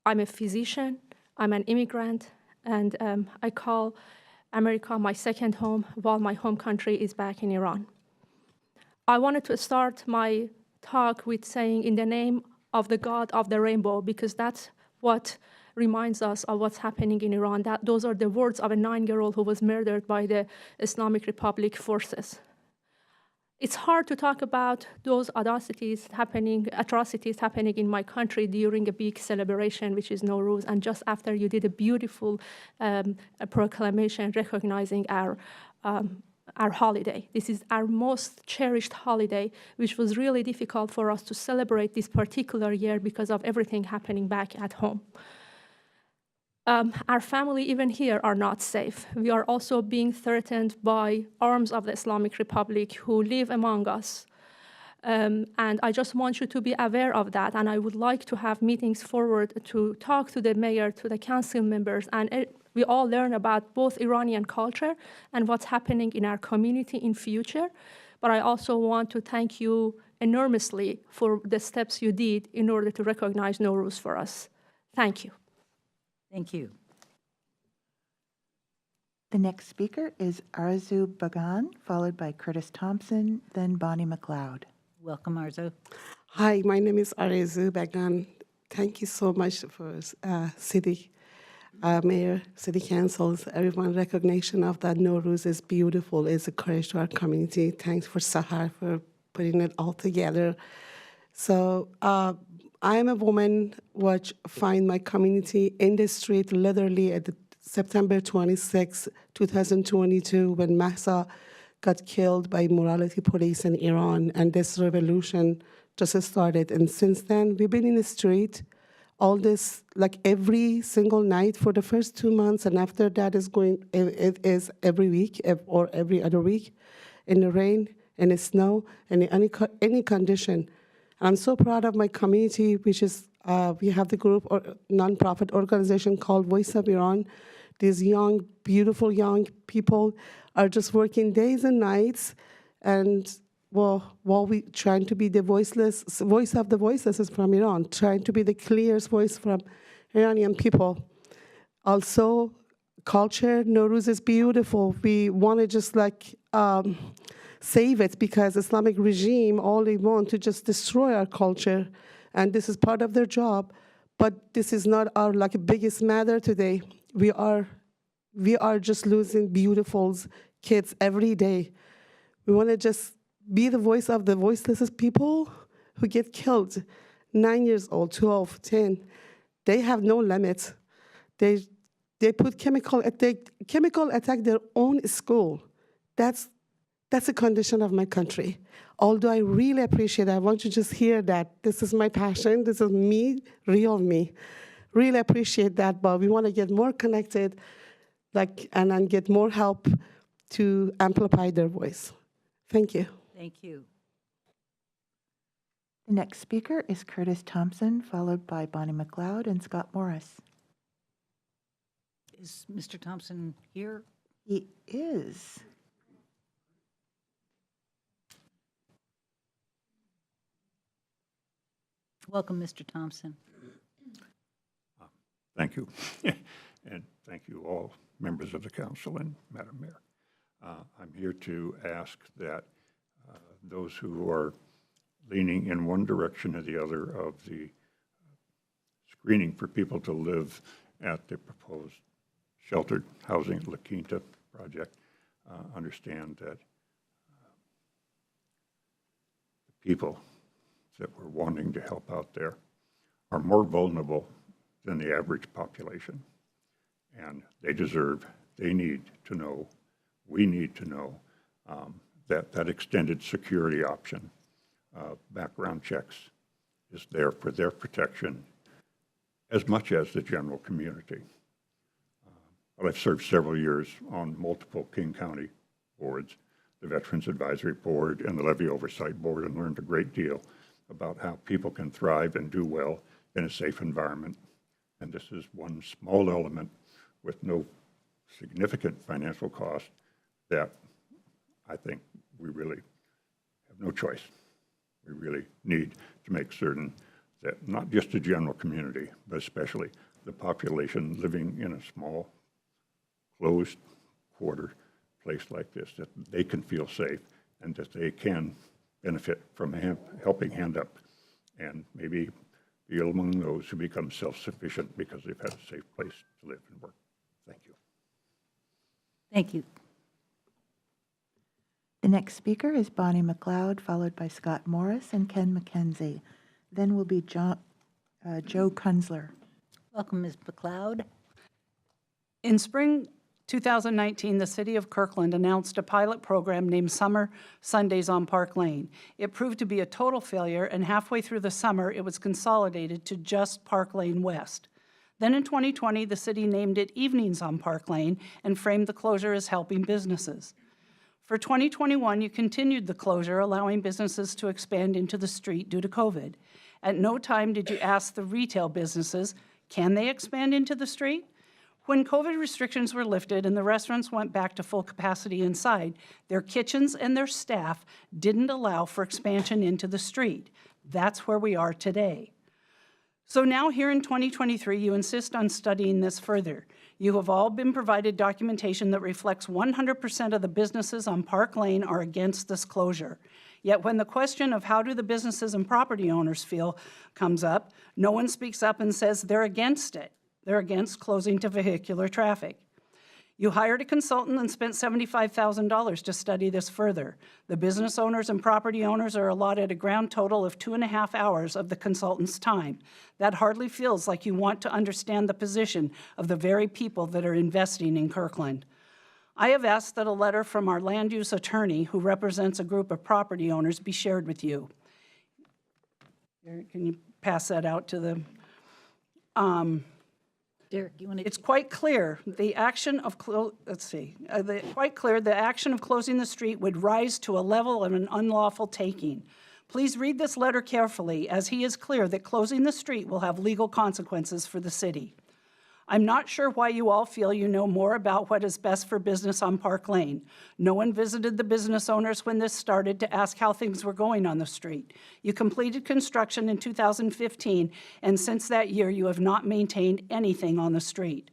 Speaker 16: I'm a physician. I'm an immigrant, and I call America my second home while my home country is back in Iran. I wanted to start my talk with saying, in the name of the God of the rainbow, because that's what reminds us of what's happening in Iran. Those are the words of a 9-year-old who was murdered by the Islamic Republic forces. It's hard to talk about those atrocities happening in my country during a big celebration, which is Nowruz, and just after you did a beautiful proclamation recognizing our holiday. This is our most cherished holiday, which was really difficult for us to celebrate this particular year because of everything happening back at home. Our family, even here, are not safe. We are also being threatened by arms of the Islamic Republic who live among us. And I just want you to be aware of that. And I would like to have meetings forward to talk to the mayor, to the council members, and we all learn about both Iranian culture and what's happening in our community in future. But I also want to thank you enormously for the steps you did in order to recognize Nowruz for us. Thank you.
Speaker 3: Thank you.
Speaker 1: The next speaker is Arzu Bagan, followed by Curtis Thompson, then Bonnie McLeod.
Speaker 3: Welcome, Arzu.
Speaker 17: Hi, my name is Arzu Bagan. Thank you so much for City Mayor, City Councils, everyone. Recognition of that Nowruz is beautiful. It's a courage to our community. Thanks for Sahar for putting it all together. So I am a woman which find my community in the street literally at September 26, 2022, when Mahsa got killed by morality police in Iran, and this revolution just started. And since then, we've been in the street all this, like every single night for the first 2 months, and after that it is every week or every other week, in the rain, in the snow, in any condition. And I'm so proud of my community, which is, we have the group or nonprofit organization called Voice of Iran. These young, beautiful young people are just working days and nights, and while we trying to be the voice of the voiceless is from Iran, trying to be the clearest voice from Iranian people. Also, culture, Nowruz is beautiful. We want to just save it, because Islamic regime, all they want to just destroy our culture, and this is part of their job. But this is not our biggest matter today. We are just losing beautiful kids every day. We want to just be the voice of the voiceless people who get killed. 9 years old, 12, 10. They have no limits. They put chemical attack their own school. That's the condition of my country. Although I really appreciate it, I want you to just hear that this is my passion, this is me, real me. Really appreciate that, but we want to get more connected, and then get more help to amplify their voice. Thank you.
Speaker 3: Thank you.
Speaker 1: The next speaker is Curtis Thompson, followed by Bonnie McLeod and Scott Morris.
Speaker 3: Is Mr. Thompson here?
Speaker 1: He is.
Speaker 3: Welcome, Mr. Thompson.
Speaker 18: Thank you. And thank you all, members of the council and Madam Mayor. I'm here to ask that those who are leaning in one direction or the other of the screening for people to live at the proposed sheltered housing La Quinta project understand that the people that we're wanting to help out there are more vulnerable than the average population. And they need to know, we need to know that that extended security option, background checks, is there for their protection as much as the general community. I've served several years on multiple King County boards, the Veterans Advisory Board and the Levy Oversight Board, and learned a great deal about how people can thrive and do well in a safe environment. And this is one small element with no significant financial cost that I think we really have no choice. We really need to make certain that not just the general community, but especially the population living in a small, closed quarter place like this, that they can feel safe and that they can benefit from a helping hand up and maybe be among those who become self-sufficient because they've had a safe place to live and work. Thank you.
Speaker 3: Thank you.
Speaker 1: The next speaker is Bonnie McLeod, followed by Scott Morris and Ken McKenzie. Then will be Joe Kunzler.
Speaker 3: Welcome, Ms. McLeod.
Speaker 19: In spring 2019, the City of Kirkland announced a pilot program named Summer Sundays on Park Lane. It proved to be a total failure, and halfway through the summer, it was consolidated to just Park Lane West. Then in 2020, the city named it Evenings on Park Lane and framed the closure as helping businesses. For 2021, you continued the closure, allowing businesses to expand into the street due to COVID. At no time did you ask the retail businesses, can they expand into the street? When COVID restrictions were lifted and the restaurants went back to full capacity inside, their kitchens and their staff didn't allow for expansion into the street. That's where we are today. So now here in 2023, you insist on studying this further. You have all been provided documentation that reflects 100% of the businesses on Park Lane are against this closure. Yet when the question of how do the businesses and property owners feel comes up, no one speaks up and says they're against it. They're against closing to vehicular traffic. You hired a consultant and spent $75,000 to study this further. The business owners and property owners are allotted a grand total of 2.5 hours of the consultant's time. That hardly feels like you want to understand the position of the very people that are investing in Kirkland. I have asked that a letter from our land use attorney, who represents a group of property owners, be shared with you. Can you pass that out to the...
Speaker 3: Derek, you want to?
Speaker 19: It's quite clear the action of the action of closing the street would rise to a level of an unlawful taking. Please read this letter carefully, as he is clear that closing the street will have legal consequences for the city. I'm not sure why you all feel you know more about what is best for business on Park Lane. No one visited the business owners when this started to ask how things were going on the street. You completed construction in 2015, and since that year, you have not maintained anything on the street.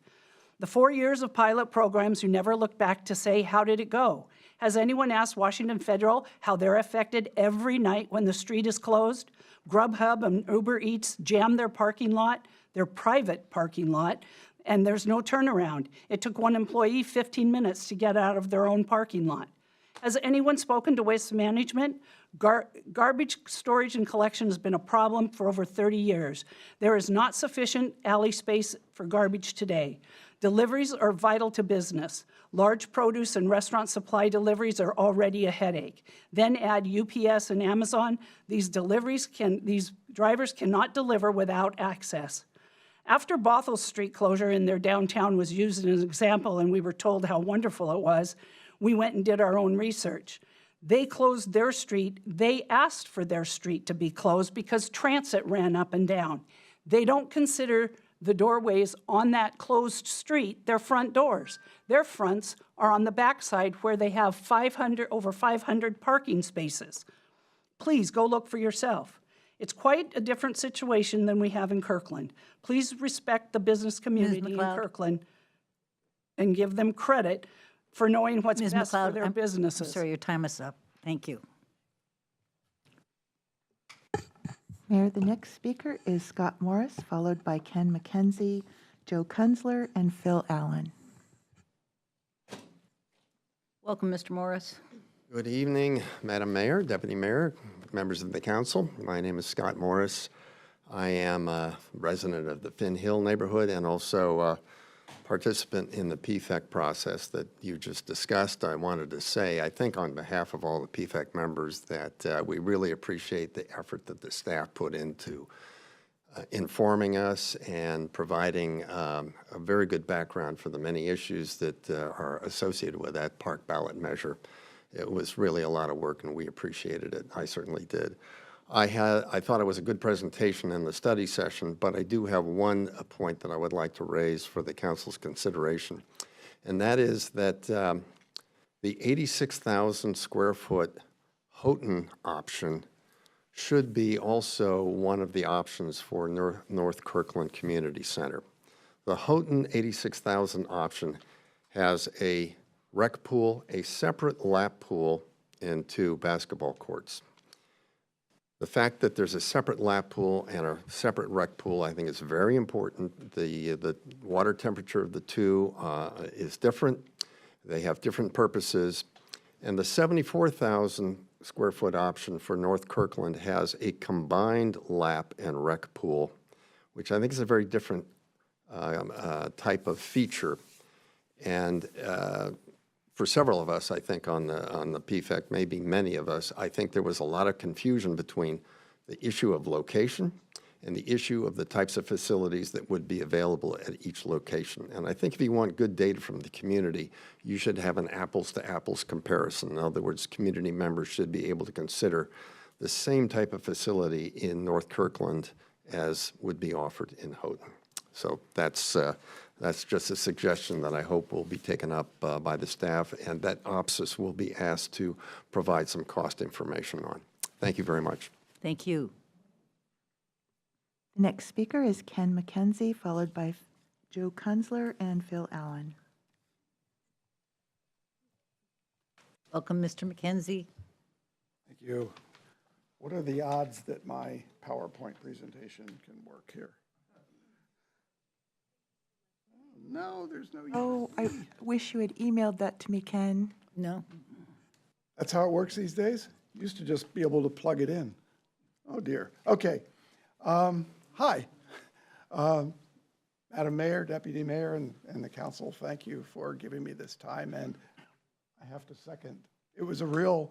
Speaker 19: The 4 years of pilot programs, you never looked back to say, how did it go? Has anyone asked Washington Federal how they're affected every night when the street is closed? Grubhub and Uber Eats jam their parking lot, their private parking lot, and there's no turnaround. It took one employee 15 minutes to get out of their own parking lot. Has anyone spoken to Waste Management? Garbage storage and collection has been a problem for over 30 years. There is not sufficient alley space for garbage today. Deliveries are vital to business. Large produce and restaurant supply deliveries are already a headache. Then add UPS and Amazon. These drivers cannot deliver without access. After Bothell Street closure in their downtown was used as an example and we were told how wonderful it was, we went and did our own research. They closed their street. They asked for their street to be closed because transit ran up and down. They don't consider the doorways on that closed street their front doors. Their fronts are on the backside where they have over 500 parking spaces. Please go look for yourself. It's quite a different situation than we have in Kirkland. Please respect the business community in
Speaker 3: McLeod.
Speaker 19: Kirkland and give them credit for knowing what's
Speaker 3: Ms.
Speaker 19: best for
Speaker 3: McLeod,
Speaker 19: their
Speaker 3: I'm
Speaker 19: businesses.
Speaker 3: sorry, your time is up. Thank you.
Speaker 1: Mayor, the next speaker is Scott Morris, followed by Ken McKenzie, Joe Kunzler, and Phil Allen.
Speaker 3: Welcome, Mr. Morris.
Speaker 20: Good evening, Madam Mayor, Deputy Mayor, members of the council. My name is Scott Morris. I am a resident of the Finn Hill neighborhood and also a participant in the PFEC process that you just discussed. I wanted to say, I think on behalf of all the PFEC members, that we really appreciate the effort that the staff put into informing us and providing a very good background for the many issues that are associated with that park ballot measure. It was really a lot of work, and we appreciated it. I certainly did. I thought it was a good presentation in the study session, but I do have one point that I would like to raise for the council's consideration, and that is that the 86,000 square foot Houghton option should be also one of the options for North Kirkland Community Center. The Houghton 86,000 option has a rec pool, a separate lap pool, and 2 basketball courts. The fact that there's a separate lap pool and a separate rec pool, I think, is very important. The water temperature of the two is different. They have different purposes. And the 74,000 square foot option for North Kirkland has a combined lap and rec pool, which I think is a very different type of feature. And for several of us, I think, on the PFEC, maybe many of us, I think there was a lot of confusion between the issue of location and the issue of the types of facilities that would be available at each location. And I think if you want good data from the community, you should have an apples-to-apples comparison. In other words, community members should be able to consider the same type of facility in North Kirkland as would be offered in Houghton. So that's just a suggestion that I hope will be taken up by the staff, and that OPSIS will be asked to provide some cost information on. Thank you very much.
Speaker 3: Thank you.
Speaker 1: The next speaker is Ken McKenzie, followed by Joe Kunzler and Phil Allen.
Speaker 3: Welcome, Mr. McKenzie.
Speaker 21: Thank you. What are the odds that my PowerPoint presentation can work here? No, there's no.
Speaker 1: Oh, I wish you had emailed that to me, Ken.
Speaker 3: No.
Speaker 21: That's how it works these days? Used to just be able to plug it in. Oh, dear. Okay. Hi. Madam Mayor, Deputy Mayor, and the council, thank you for giving me this time. And I have to second, it was a real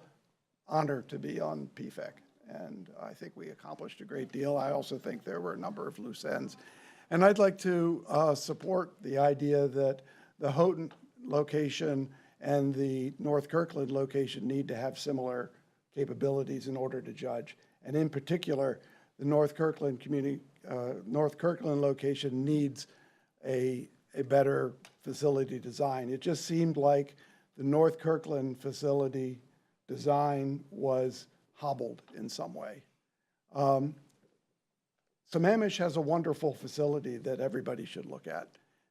Speaker 21: honor to be on PFEC. And I think we accomplished a great deal. I also think there were a number of loose ends. And I'd like to support the idea that the Houghton location and the North Kirkland location need to have similar capabilities in order to judge. And in particular, the North Kirkland location needs a better facility design. It just seemed like the North Kirkland facility design was hobbled in some way. Sammamish has a wonderful facility that everybody should look at.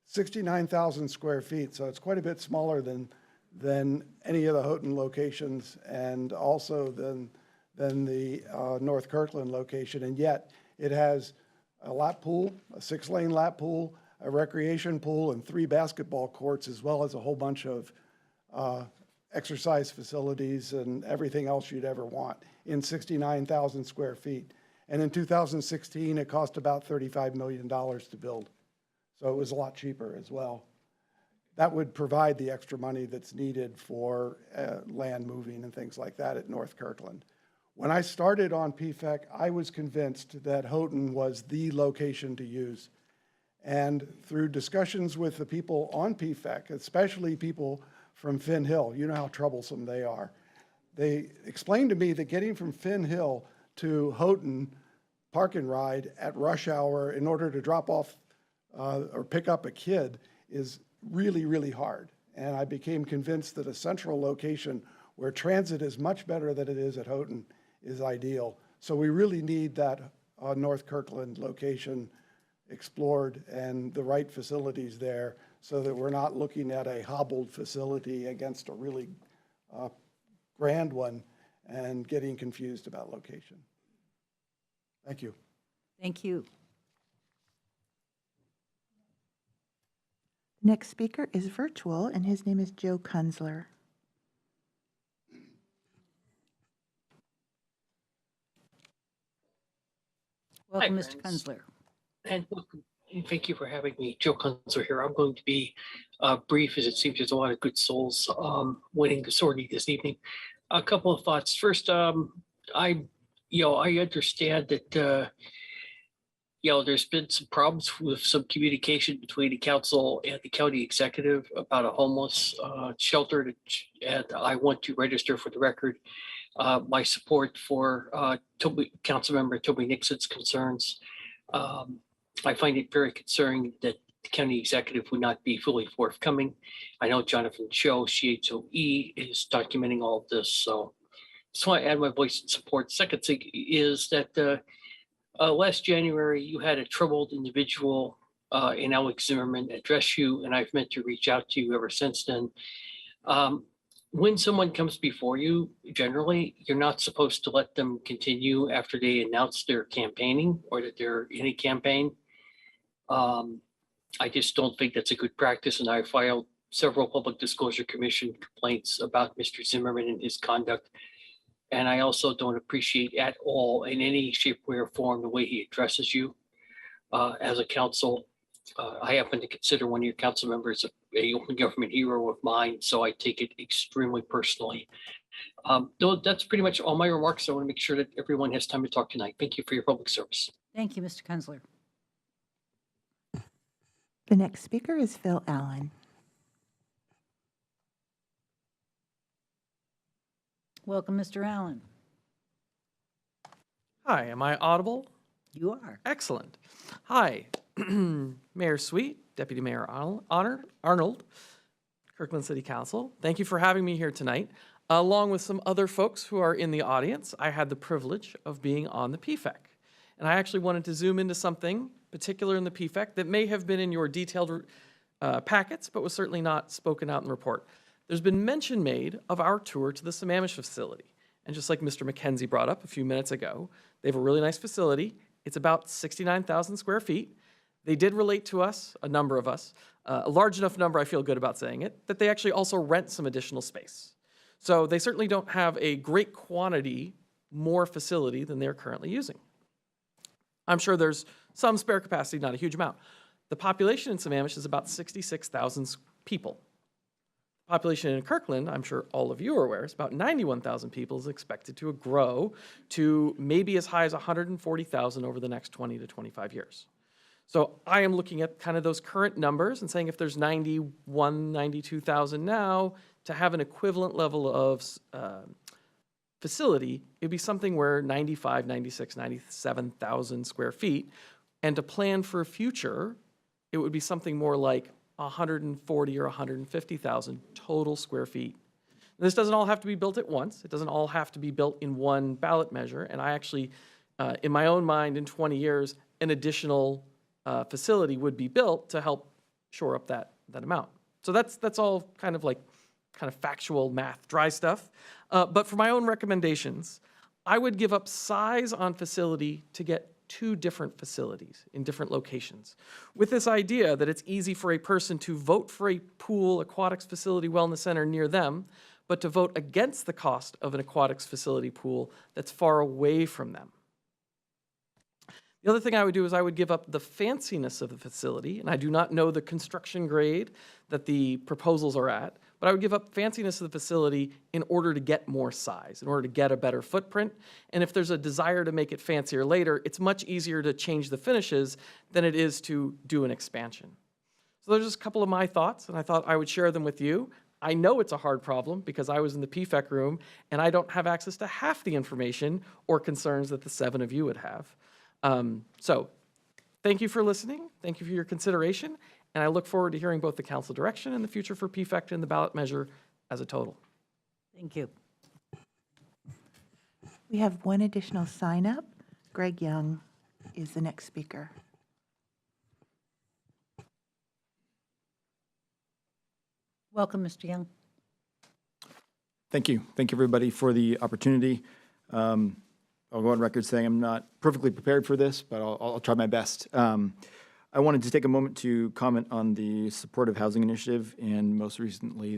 Speaker 21: 69,000 square feet, so it's quite a bit smaller than any of the Houghton locations, and also than the North Kirkland location, and yet it has a lap pool, a 6-lane lap pool, a recreation pool, and 3 basketball courts, as well as a whole bunch of exercise facilities and everything else you'd ever want in 69,000 square feet. And in 2016, it cost about $35 million to build. So it was a lot cheaper as well. That would provide the extra money that's needed for land moving and things like that at North Kirkland. When I started on PFEC, I was convinced that Houghton was the location to use. And through discussions with the people on PFEC, especially people from Finn Hill, you know how troublesome they are. they explained to me that getting from Finn Hill to Houghton Park and Ride at rush hour in order to drop off or pick up a kid is really, really hard. And I became convinced that a central location where transit is much better than it is at Houghton is ideal. So we really need that North Kirkland location explored and the right facilities there so that we're not looking at a hobbled facility against a really grand one and getting confused about location. Thank you.
Speaker 3: Thank you.
Speaker 1: Next speaker is virtual, and his name is Joe Kunzler.
Speaker 3: Welcome,
Speaker 8: Hi,
Speaker 3: Mr.
Speaker 8: friends.
Speaker 3: Kunzler.
Speaker 8: And welcome, and thank you for having me. Joe Kunzler here. I'm going to be brief, as it seems there's a lot of good souls waiting to sortie this evening. A couple of thoughts. First, I understand that there's been some problems with some communication between the council and the county executive about a homeless shelter, and I want to register for the record my support for Councilmember Toby Nixon's concerns. I find it very concerning that the county executive would not be fully forthcoming. I know Jonathan Cho, CHOE, is documenting all of this, so I add my voice in support. Second thing is that last January, you had a troubled individual in Alex Zimmerman address you, and I've meant to reach out to you ever since then. When someone comes before you, generally, you're not supposed to let them continue after they announce their campaigning or that they're in a campaign. I just don't think that's a good practice, and I filed several Public Disclosure Commission complaints about Mr. Zimmerman and his conduct. And I also don't appreciate at all, in any shape, way, or form, the way he addresses you as a council. I happen to consider one of your council members a open government hero of mine, so I take it extremely personally. Though that's pretty much all my remarks. I want to make sure that everyone has time to talk tonight. Thank you for your public service.
Speaker 3: Thank you, Mr. Kunzler.
Speaker 1: The next speaker is Phil Allen.
Speaker 3: Welcome, Mr. Allen.
Speaker 22: Hi, am I audible?
Speaker 3: You are.
Speaker 22: Excellent. Hi, Mayor Sweet, Deputy Mayor Arnold, Kirkland City Council. Thank you for having me here tonight. Along with some other folks who are in the audience, I had the privilege of being on the PFEC. And I actually wanted to zoom into something particular in the PFEC that may have been in your detailed packets, but was certainly not spoken out in the report. There's been mention made of our tour to the Sammamish facility. And just like Mr. McKenzie brought up a few minutes ago, they have a really nice facility. It's about 69,000 square feet. They did relate to us, a number of us, a large enough number, I feel good about saying it, that they actually also rent some additional space. So they certainly don't have a great quantity more facility than they're currently using. I'm sure there's some spare capacity, not a huge amount. The population in Sammamish is about 66,000 people. Population in Kirkland, I'm sure all of you are aware, is about 91,000 people, is expected to grow to maybe as high as 140,000 over the next 20 to 25 years. So I am looking at kind of those current numbers and saying if there's 91, 92,000 now, to have an equivalent level of facility, it'd be something where 95, 96, 97,000 square feet. And to plan for a future, it would be something more like 140 or 150,000 total square feet. And this doesn't all have to be built at once. It doesn't all have to be built in one ballot measure. And I actually, in my own mind, in 20 years, an additional facility would be built to help shore up that amount. So that's all kind of factual math, dry stuff. But for my own recommendations, I would give up size on facility to get 2 different facilities in different locations, with this idea that it's easy for a person to vote for a pool aquatics facility wellness center near them, but to vote against the cost of an aquatics facility pool that's far away from them. The other thing I would do is I would give up the fanciness of the facility, and I do not know the construction grade that the proposals are at, but I would give up fanciness of the facility in order to get more size, in order to get a better footprint. And if there's a desire to make it fancier later, it's much easier to change the finishes than it is to do an expansion. So there's just a couple of my thoughts, and I thought I would share them with you. I know it's a hard problem because I was in the PFEC room and I don't have access to half the information or concerns that the 7 of you would have. So thank you for listening. Thank you for your consideration. And I look forward to hearing both the council direction and the future for PFEC and the ballot measure as a total.
Speaker 3: Thank you.
Speaker 1: We have one additional sign up. Greg Young is the next speaker.
Speaker 3: Welcome, Mr. Young.
Speaker 5: Thank you. Thank you, everybody, for the opportunity. I'll go on record saying I'm not perfectly prepared for this, but I'll try my best. I wanted to take a moment to comment on the supportive housing initiative and most recently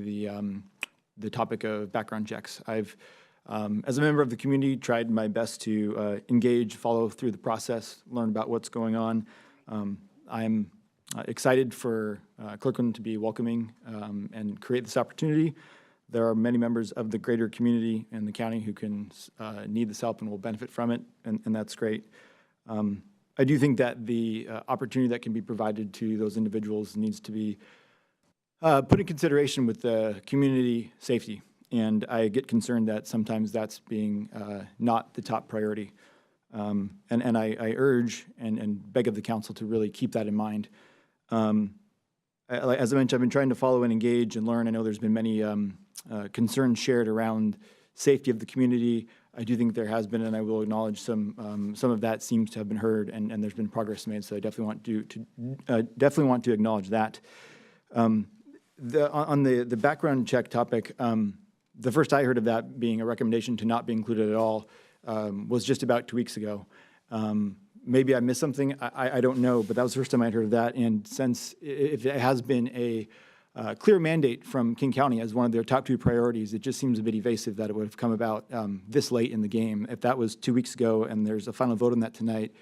Speaker 5: the topic of background checks. I've, as a member of the community, tried my best to engage, follow through the process, learn about what's going on. I'm excited for Kirkland to be welcoming and create this opportunity. There are many members of the greater community and the county who can need this help and will benefit from it, and that's great. I do think that the opportunity that can be provided to those individuals needs to be put in consideration with the community safety, and I get concerned that sometimes that's being not the top priority. And I urge and beg of the council to really keep that in mind. As I mentioned, I've been trying to follow and engage and learn. I know there's been many concerns shared around safety of the community. I do think there has been, and I will acknowledge some of that seems to have been heard, and there's been progress made. So I definitely want to acknowledge that. On the background check topic, the first I heard of that being a recommendation to not be included at all was just about 2 weeks ago. Maybe I missed something. I don't know, but that was the first time I'd heard of that. And since if it has been a clear mandate from King County as one of their top 2 priorities, it just seems a bit evasive that it would have come about this late in the game. If that was 2 weeks ago and there's a final vote on that tonight,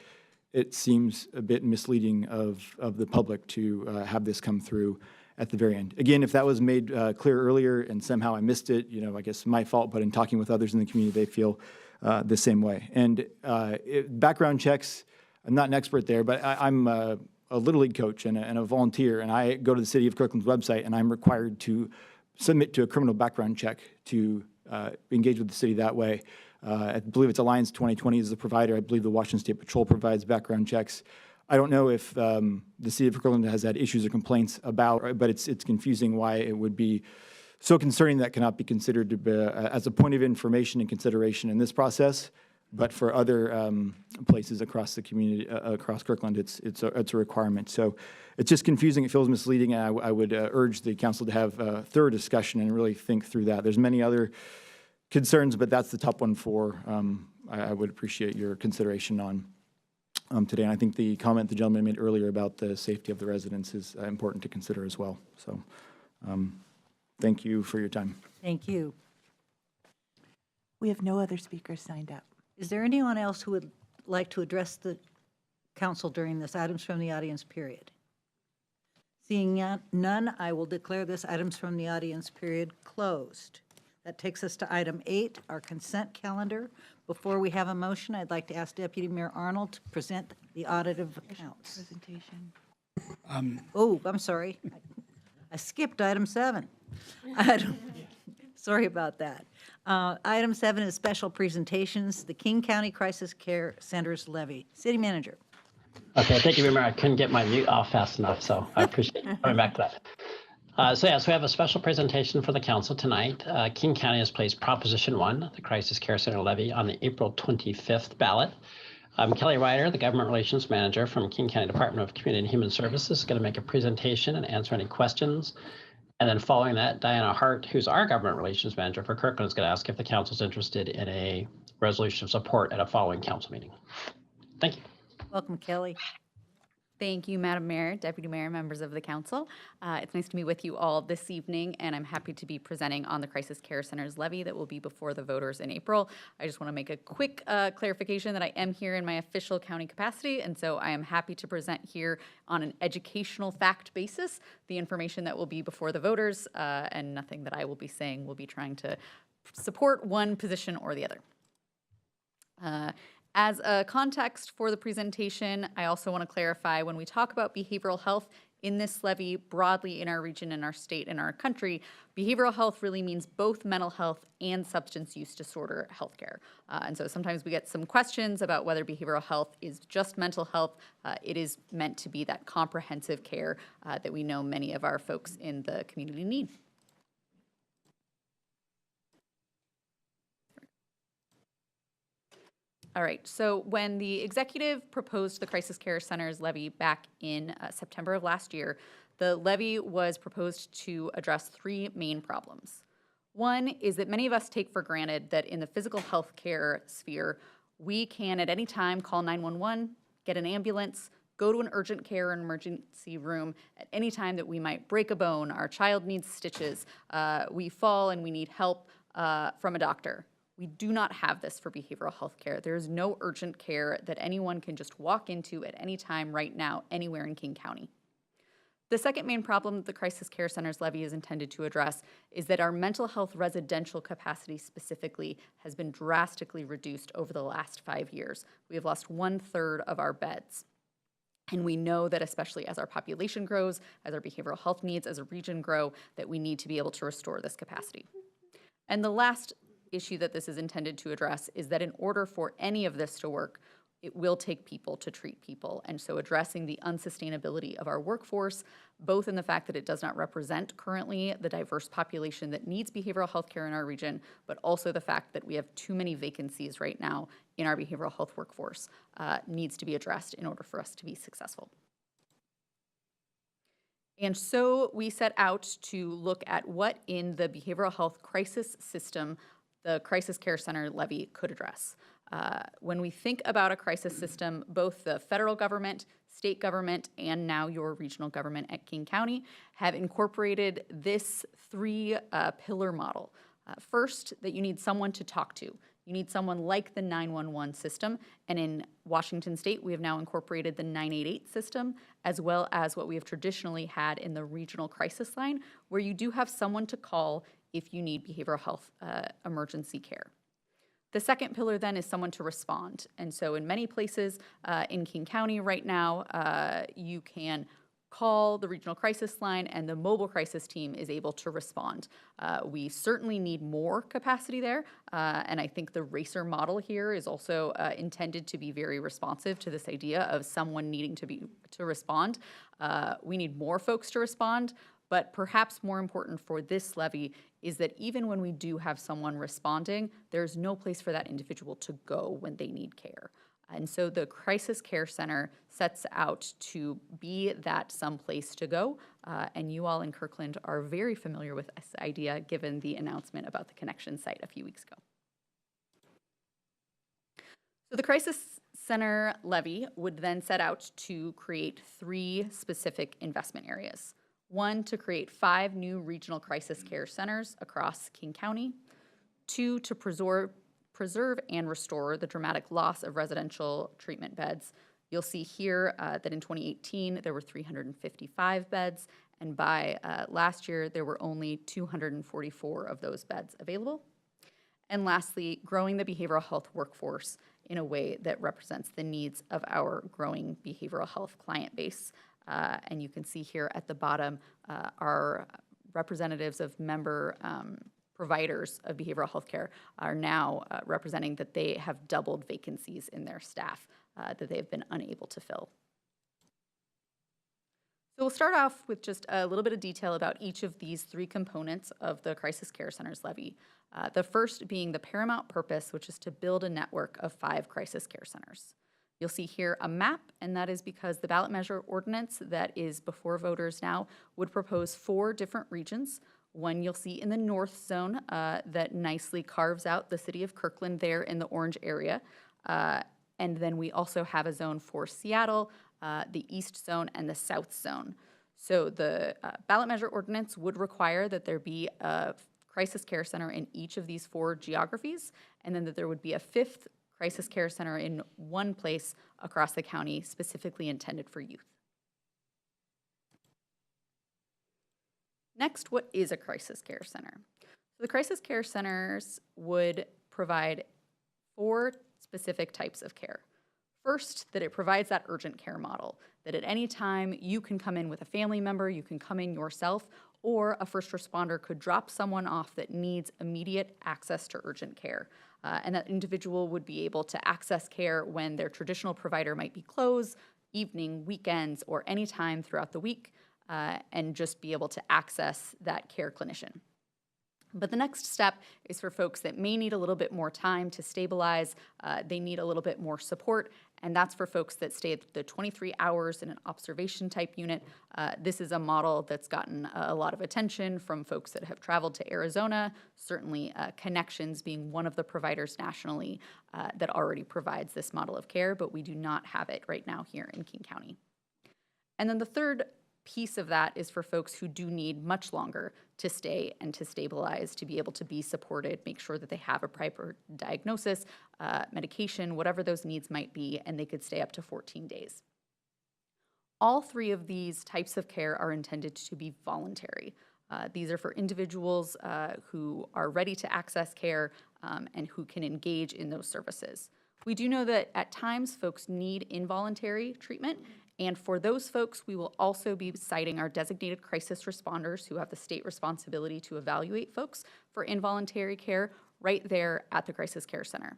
Speaker 5: it seems a bit misleading of the public to have this come through at the very end. Again, if that was made clear earlier and somehow I missed it, I guess my fault, but in talking with others in the community, they feel the same way. And background checks, I'm not an expert there, but I'm a Little League coach and a volunteer, and I go to the City of Kirkland's website, and I'm required to submit to a criminal background check to engage with the city that way. I believe it's Alliance 2020 is the provider. I believe the Washington State Patrol provides background checks. I don't know if the City of Kirkland has had issues or complaints about, but it's confusing why it would be so concerning that cannot be considered to be, as a point of information and consideration in this process. But for other places across the community, across Kirkland, it's a requirement. So it's just confusing. It feels misleading. And I would urge the council to have a thorough discussion and really think through that. There's many other concerns, but that's the top one for. I would appreciate your consideration on today. And I think the comment the gentleman made earlier about the safety of the residents is important to consider as well. So thank you for your time.
Speaker 3: Thank you.
Speaker 1: We have no other speakers signed up.
Speaker 3: Is there anyone else who would like to address the council during this items from the audience period? Seeing none, I will declare this items from the audience period closed. That takes us to item 8, our consent calendar. Before we have a motion, I'd like to ask Deputy Mayor Arnold to present the audit of accounts.
Speaker 1: Presentation.
Speaker 3: Oh, I'm sorry. I skipped item 7. Sorry about that. Item 7 is special presentations, the King County Crisis Care Center's levy. City Manager.
Speaker 6: Okay, thank you, Mayor. I couldn't get my mute off fast enough, so I appreciate coming back to that. So we have a special presentation for the council tonight. King County has placed Proposition 1, the Crisis Care Center levy, on the April 25th ballot. Kelly Ryder, the Government Relations Manager from King County Department of Community and Human Services, is going to make a presentation and answer any questions. And then following that, Diana Hart, who's our Government Relations Manager for Kirkland, is going to ask if the council is interested in a resolution of support at a following council meeting. Thank you.
Speaker 3: Welcome, Kelly.
Speaker 11: Thank you, Madam Mayor, Deputy Mayor, members of the council. It's nice to be with you all this evening, and I'm happy to be presenting on the Crisis Care Center's levy that will be before the voters in April. I just want to make a quick clarification that I am here in my official county capacity, and so I am happy to present here on an educational fact basis the information that will be before the voters, and nothing that I will be saying will be trying to support one position or the other. As a context for the presentation, I also want to clarify when we talk about behavioral health, In this levy, broadly in our region, in our state, in our country, behavioral health really means both mental health and substance use disorder healthcare. And so sometimes we get some questions about whether behavioral health is just mental health. It is meant to be that comprehensive care that we know many of our folks in the community need. All right, so when the executive proposed the Crisis Care Centers levy back in September of last year, the levy was proposed to address three main problems. One is that many of us take for granted that in the physical health care sphere, we can at any time call 911, get an ambulance, go to an urgent care or an emergency room at any time that we might break a bone, our child needs stitches, we fall and we need help from a doctor. We do not have this for behavioral health care. There is no urgent care that anyone can just walk into at any time right now, anywhere in King County. The second main problem that the Crisis Care Centers levy is intended to address is that our mental health residential capacity specifically has been drastically reduced over the last 5 years. We have lost 1/3 of our beds. And we know that especially as our population grows, as our behavioral health needs as a region grow, that we need to be able to restore this capacity. And the last issue that this is intended to address is that in order for any of this to work, it will take people to treat people. And so addressing the unsustainability of our workforce, both in the fact that it does not represent currently the diverse population that needs behavioral health care in our region, but also the fact that we have too many vacancies right now in our behavioral health workforce needs to be addressed in order for us to be successful. And so we set out to look at what in the behavioral health crisis system the Crisis Care Center levy could address. When we think about a crisis system, both the federal government, state government, and now your regional government at King County have incorporated this three-pillar model. First, that you need someone to talk to. You need someone like the 911 system, and in Washington State, we have now incorporated the 988 system, as well as what we have traditionally had in the regional crisis line, where you do have someone to call if you need behavioral health emergency care. The second pillar then is someone to respond. And so in many places in King County right now, you can call the regional crisis line and the mobile crisis team is able to respond. We certainly need more capacity there. And I think the RACER model here is also intended to be very responsive to this idea of someone needing to respond. We need more folks to respond. But perhaps more important for this levy is that even when we do have someone responding, there's no place for that individual to go when they need care. And so the Crisis Care Center sets out to be that someplace to go. And you all in Kirkland are very familiar with this idea given the announcement about the Connection site a few weeks ago. So the Crisis Center levy would then set out to create three specific investment areas. One, to create 5 new regional crisis care centers across King County. 2, to preserve and restore the dramatic loss of residential treatment beds. You'll see here that in 2018, there were 355 beds, and by last year, there were only 244 of those beds available. And lastly, growing the behavioral health workforce in a way that represents the needs of our growing behavioral health client base. And you can see here at the bottom our representatives of member providers of behavioral health care are now representing that they have doubled vacancies in their staff that they've been unable to fill. So we'll start off with just a little bit of detail about each of these 3 components of the Crisis Care Centers levy. The first being the paramount purpose, which is to build a network of 5 crisis care centers. You'll see here a map, and that is because the ballot measure ordinance that is before voters now would propose 4 different regions. One you'll see in the north zone that nicely carves out the city of Kirkland there in the orange area. And then we also have a zone for Seattle, the east zone, and the south zone. So the ballot measure ordinance would require that there be a crisis care center in each of these 4 geographies, and then that there would be a 5th crisis care center in one place across the county specifically intended for youth. Next, what is a crisis care center? So the crisis care centers would provide 4 specific types of care. First, that it provides that urgent care model, that at any time you can come in with a family member, you can come in yourself, or a first responder could drop someone off that needs immediate access to urgent care. And that individual would be able to access care when their traditional provider might be closed, evening, weekends, or any time throughout the week, and just be able to access that care clinician. But the next step is for folks that may need a little bit more time to stabilize, they need a little bit more support, and that's for folks that stay at the 23 hours in an observation type unit. This is a model that's gotten a lot of attention from folks that have traveled to Arizona, certainly Connections being one of the providers nationally that already provides this model of care, but we do not have it right now here in King County. And then the third piece of that is for folks who do need much longer to stay and to stabilize, to be able to be supported, make sure that they have a proper diagnosis, medication, whatever those needs might be, and they could stay up to 14 days. All three of these types of care are intended to be voluntary. These are for individuals who are ready to access care and who can engage in those services. We do know that at times folks need involuntary treatment, and for those folks, we will also be citing our designated crisis responders who have the state responsibility to evaluate folks for involuntary care right there at the Crisis Care Center.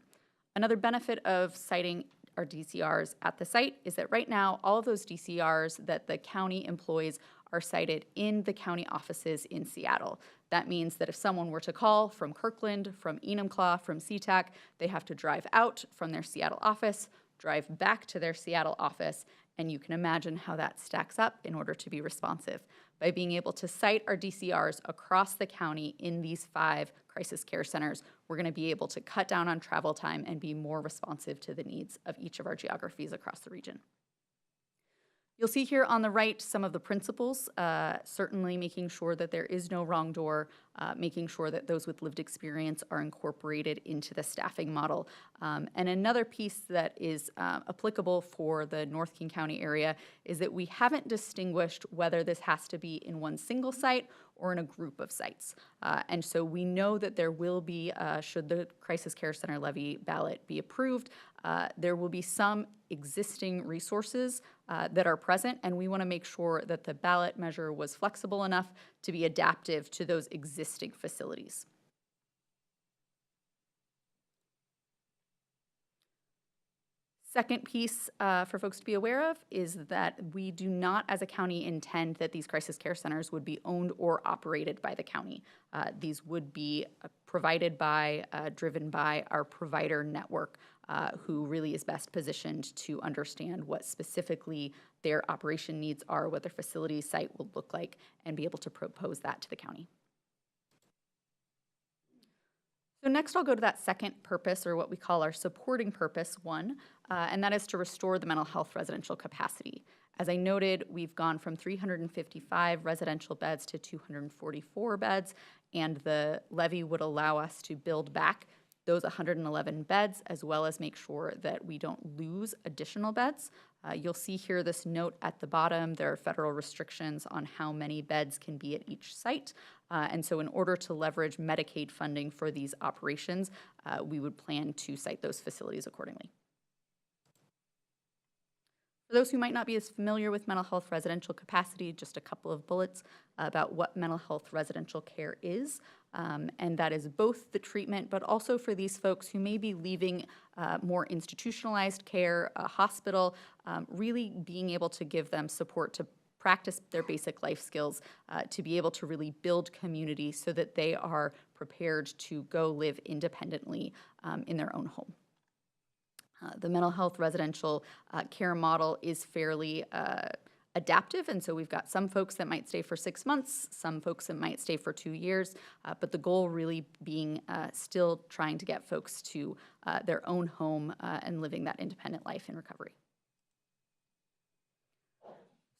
Speaker 11: Another benefit of citing our DCRs at the site is that right now, all of those DCRs that the county employs are cited in the county offices in Seattle. That means that if someone were to call from Kirkland, from Enumclaw, from SeaTac, they have to drive out from their Seattle office, drive back to their Seattle office, and you can imagine how that stacks up in order to be responsive. By being able to site our DCRs across the county in these 5 crisis care centers, we're going to be able to cut down on travel time and be more responsive to the needs of each of our geographies across the region. You'll see here on the right some of the principles, certainly making sure that there is no wrong door, making sure that those with lived experience are incorporated into the staffing model. And another piece that is applicable for the North King County area is that we haven't distinguished whether this has to be in one single site or in a group of sites. And so we know that there will be, should the Crisis Care Center levy ballot be approved, there will be some existing resources that are present, and we want to make sure that the ballot measure was flexible enough to be adaptive to those existing facilities. Second piece for folks to be aware of is that we do not, as a county, intend that these crisis care centers would be owned or operated by the county. These would be provided by, driven by our provider network, who really is best positioned to understand what specifically their operation needs are, what their facility site will look like, and be able to propose that to the county. So next I'll go to that second purpose, or what we call our supporting purpose 1, and that is to restore the mental health residential capacity. As I noted, we've gone from 355 residential beds to 244 beds, and the levy would allow us to build back those 111 beds, as well as make sure that we don't lose additional beds. You'll see here this note at the bottom. There are federal restrictions on how many beds can be at each site. And so in order to leverage Medicaid funding for these operations, we would plan to site those facilities accordingly. For those who might not be as familiar with mental health residential capacity, just a couple of bullets about what mental health residential care is. And that is both the treatment, but also for these folks who may be leaving more institutionalized care, a hospital, really being able to give them support to practice their basic life skills, to be able to really build community so that they are prepared to go live independently in their own home. The mental health residential care model is fairly adaptive, and so we've got some folks that might stay for 6 months, some folks that might stay for 2 years, but the goal really being still trying to get folks to their own home and living that independent life in recovery.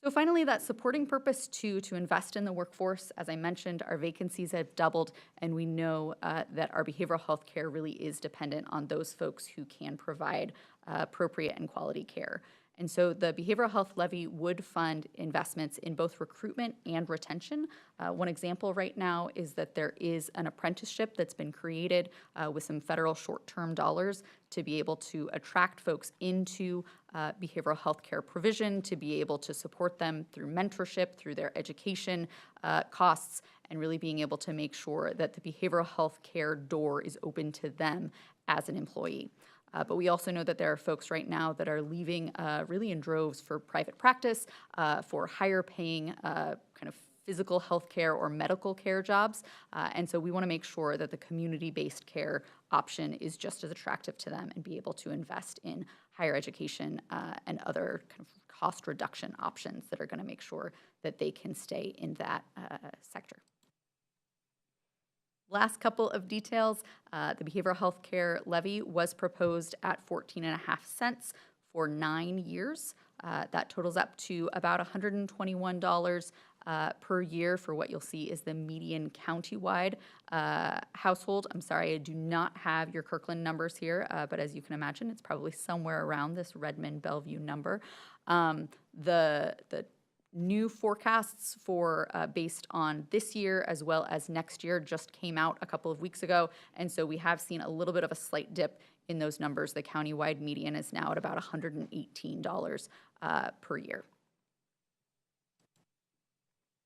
Speaker 11: So finally, that supporting purpose 2, to invest in the workforce. As I mentioned, our vacancies have doubled, and we know that our behavioral health care really is dependent on those folks who can provide appropriate and quality care. And so the behavioral health levy would fund investments in both recruitment and retention. One example right now is that there is an apprenticeship that's been created with some federal short-term dollars to be able to attract folks into behavioral health care provision, to be able to support them through mentorship, through their education costs, and really being able to make sure that the behavioral health care door is open to them as an employee. But we also know that there are folks right now that are leaving really in droves for private practice, for higher paying kind of physical health care or medical care jobs. And so we want to make sure that the community-based care option is just as attractive to them and be able to invest in higher education and other kind of cost reduction options that are going to make sure that they can stay in that sector. Last couple of details, the behavioral health care levy was proposed at 14.5 cents for 9 years. That totals up to about $121 per year for what you'll see is the median countywide household. I'm sorry, I do not have your Kirkland numbers here, but as you can imagine, it's probably somewhere around this Redmond-Bellevue number. The new forecasts for based on this year as well as next year just came out a couple of weeks ago, and so we have seen a little bit of a slight dip in those numbers. The countywide median is now at about $118 per year.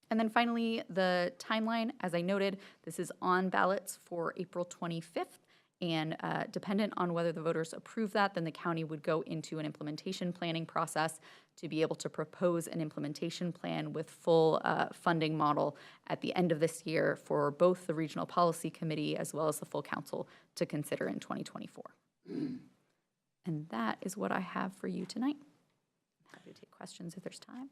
Speaker 11: And then finally, the timeline, as I noted, this is on ballots for April 25th. And dependent on whether the voters approve that, then the county would go into an implementation planning process to be able to propose an implementation plan with full funding model at the end of this year for both the Regional Policy Committee as well as the full council to consider in 2024. And that is what I have for you tonight. I'm happy to take questions if there's time.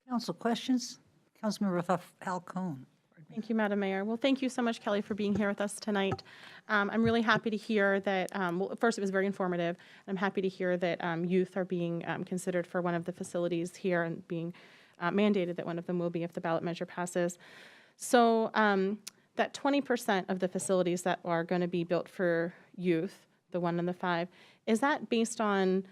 Speaker 3: Council questions? Councilmember Falcone.
Speaker 9: Thank you, Madam Mayor. Well, thank you so much, Kelly, for being here with us tonight. I'm really happy to hear that, well, first, it was very informative. I'm happy to hear that youth are being considered for one of the facilities here and being mandated that one of them will be if the ballot measure passes. So that 20% of the facilities that are going to be built for youth, the 1 and the 5, is that based on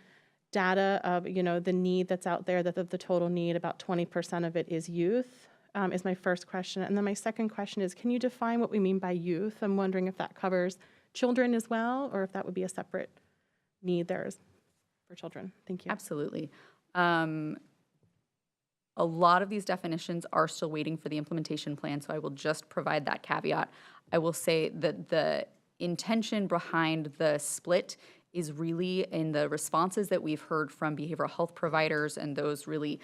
Speaker 9: data of, you know, the need that's out there, that of the total need, about 20% of it is youth? Is my first question. And then my second question is, can you define what we mean by youth? I'm wondering if that covers children as well, or if that would be a separate need there for children. Thank you.
Speaker 11: Absolutely. A lot of these definitions are still waiting for the implementation plan, so I will just provide that caveat. I will say that the intention behind the split is really in the responses that we've heard from behavioral health providers and those really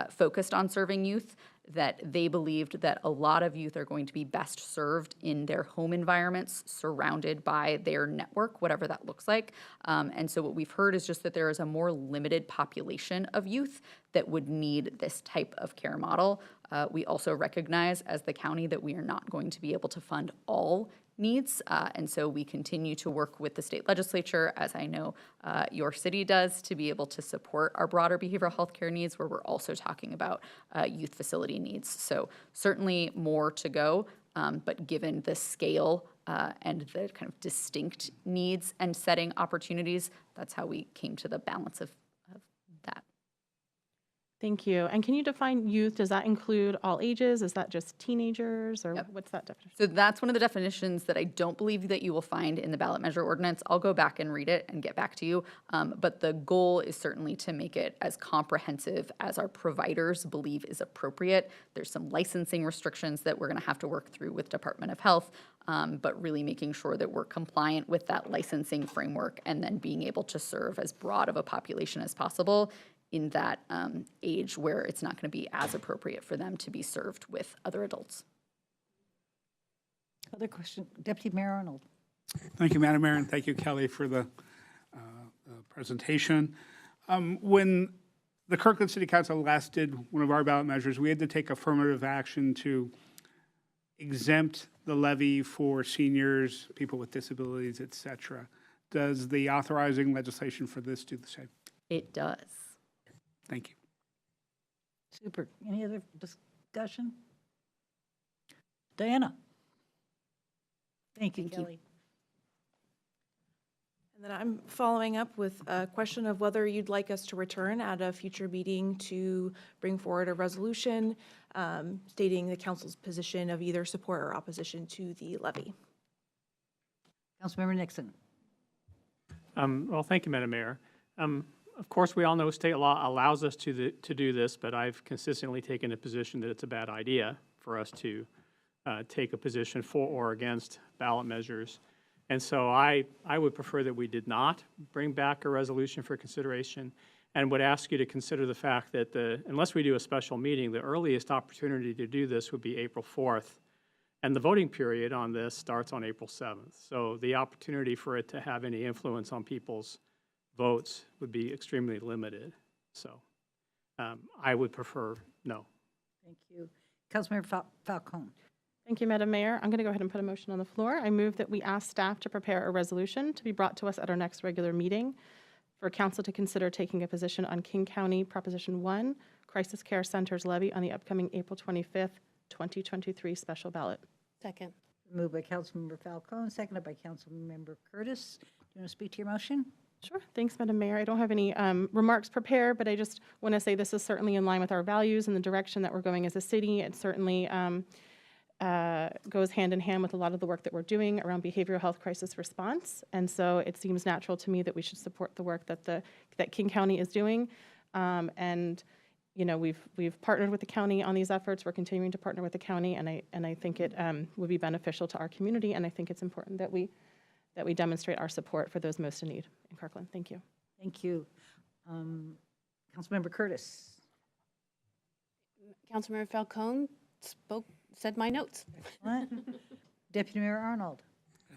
Speaker 11: focused on serving youth, that they believed that a lot of youth are going to be best served in their home environments, surrounded by their network, whatever that looks like. And so what we've heard is just that there is a more limited population of youth that would need this type of care model. We also recognize as the county that we are not going to be able to fund all needs. And so we continue to work with the state legislature, as I know your city does, to be able to support our broader behavioral health care needs, where we're also talking about youth facility needs. So certainly more to go, but given the scale and the kind of distinct needs and setting opportunities, that's how we came to the balance of that.
Speaker 9: Thank you. And can you define youth? Does that include all ages? Is that just teenagers, or what's that definition?
Speaker 11: So that's one of the definitions that I don't believe that you will find in the ballot measure ordinance. I'll go back and read it and get back to you. But the goal is certainly to make it as comprehensive as our providers believe is appropriate. There's some licensing restrictions that we're going to have to work through with Department of Health, but really making sure that we're compliant with that licensing framework and then being able to serve as broad of a population as possible in that age where it's not going to be as appropriate for them to be served with other adults.
Speaker 3: Other question, Deputy Mayor Arnold.
Speaker 4: Thank you, Madam Mayor, and thank you, Kelly, for the presentation. When the Kirkland City Council last did one of our ballot measures, we had to take affirmative action to exempt the levy for seniors, people with disabilities, et cetera. Does the authorizing legislation for this do the same?
Speaker 11: It does.
Speaker 4: Thank you.
Speaker 3: Super. Any other discussion? Diana. Thank you, Kelly.
Speaker 10: And then I'm following up with a question of whether you'd like us to return at a future meeting to bring forward a resolution stating the council's position of either support or opposition to the levy.
Speaker 3: Councilmember Nixon.
Speaker 12: Well, thank you, Madam Mayor. Of course, we all know state law allows us to do this, but I've consistently taken a position that it's a bad idea for us to take a position for or against ballot measures. And so I would prefer that we did not bring back a resolution for consideration, and would ask you to consider the fact that unless we do a special meeting, the earliest opportunity to do this would be April 4th. And the voting period on this starts on April 7th. So the opportunity for it to have any influence on people's votes would be extremely limited. So I would prefer no.
Speaker 3: Thank you. Councilmember Falcone.
Speaker 9: Thank you, Madam Mayor. I'm going to go ahead and put a motion on the floor. I move that we ask staff to prepare a resolution to be brought to us at our next regular meeting for council to consider taking a position on King County Proposition 1, Crisis Care Centers levy on the upcoming April 25th, 2023 special ballot.
Speaker 10: Second.
Speaker 3: Moved by Councilmember Falcone, seconded by Councilmember Curtis. Do you want to speak to your motion?
Speaker 9: Sure. Thanks, Madam Mayor. I don't have any remarks prepared, but I just want to say this is certainly in line with our values and the direction that we're going as a city. It certainly goes hand in hand with a lot of the work that we're doing around behavioral health crisis response. And so it seems natural to me that we should support the work that King County is doing. And you know, we've partnered with the county on these efforts. We're continuing to partner with the county, and I think it would be beneficial to our community. And I think it's important that we demonstrate our support for those most in need in Kirkland. Thank you.
Speaker 3: Thank you. Councilmember Curtis.
Speaker 23: Councilmember Falcone said my notes.
Speaker 3: Deputy Mayor Arnold.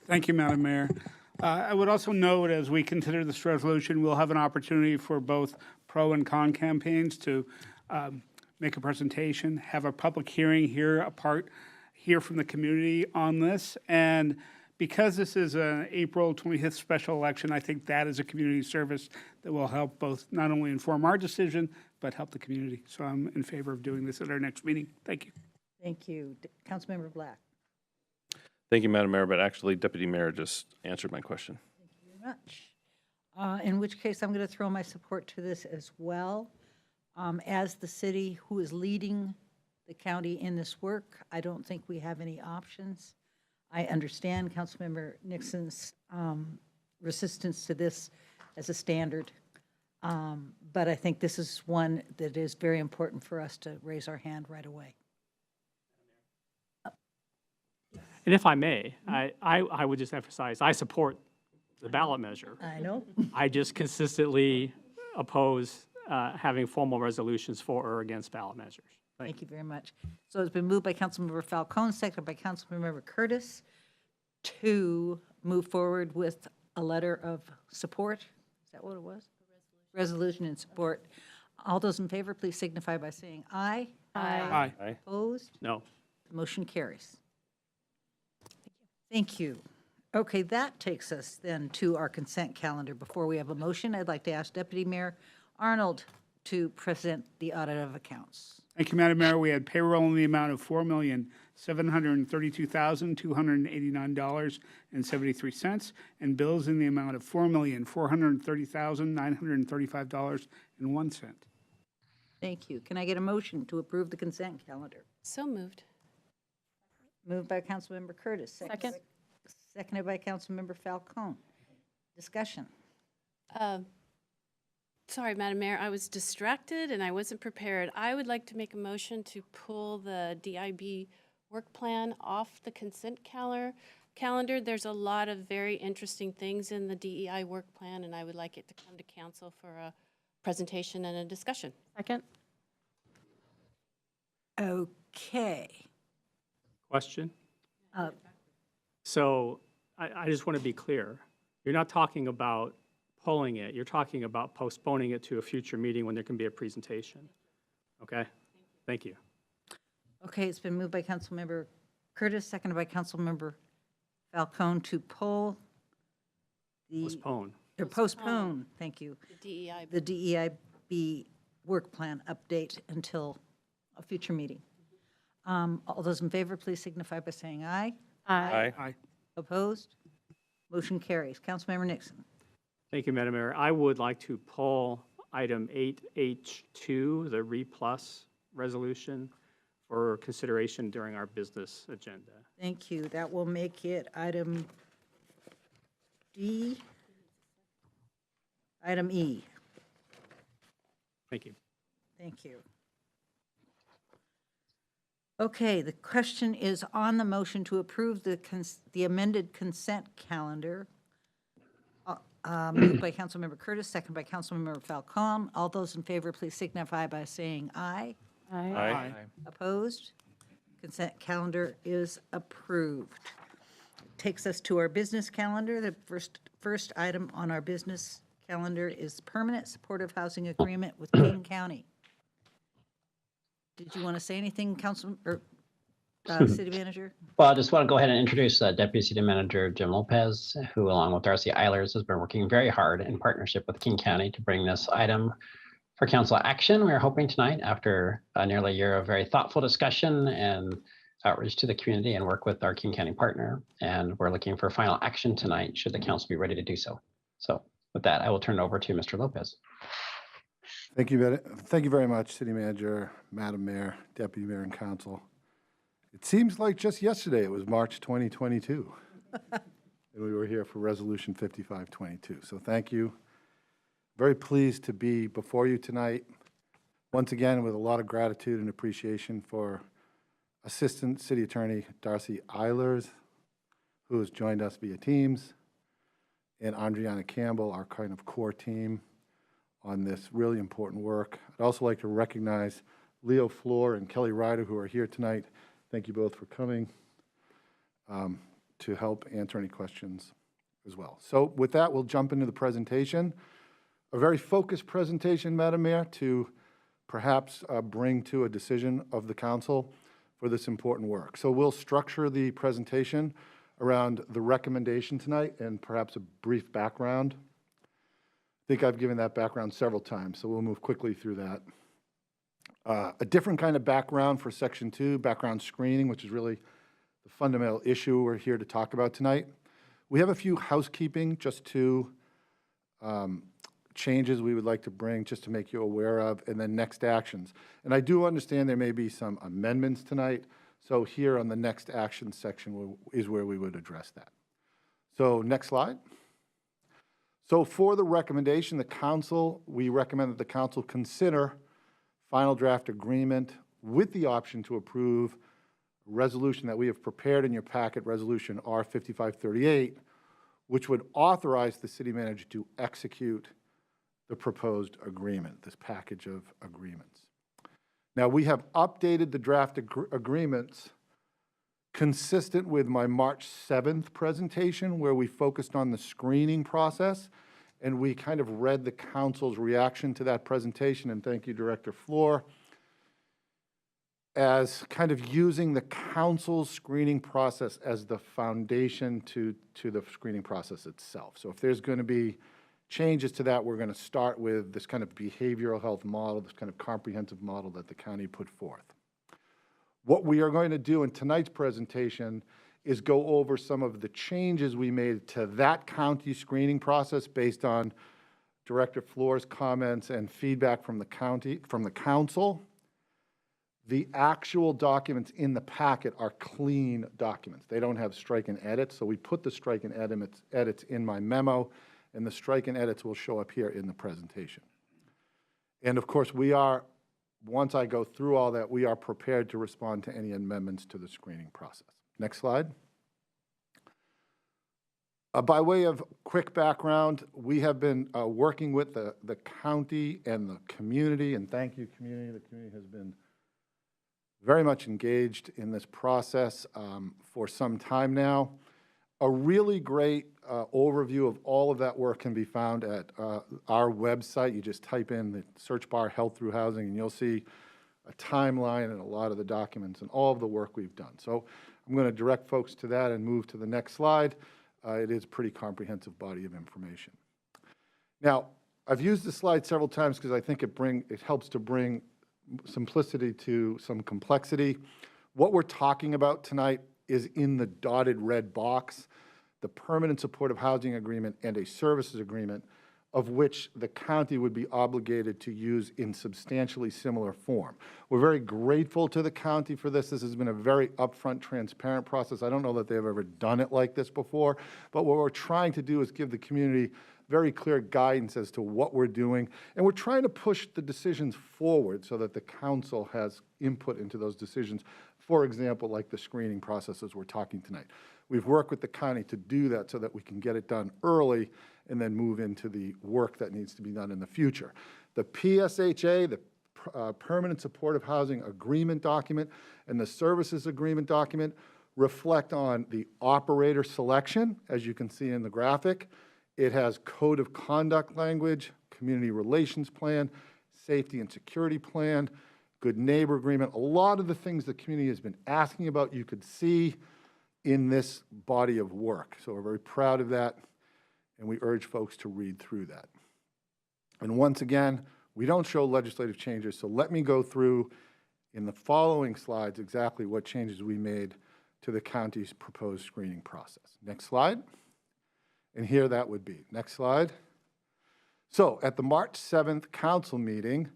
Speaker 4: Thank you, Madam Mayor. I would also note, as we consider this resolution, we'll have an opportunity for both pro and con campaigns to make a presentation, have a public hearing, hear from the community on this. And because this is an April 25th special election, I think that is a community service that will help both not only inform our decision, but help the community. So I'm in favor of doing this at our next meeting. Thank you.
Speaker 3: Thank you. Councilmember Black.
Speaker 24: Thank you, Madam Mayor, but actually Deputy Mayor just answered my question.
Speaker 3: Thank you very much. In which case, I'm going to throw my support to this as well. As the city who is leading the county in this work, I don't think we have any options. I understand Councilmember Nixon's resistance to this as a standard, but I think this is one that is very important for us to raise our hand right away.
Speaker 12: And if I may, I would just emphasize, I support the ballot measure.
Speaker 3: I know.
Speaker 12: I just consistently oppose having formal resolutions for or against ballot measures.
Speaker 3: Thank you very much. So it's been moved by Councilmember Falcone, seconded by Councilmember Curtis to move forward with a letter of support. Is that what it was? Resolution in support. All those in favor, please signify by saying aye.
Speaker 12: Aye. Aye.
Speaker 3: Opposed?
Speaker 12: No.
Speaker 3: The motion carries. Thank you. Okay, that takes us then to our consent calendar. Before we have a motion, I'd like to ask Deputy Mayor Arnold to present the audit of accounts.
Speaker 4: Thank you, Madam Mayor. We had payroll in the amount of $4,732,289.73 and bills in the amount of $4,430,935.01.
Speaker 3: Thank you. Can I get a motion to approve the consent calendar?
Speaker 23: So moved.
Speaker 3: Moved by Councilmember Curtis. Seconded by Councilmember Falcone. Discussion.
Speaker 23: Sorry, Madam Mayor, I was distracted and I wasn't prepared. I would like to make a motion to pull the DIB work plan off the consent calendar. There's a lot of very interesting things in the DEI work plan, and I would like it to come to council for a presentation and a discussion.
Speaker 9: Second.
Speaker 3: Okay.
Speaker 12: Question? So I just want to be clear. You're not talking about pulling it. You're talking about postponing it to a future meeting when there can be a presentation. Okay? Thank you.
Speaker 3: Okay, it's been moved by Councilmember Curtis, seconded by Councilmember Falcone to pull the... Postpone, thank you. The DEIB work plan update until a future meeting. All those in favor, please signify by saying aye.
Speaker 24: Aye.
Speaker 4: Aye.
Speaker 3: Opposed? Motion carries. Councilmember Nixon.
Speaker 12: Thank you, Madam Mayor. I would like to pull item 8H2, the RE+ resolution, for consideration during our business agenda.
Speaker 3: Thank you. That will make it item D. Item E.
Speaker 12: Thank you.
Speaker 3: Thank you. Okay, the question is on the motion to approve the amended consent calendar. Moved by Councilmember Curtis, second by Councilmember Falcone. All those in favor, please signify by saying aye.
Speaker 12: Aye.
Speaker 3: Opposed? Consent calendar is approved. Takes us to our business calendar. The first item on our business calendar is permanent supportive housing agreement with King County. Did you want to say anything, Council, or City Manager?
Speaker 6: Well, I just want to go ahead and introduce Deputy City Manager Jim Lopez, who along with Darcy Eilers has been working very hard in partnership with King County to bring this item for council action. We are hoping tonight, after nearly a year of very thoughtful discussion and outreach to the community and work with our King County partner, and we're looking for final action tonight should the council be ready to do so. So with that, I will turn it over to Mr. Lopez.
Speaker 2: Thank you very much, City Manager, Madam Mayor, Deputy Mayor, and Council. It seems like just yesterday it was March 2022, and we were here for Resolution 5522. So thank you. Very pleased to be before you tonight, once again with a lot of gratitude and appreciation for Assistant City Attorney Darcy Eilers, who has joined us via Teams, and Andriana Campbell, our kind of core team on this really important work. I'd also like to recognize Leo Floor and Kelly Ryder, who are here tonight. Thank you both for coming to help answer any questions as well. So with that, we'll jump into the presentation. A very focused presentation, Madam Mayor, to perhaps bring to a decision of the council for this important work. So we'll structure the presentation around the recommendation tonight and perhaps a brief background. I think I've given that background several times, so we'll move quickly through that. A different kind of background for Section 2, background screening, which is really the fundamental issue we're here to talk about tonight. We have a few housekeeping, just two changes we would like to bring just to make you aware of, and then next actions. And I do understand there may be some amendments tonight, so here on the next action section is where we would address that. So next slide. So for the recommendation, we recommend that the council consider final draft agreement with the option to approve a resolution that we have prepared in your packet, Resolution R5538, which would authorize the city manager to execute the proposed agreement, this package of agreements. Now, we have updated the draft agreements consistent with my March 7th presentation, where we focused on the screening process, and we kind of read the council's reaction to that presentation, and thank you, Director Floor, as kind of using the council's screening process as the foundation to the screening process itself. So if there's going to be changes to that, we're going to start with this kind of behavioral health model, this kind of comprehensive model that the county put forth. What we are going to do in tonight's presentation is go over some of the changes we made to that county screening process based on Director Floor's comments and feedback from the council. The actual documents in the packet are clean documents. They don't have strike and edits, so we put the strike and edits in my memo, and the strike and edits will show up here in the presentation. And of course, once I go through all that, we are prepared to respond to any amendments to the screening process. Next slide. By way of quick background, we have been working with the county and the community, and thank you, community. The community has been very much engaged in this process for some time now. A really great overview of all of that work can be found at our website. You just type in the search bar Health Through Housing, and you'll see a timeline and a lot of the documents and all of the work we've done. So I'm going to direct folks to that and move to the next slide. It is a pretty comprehensive body of information. Now, I've used this slide several times because I think it helps to bring simplicity to some complexity. What we're talking about tonight is in the dotted red box, the permanent supportive housing agreement and a services agreement of which the county would be obligated to use in substantially similar form. We're very grateful to the county for this. This has been a very upfront, transparent process. I don't know that they've ever done it like this before, but what we're trying to do is give the community very clear guidance as to what we're doing, and we're trying to push the decisions forward so that the council has input into those decisions. For example, like the screening processes we're talking tonight. We've worked with the county to do that so that we can get it done early and then move into the work that needs to be done in the future. The PSHA, the Permanent Supportive Housing Agreement document, and the Services Agreement document reflect on the operator selection, as you can see in the graphic. It has code of conduct language, community relations plan, safety and security plan, good neighbor agreement. A lot of the things the community has been asking about, you could see in this body of work. So we're very proud of that, and we urge folks to read through that. And once again, we don't show legislative changes, so let me go through in the following slides exactly what changes we made to the county's proposed screening process. Next slide. And here that would be. Next slide. So at the March 7th council meeting,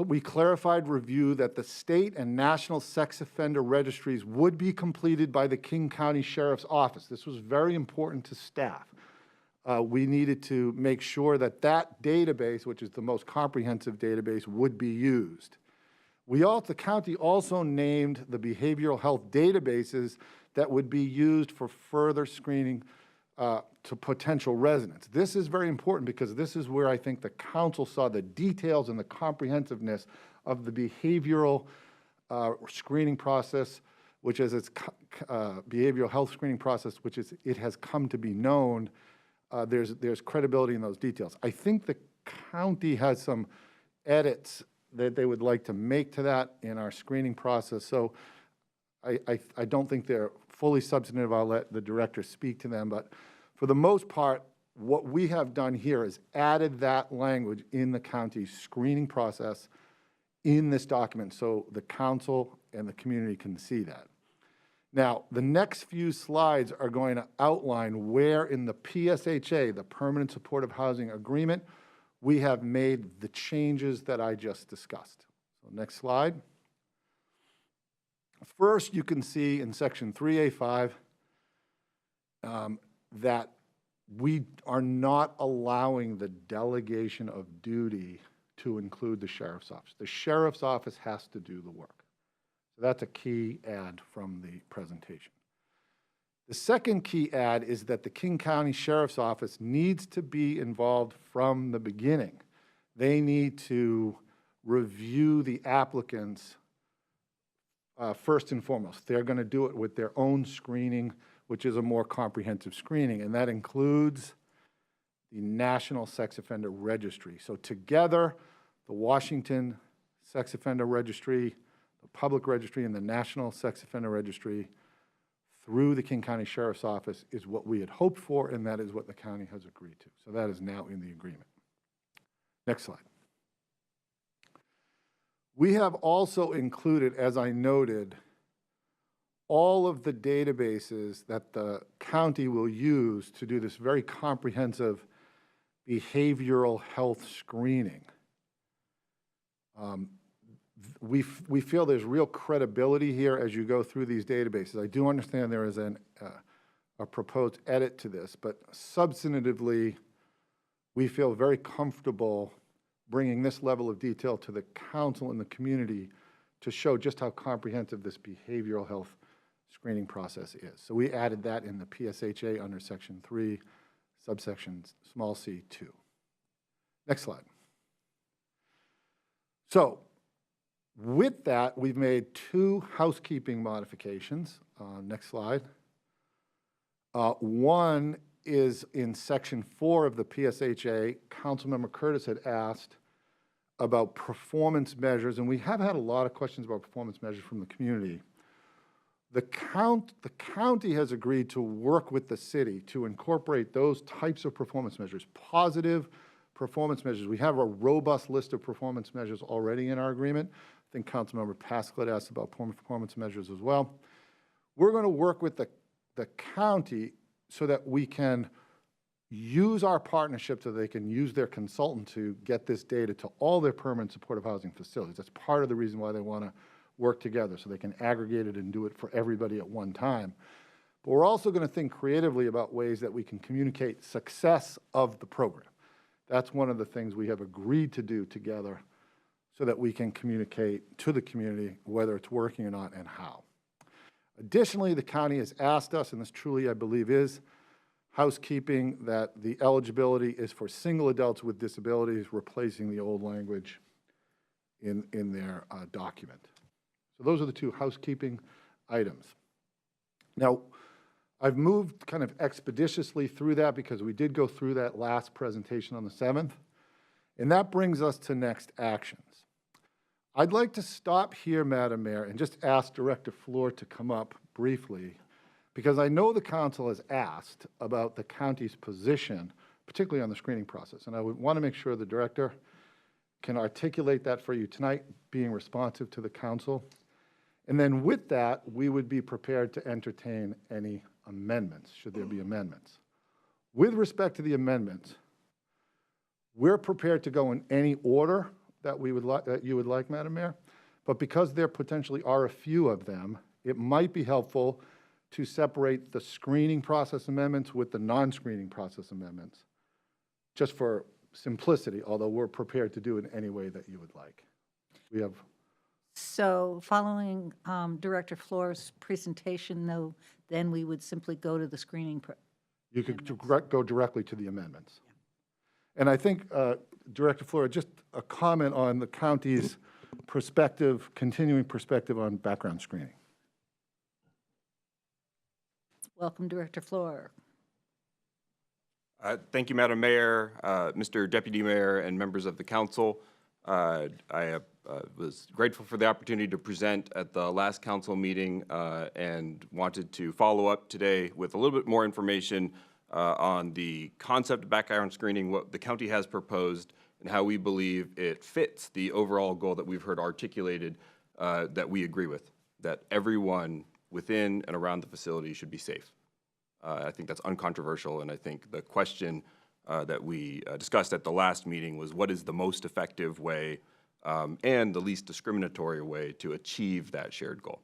Speaker 2: we clarified review that the state and national sex offender registries would be completed by the King County Sheriff's Office. This was very important to staff. We needed to make sure that that database, which is the most comprehensive database, would be used. The county also named the behavioral health databases that would be used for further screening to potential residents. This is very important because this is where I think the council saw the details and the comprehensiveness of the behavioral screening process, which is its behavioral health screening process, which is it has come to be known. There's credibility in those details. I think the county has some edits that they would like to make to that in our screening process. So I don't think they're fully substantive. I'll let the director speak to them. But for the most part, what we have done here is added that language in the county's screening process in this document so the council and the community can see that. Now, the next few slides are going to outline where in the PSHA, the Permanent Supportive Housing Agreement, we have made the changes that I just discussed. So next slide. First, you can see in section 3A5 that we are not allowing the delegation of duty to include the sheriff's office. The sheriff's office has to do the work. So that's a key add from the presentation. The second key add is that the King County Sheriff's Office needs to be involved from the beginning. They need to review the applicants first and foremost. They're going to do it with their own screening, which is a more comprehensive screening, and that includes the National Sex Offender Registry. So together, the Washington Sex Offender Registry, the Public Registry, and the National Sex Offender Registry through the King County Sheriff's Office is what we had hoped for, and that is what the county has agreed to. So that is now in the agreement. Next slide. We have also included, as I noted, all of the databases that the county will use to do this very comprehensive behavioral health screening. We feel there's real credibility here as you go through these databases. I do understand there is a proposed edit to this, but substantively, we feel very comfortable bringing this level of detail to the council and the community to show just how comprehensive this behavioral health screening process is. So we added that in the PSHA under section 3, subsection small c 2. Next slide. So with that, we've made 2 housekeeping modifications. Next slide. One is in section 4 of the PSHA. Councilmember Curtis had asked about performance measures, and we have had a lot of questions about performance measures from the community. The county has agreed to work with the city to incorporate those types of performance measures, positive performance measures. We have a robust list of performance measures already in our agreement. I think Councilmember Pascal asked about performance measures as well. We're going to work with the county so that we can use our partnership so they can use their consultant to get this data to all their permanent supportive housing facilities. That's part of the reason why they want to work together, so they can aggregate it and do it for everybody at one time. But we're also going to think creatively about ways that we can communicate success of the program. That's one of the things we have agreed to do together so that we can communicate to the community whether it's working or not and how. Additionally, the county has asked us, and this truly I believe is housekeeping, that the eligibility is for single adults with disabilities, replacing the old language in their document. So those are the two housekeeping items. Now, I've moved kind of expeditiously through that because we did go through that last presentation on the 7th, and that brings us to next actions. I'd like to stop here, Madam Mayor, and just ask Director Fleur to come up briefly, because I know the council has asked about the county's position, particularly on the screening process, and I would want to make sure the director can articulate that for you tonight, being responsive to the council. And then with that, we would be prepared to entertain any amendments, should there be amendments. With respect to the amendments, we're prepared to go in any order that you would like, Madam Mayor, but because there potentially are a few of them, it might be helpful to separate the screening process amendments with the non-screening process amendments, just for simplicity, although we're prepared to do it in any way that you would like. We have.
Speaker 3: So following Director Fleur's presentation, though, then we would simply go to the screening.
Speaker 2: You could go directly to the amendments. And I think, Director Fleur, just a comment on the county's perspective, continuing perspective on background screening.
Speaker 3: Welcome, Director Fleur.
Speaker 7: Thank you, Madam Mayor, Mr. Deputy Mayor, and members of the council. I was grateful for the opportunity to present at the last council meeting and wanted to follow up today with a little bit more information on the concept of background screening, what the county has proposed, and how we believe it fits the overall goal that we've heard articulated that we agree with, that everyone within and around the facility should be safe. I think that's uncontroversial, and I think the question that we discussed at the last meeting was what is the most effective way and the least discriminatory way to achieve that shared goal.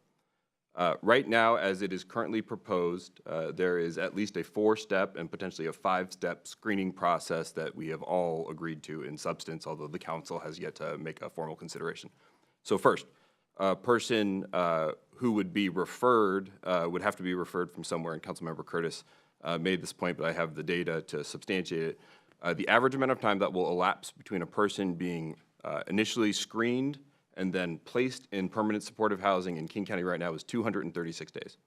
Speaker 7: Right now, as it is currently proposed, there is at least a 4-step and potentially a 5-step screening process that we have all agreed to in substance, although the council has yet to make a formal consideration. So first, a person who would be referred would have to be referred from somewhere, and Councilmember Curtis made this point, but I have the data to substantiate it. The average amount of time that will elapse between a person being initially screened and then placed in permanent supportive housing in King County right now is 236 days.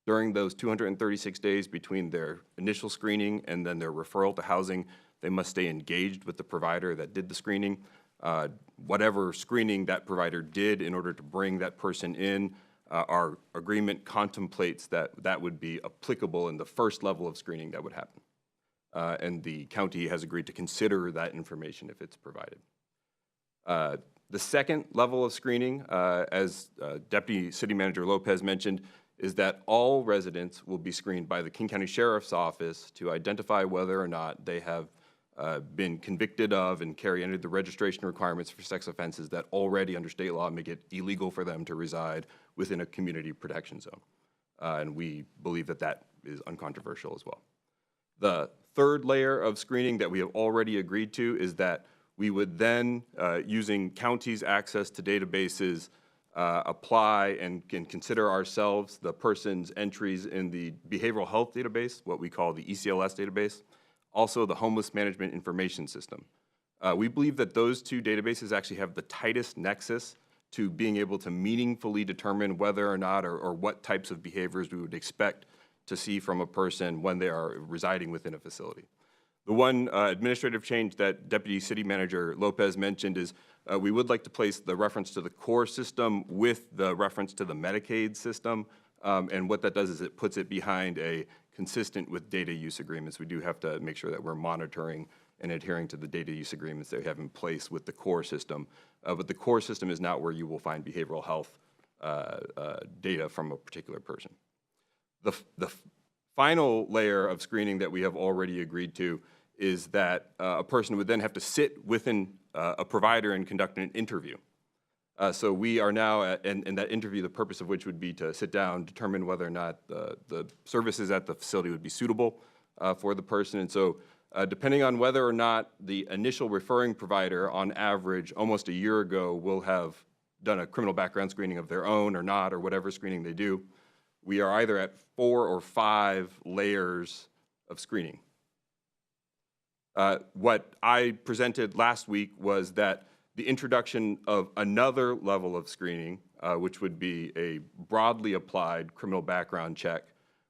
Speaker 7: During those 236 days between their initial screening and then their referral to housing, they must stay engaged with the provider that did the screening. Whatever screening that provider did in order to bring that person in, our agreement contemplates that that would be applicable in the first level of screening that would happen. And the county has agreed to consider that information if it's provided. The second level of screening, as Deputy City Manager Lopez mentioned, is that all residents will be screened by the King County Sheriff's Office to identify whether or not they have been convicted of and carry any of the registration requirements for sex offenses that already under state law make it illegal for them to reside within a community protection zone. And we believe that that is uncontroversial as well. The third layer of screening that we have already agreed to is that we would then, using counties' access to databases, apply and can consider ourselves the person's entries in the behavioral health database, what we call the ECLS database, also the homeless management information system. We believe that those two databases actually have the tightest nexus to being able to meaningfully determine whether or not or what types of behaviors we would expect to see from a person when they are residing within a facility. The one administrative change that Deputy City Manager Lopez mentioned is we would like to place the reference to the core system with the reference to the Medicaid system. And what that does is it puts it behind a consistent with data use agreements. We do have to make sure that we're monitoring and adhering to the data use agreements that we have in place with the core system. But the core system is not where you will find behavioral health data from a particular person. The final layer of screening that we have already agreed to is that a person would then have to sit within a provider and conduct an interview. So we are now, in that interview, the purpose of which would be to sit down, determine whether or not the services at the facility would be suitable for the person. And so depending on whether or not the initial referring provider, on average, almost a year ago, will have done a criminal background screening of their own or not, or whatever screening they do, we are either at 4 or 5 layers of screening. What I presented last week was that the introduction of another level of screening, which would be a broadly applied criminal background check,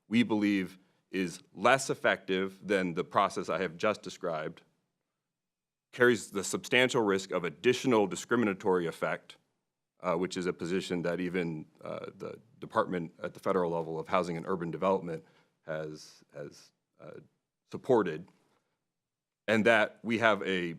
Speaker 7: we believe is less effective than the process I have just described, carries the substantial risk of additional discriminatory effect, which is a position that even the department at the federal level of Housing and Urban Development has supported, and that we have a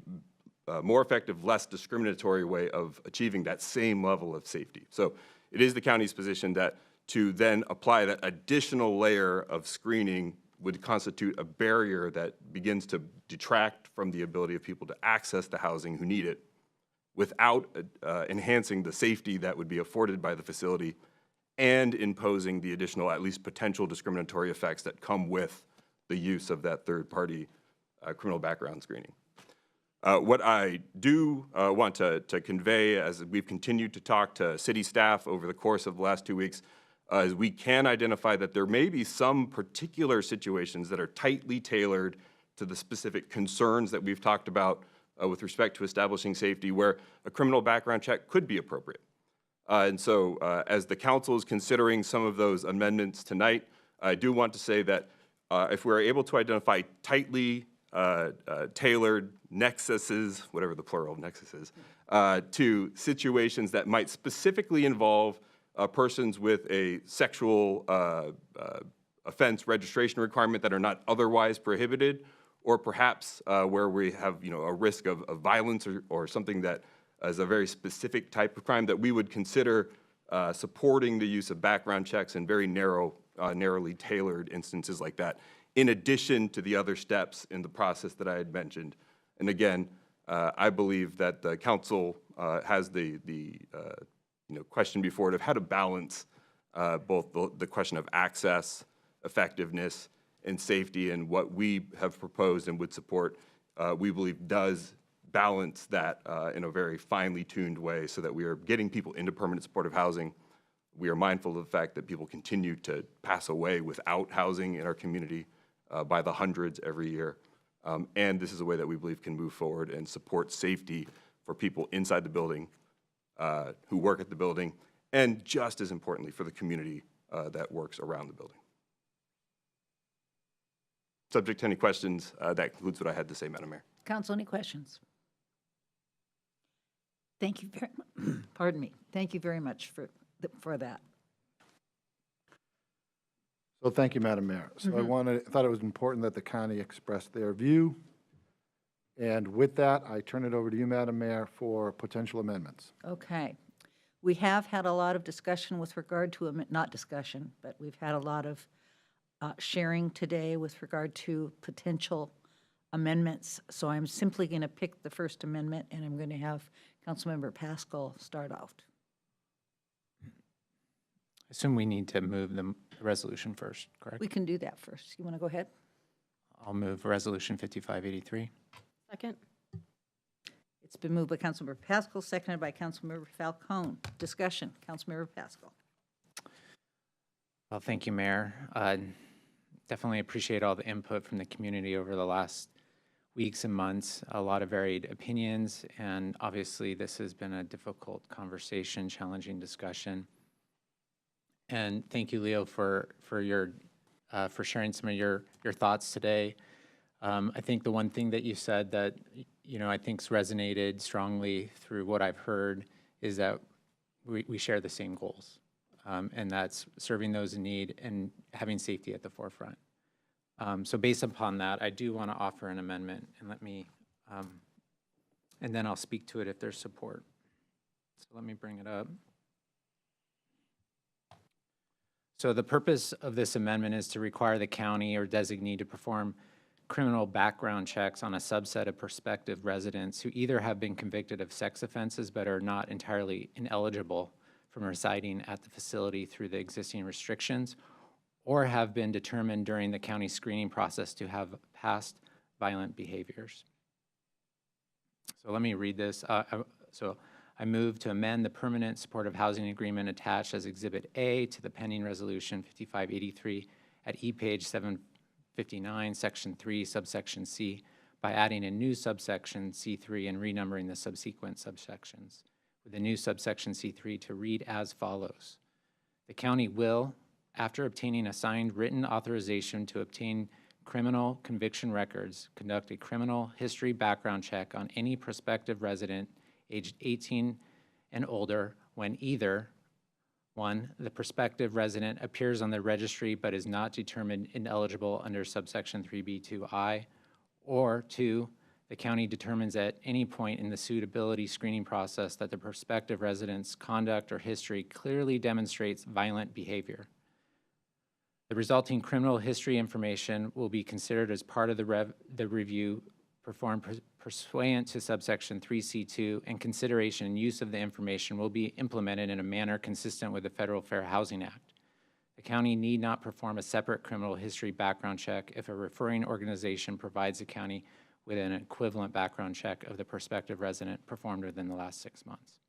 Speaker 7: more effective, less discriminatory way of achieving that same level of safety. So it is the county's position that to then apply that additional layer of screening would constitute a barrier that begins to detract from the ability of people to access the housing who need it without enhancing the safety that would be afforded by the facility and imposing the additional, at least potential discriminatory effects that come with the use of that third-party criminal background screening. What I do want to convey as we've continued to talk to city staff over the course of the last 2 weeks is we can identify that there may be some particular situations that are tightly tailored to the specific concerns that we've talked about with respect to establishing safety where a criminal background check could be appropriate. And so as the council is considering some of those amendments tonight, I do want to say that if we're able to identify tightly tailored nexuses, whatever the plural of nexus is, to situations that might specifically involve persons with a sexual offense registration requirement that are not otherwise prohibited, or perhaps where we have a risk of violence or something that is a very specific type of crime, that we would consider supporting the use of background checks in very narrowly tailored instances like that, in addition to the other steps in the process that I had mentioned. And again, I believe that the council has the question before it of how to balance both the question of access, effectiveness, and safety, and what we have proposed and would support, we believe does balance that in a very finely tuned way so that we are getting people into permanent supportive housing. We are mindful of the fact that people continue to pass away without housing in our community by the hundreds every year. And this is a way that we believe can move forward and support safety for people inside the building, who work at the building, and just as importantly for the community that works around the building. Subject to any questions, that concludes what I had to say, Madam Mayor.
Speaker 3: Council, any questions? Thank you very much. Pardon me. Thank you very much for that.
Speaker 2: So thank you, Madam Mayor. So I thought it was important that the county express their view. And with that, I turn it over to you, Madam Mayor, for potential amendments.
Speaker 3: Okay. We have had a lot of discussion with regard to, not discussion, but we've had a lot of sharing today with regard to potential amendments. So I'm simply going to pick the first amendment, and I'm going to have Councilmember Pascal start out.
Speaker 13: I assume we need to move the resolution first, correct?
Speaker 3: We can do that first. You want to go ahead?
Speaker 13: I'll move Resolution 5583.
Speaker 9: Second.
Speaker 3: It's been moved by Councilmember Pascal, seconded by Councilmember Falcone. Discussion. Councilmember Pascal.
Speaker 13: Well, thank you, Mayor. Definitely appreciate all the input from the community over the last weeks and months. A lot of varied opinions, and obviously this has been a difficult conversation, challenging discussion. And thank you, Leo, for sharing some of your thoughts today. I think the one thing that you said that I think's resonated strongly through what I've heard is that we share the same goals, and that's serving those in need and having safety at the forefront. So based upon that, I do want to offer an amendment, and and then I'll speak to it if there's support. So let me bring it up. So the purpose of this amendment is to require the county or designee to perform criminal background checks on a subset of prospective residents who either have been convicted of sex offenses but are not entirely ineligible from residing at the facility through the existing restrictions, or have been determined during the county screening process to have past violent behaviors. So let me read this. I move to amend the permanent supportive housing agreement attached as Exhibit A to the pending resolution 5583 at E-page 759, Section 3, subsection C, by adding a new subsection C3 and renumbering the subsequent subsections, with the new subsection C3 to read as follows. The county will, after obtaining a signed written authorization to obtain criminal conviction records, conduct a criminal history background check on any prospective resident aged 18 and older when either, 1, the prospective resident appears on the registry but is not determined ineligible under subsection 3B2I, or 2, the county determines at any point in the suitability screening process that the prospective resident's conduct or history clearly demonstrates violent behavior. The resulting criminal history information will be considered as part of the review performed pursuant to subsection 3C2, and consideration and use of the information will be implemented in a manner consistent with the Federal Fair Housing Act. The county need not perform a separate criminal history background check if a referring organization provides the county with an equivalent background check of the prospective resident performed within the last 6 months.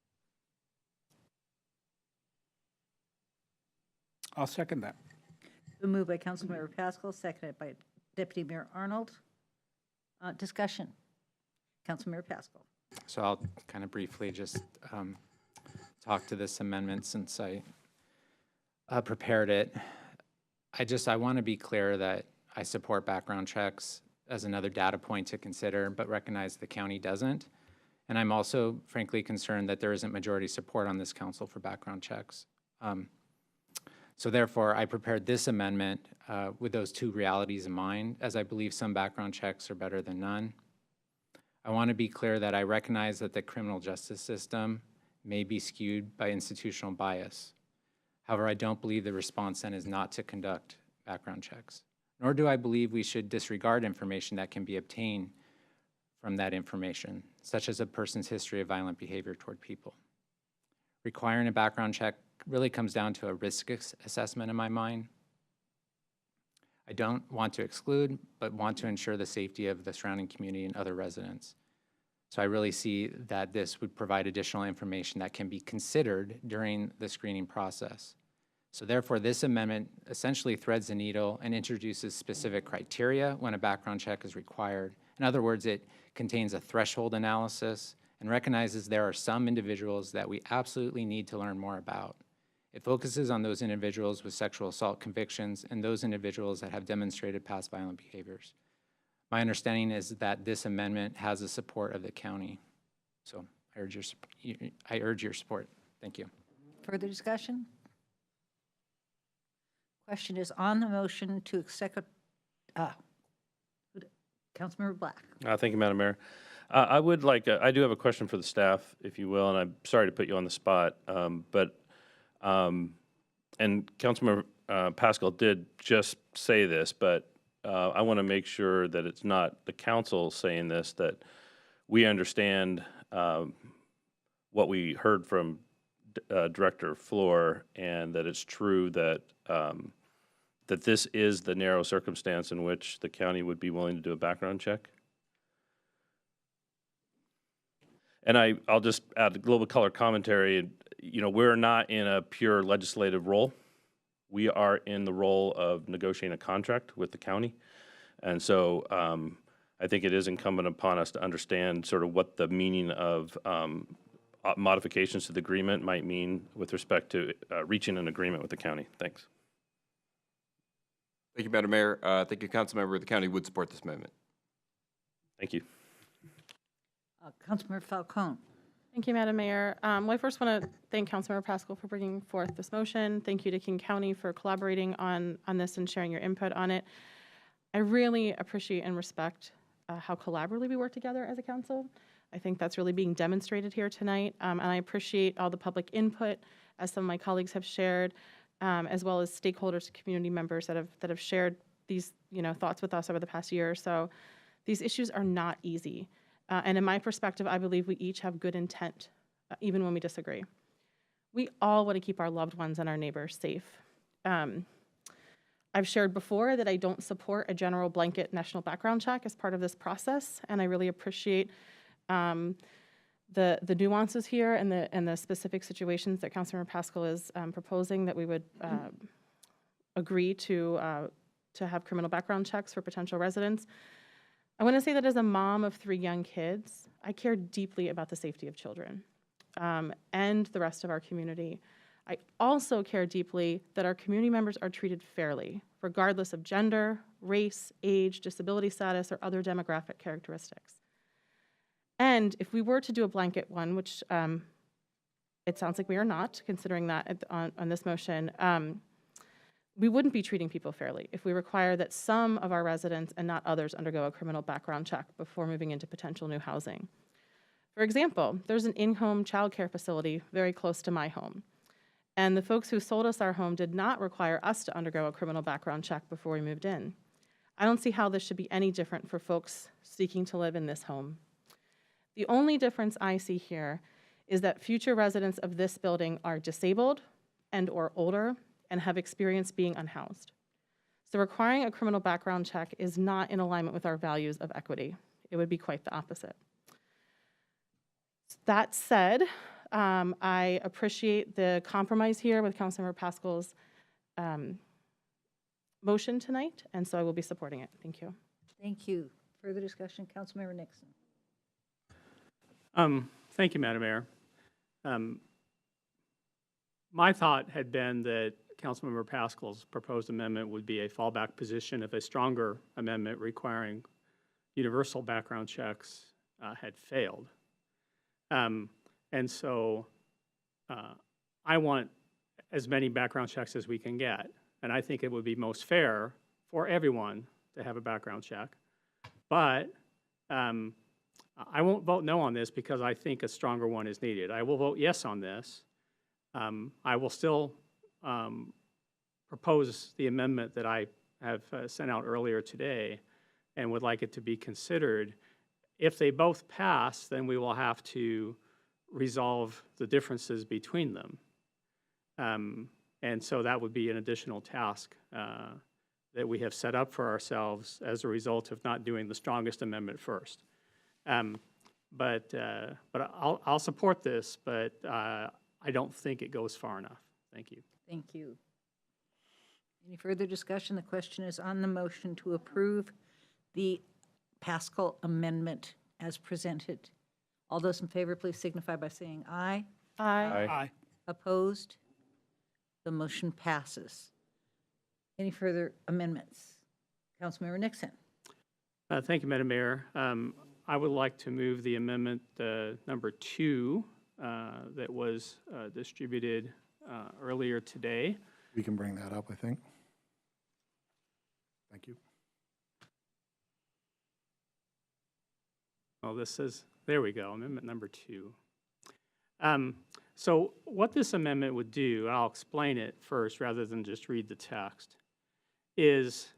Speaker 4: I'll second that.
Speaker 3: Been moved by Councilmember Pascal, seconded by Deputy Mayor Arnold. Discussion. Councilmember Pascal.
Speaker 13: So I'll kind of briefly just talk to this amendment since I prepared it. I want to be clear that I support background checks as another data point to consider, but recognize the county doesn't. And I'm also frankly concerned that there isn't majority support on this council for background checks. So therefore, I prepared this amendment with those two realities in mind, as I believe some background checks are better than none. I want to be clear that I recognize that the criminal justice system may be skewed by institutional bias. However, I don't believe the response then is not to conduct background checks, nor do I believe we should disregard information that can be obtained from that information, such as a person's history of violent behavior toward people. Requiring a background check really comes down to a risk assessment in my mind. I don't want to exclude, but want to ensure the safety of the surrounding community and other residents. So I really see that this would provide additional information that can be considered during the screening process. So therefore, this amendment essentially threads the needle and introduces specific criteria when a background check is required. In other words, it contains a threshold analysis and recognizes there are some individuals that we absolutely need to learn more about. It focuses on those individuals with sexual assault convictions and those individuals that have demonstrated past violent behaviors. My understanding is that this amendment has the support of the county. So I urge your support. Thank you.
Speaker 3: Further discussion? Question is on the motion to accept, Councilmember Black.
Speaker 24: Thank you, Madam Mayor. I do have a question for the staff, if you will, and I'm sorry to put you on the spot, and Councilmember Pascal did just say this, but I want to make sure that it's not the council saying this, that we understand what we heard from Director Floor, and that it's true that that this is the narrow circumstance in which the county would be willing to do a background check. And I'll just add a little color commentary. You know, we're not in a pure legislative role. We are in the role of negotiating a contract with the county. And so I think it is incumbent upon us to understand sort of what the meaning of modifications to the agreement might mean with respect to reaching an agreement with the county. Thanks.
Speaker 7: Thank you, Madam Mayor. Thank you, Councilmember. The county would support this amendment.
Speaker 24: Thank you.
Speaker 3: Councilmember Falcone.
Speaker 9: Thank you, Madam Mayor. Well, I first want to thank Councilmember Pascal for bringing forth this motion. Thank you to King County for collaborating on this and sharing your input on it. I really appreciate and respect how collaboratively we work together as a council. I think that's really being demonstrated here tonight, and I appreciate all the public input, as some of my colleagues have shared. as well as stakeholders and community members that have shared these thoughts with us over the past year or so. These issues are not easy. And in my perspective, I believe we each have good intent, even when we disagree. We all want to keep our loved ones and our neighbors safe. I've shared before that I don't support a general blanket national background check as part of this process, and I really appreciate the nuances here and the specific situations that Councilmember Pascal is proposing, that we would agree to have criminal background checks for potential residents. I want to say that as a mom of 3 young kids, I care deeply about the safety of children and the rest of our community. I also care deeply that our community members are treated fairly, regardless of gender, race, age, disability status, or other demographic characteristics. And if we were to do a blanket one, which it sounds like we are not, considering that on this motion, we wouldn't be treating people fairly if we require that some of our residents and not others undergo a criminal background check before moving into potential new housing. For example, there's an in-home childcare facility very close to my home. And the folks who sold us our home did not require us to undergo a criminal background check before we moved in. I don't see how this should be any different for folks seeking to live in this home. The only difference I see here is that future residents of this building are disabled and/or older and have experienced being unhoused. So requiring a criminal background check is not in alignment with our values of equity. It would be quite the opposite. That said, I appreciate the compromise here with Councilmember Pascal's motion tonight, and so I will be supporting it. Thank you.
Speaker 3: Thank you. Further discussion, Councilmember Nixon.
Speaker 12: Thank you, Madam Mayor. My thought had been that Councilmember Pascal's proposed amendment would be a fallback position if a stronger amendment requiring universal background checks had failed. And so I want as many background checks as we can get. And I think it would be most fair for everyone to have a background check. But I won't vote no on this because I think a stronger one is needed. I will vote yes on this. I will still propose the amendment that I have sent out earlier today and would like it to be considered. If they both pass, then we will have to resolve the differences between them. And so that would be an additional task that we have set up for ourselves as a result of not doing the strongest amendment first. But I'll support this, but I don't think it goes far enough. Thank you.
Speaker 3: Thank you. Any further discussion? The question is on the motion to approve the Pascal amendment as presented. All those in favor, please signify by saying aye.
Speaker 9: Aye.
Speaker 4: Aye.
Speaker 3: Opposed? The motion passes. Any further amendments? Councilmember Nixon.
Speaker 12: Thank you, Madam Mayor. I would like to move the amendment number 2 that was distributed earlier today.
Speaker 2: We can bring that up, I think. Thank you.
Speaker 12: Oh, this says, there we go, amendment number 2. So what this amendment would do, I'll explain it first rather than just read the text, is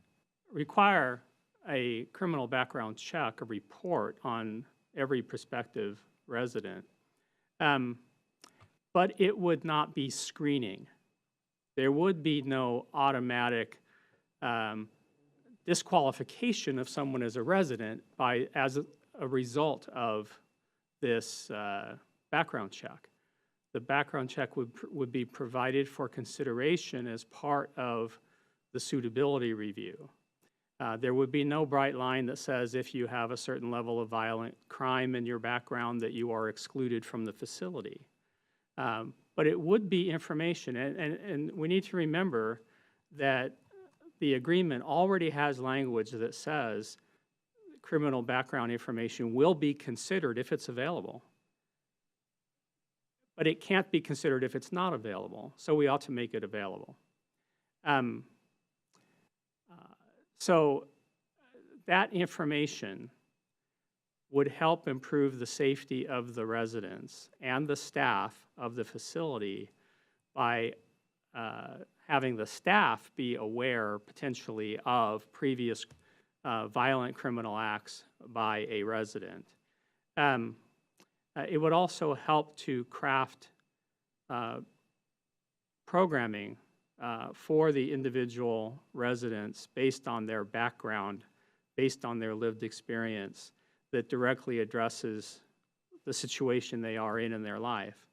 Speaker 12: require a criminal background check, a report on every prospective resident. But it would not be screening. There would be no automatic disqualification of someone as a resident as a result of this background check. The background check would be provided for consideration as part of the suitability review. There would be no bright line that says if you have a certain level of violent crime in your background that you are excluded from the facility. But it would be information, and we need to remember that the agreement already has language that says criminal background information will be considered if it's available. But it can't be considered if it's not available, so we ought to make it available. So that information would help improve the safety of the residents and the staff of the facility by having the staff be aware potentially of previous violent criminal acts by a resident. It would also help to craft programming for the individual residents based on their background, based on their lived experience, that directly addresses the situation they are in their life.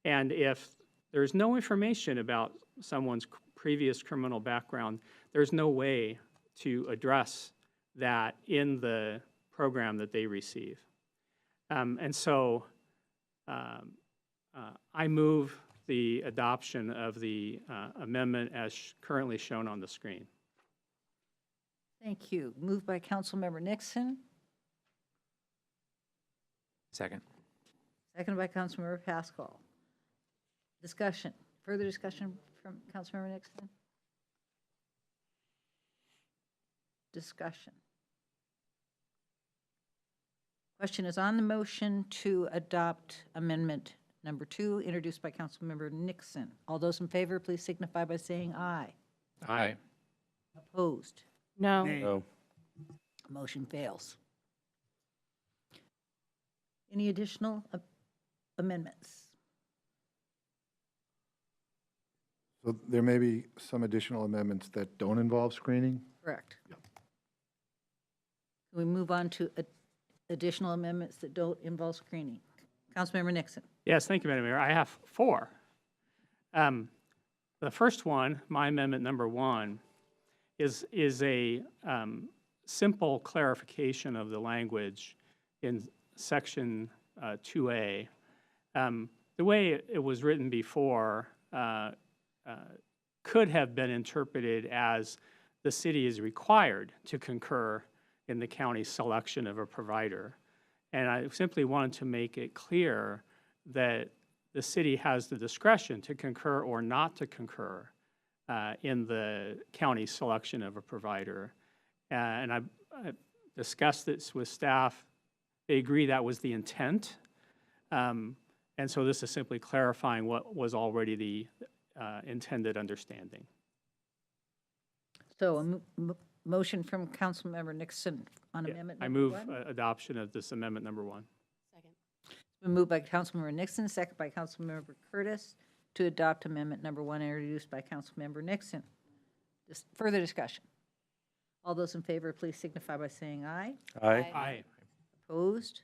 Speaker 12: And if there's no information about someone's previous criminal background, there's no way to address that in the program that they receive. And so I move the adoption of the amendment as currently shown on the screen.
Speaker 3: Thank you. Moved by Councilmember Nixon,
Speaker 13: Second.
Speaker 3: seconded by Councilmember Pascal. Discussion, further discussion from Councilmember Nixon? Discussion. Question is on the motion to adopt amendment number 2, introduced by Councilmember Nixon. All those in favor, please signify by saying aye.
Speaker 24: Aye.
Speaker 3: Opposed?
Speaker 9: No.
Speaker 24: No.
Speaker 3: Motion fails. Any additional amendments?
Speaker 2: So there may be some additional amendments that don't involve screening.
Speaker 3: Correct. Can we move on to additional amendments that don't involve screening? Councilmember Nixon.
Speaker 12: Yes, thank you, Madam Mayor. I have 4. The first one, my amendment number 1, is a simple clarification of the language in section 2A. The way it was written before could have been interpreted as the city is required to concur in the county's selection of a provider. And I simply wanted to make it clear that the city has the discretion to concur or not to concur in the county's selection of a provider. And I discussed this with staff. They agree that was the intent. And so this is simply clarifying what was already the intended understanding.
Speaker 3: So a motion from Councilmember Nixon on amendment
Speaker 12: I
Speaker 3: number
Speaker 12: move
Speaker 3: 1.
Speaker 12: adoption of this amendment number 1.
Speaker 23: Second.
Speaker 3: It's been moved by Councilmember Nixon, second by Councilmember Curtis, to adopt amendment number 1 introduced by Councilmember Nixon. Further discussion. All those in favor, please signify by saying aye.
Speaker 24: Aye.
Speaker 12: Aye.
Speaker 3: Opposed?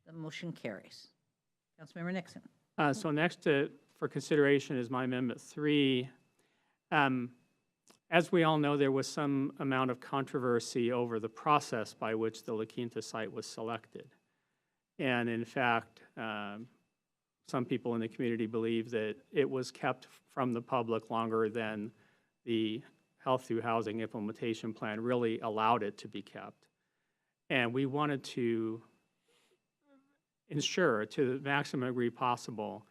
Speaker 3: The motion carries. Councilmember Nixon.
Speaker 12: So next for consideration is my amendment 3. As we all know, there was some amount of controversy over the process by which the La Quinta site was selected. And in fact, some people in the community believe that it was kept from the public longer than the Health Through Housing Implementation Plan really allowed it to be kept. And we wanted to ensure, to the maximum degree possible,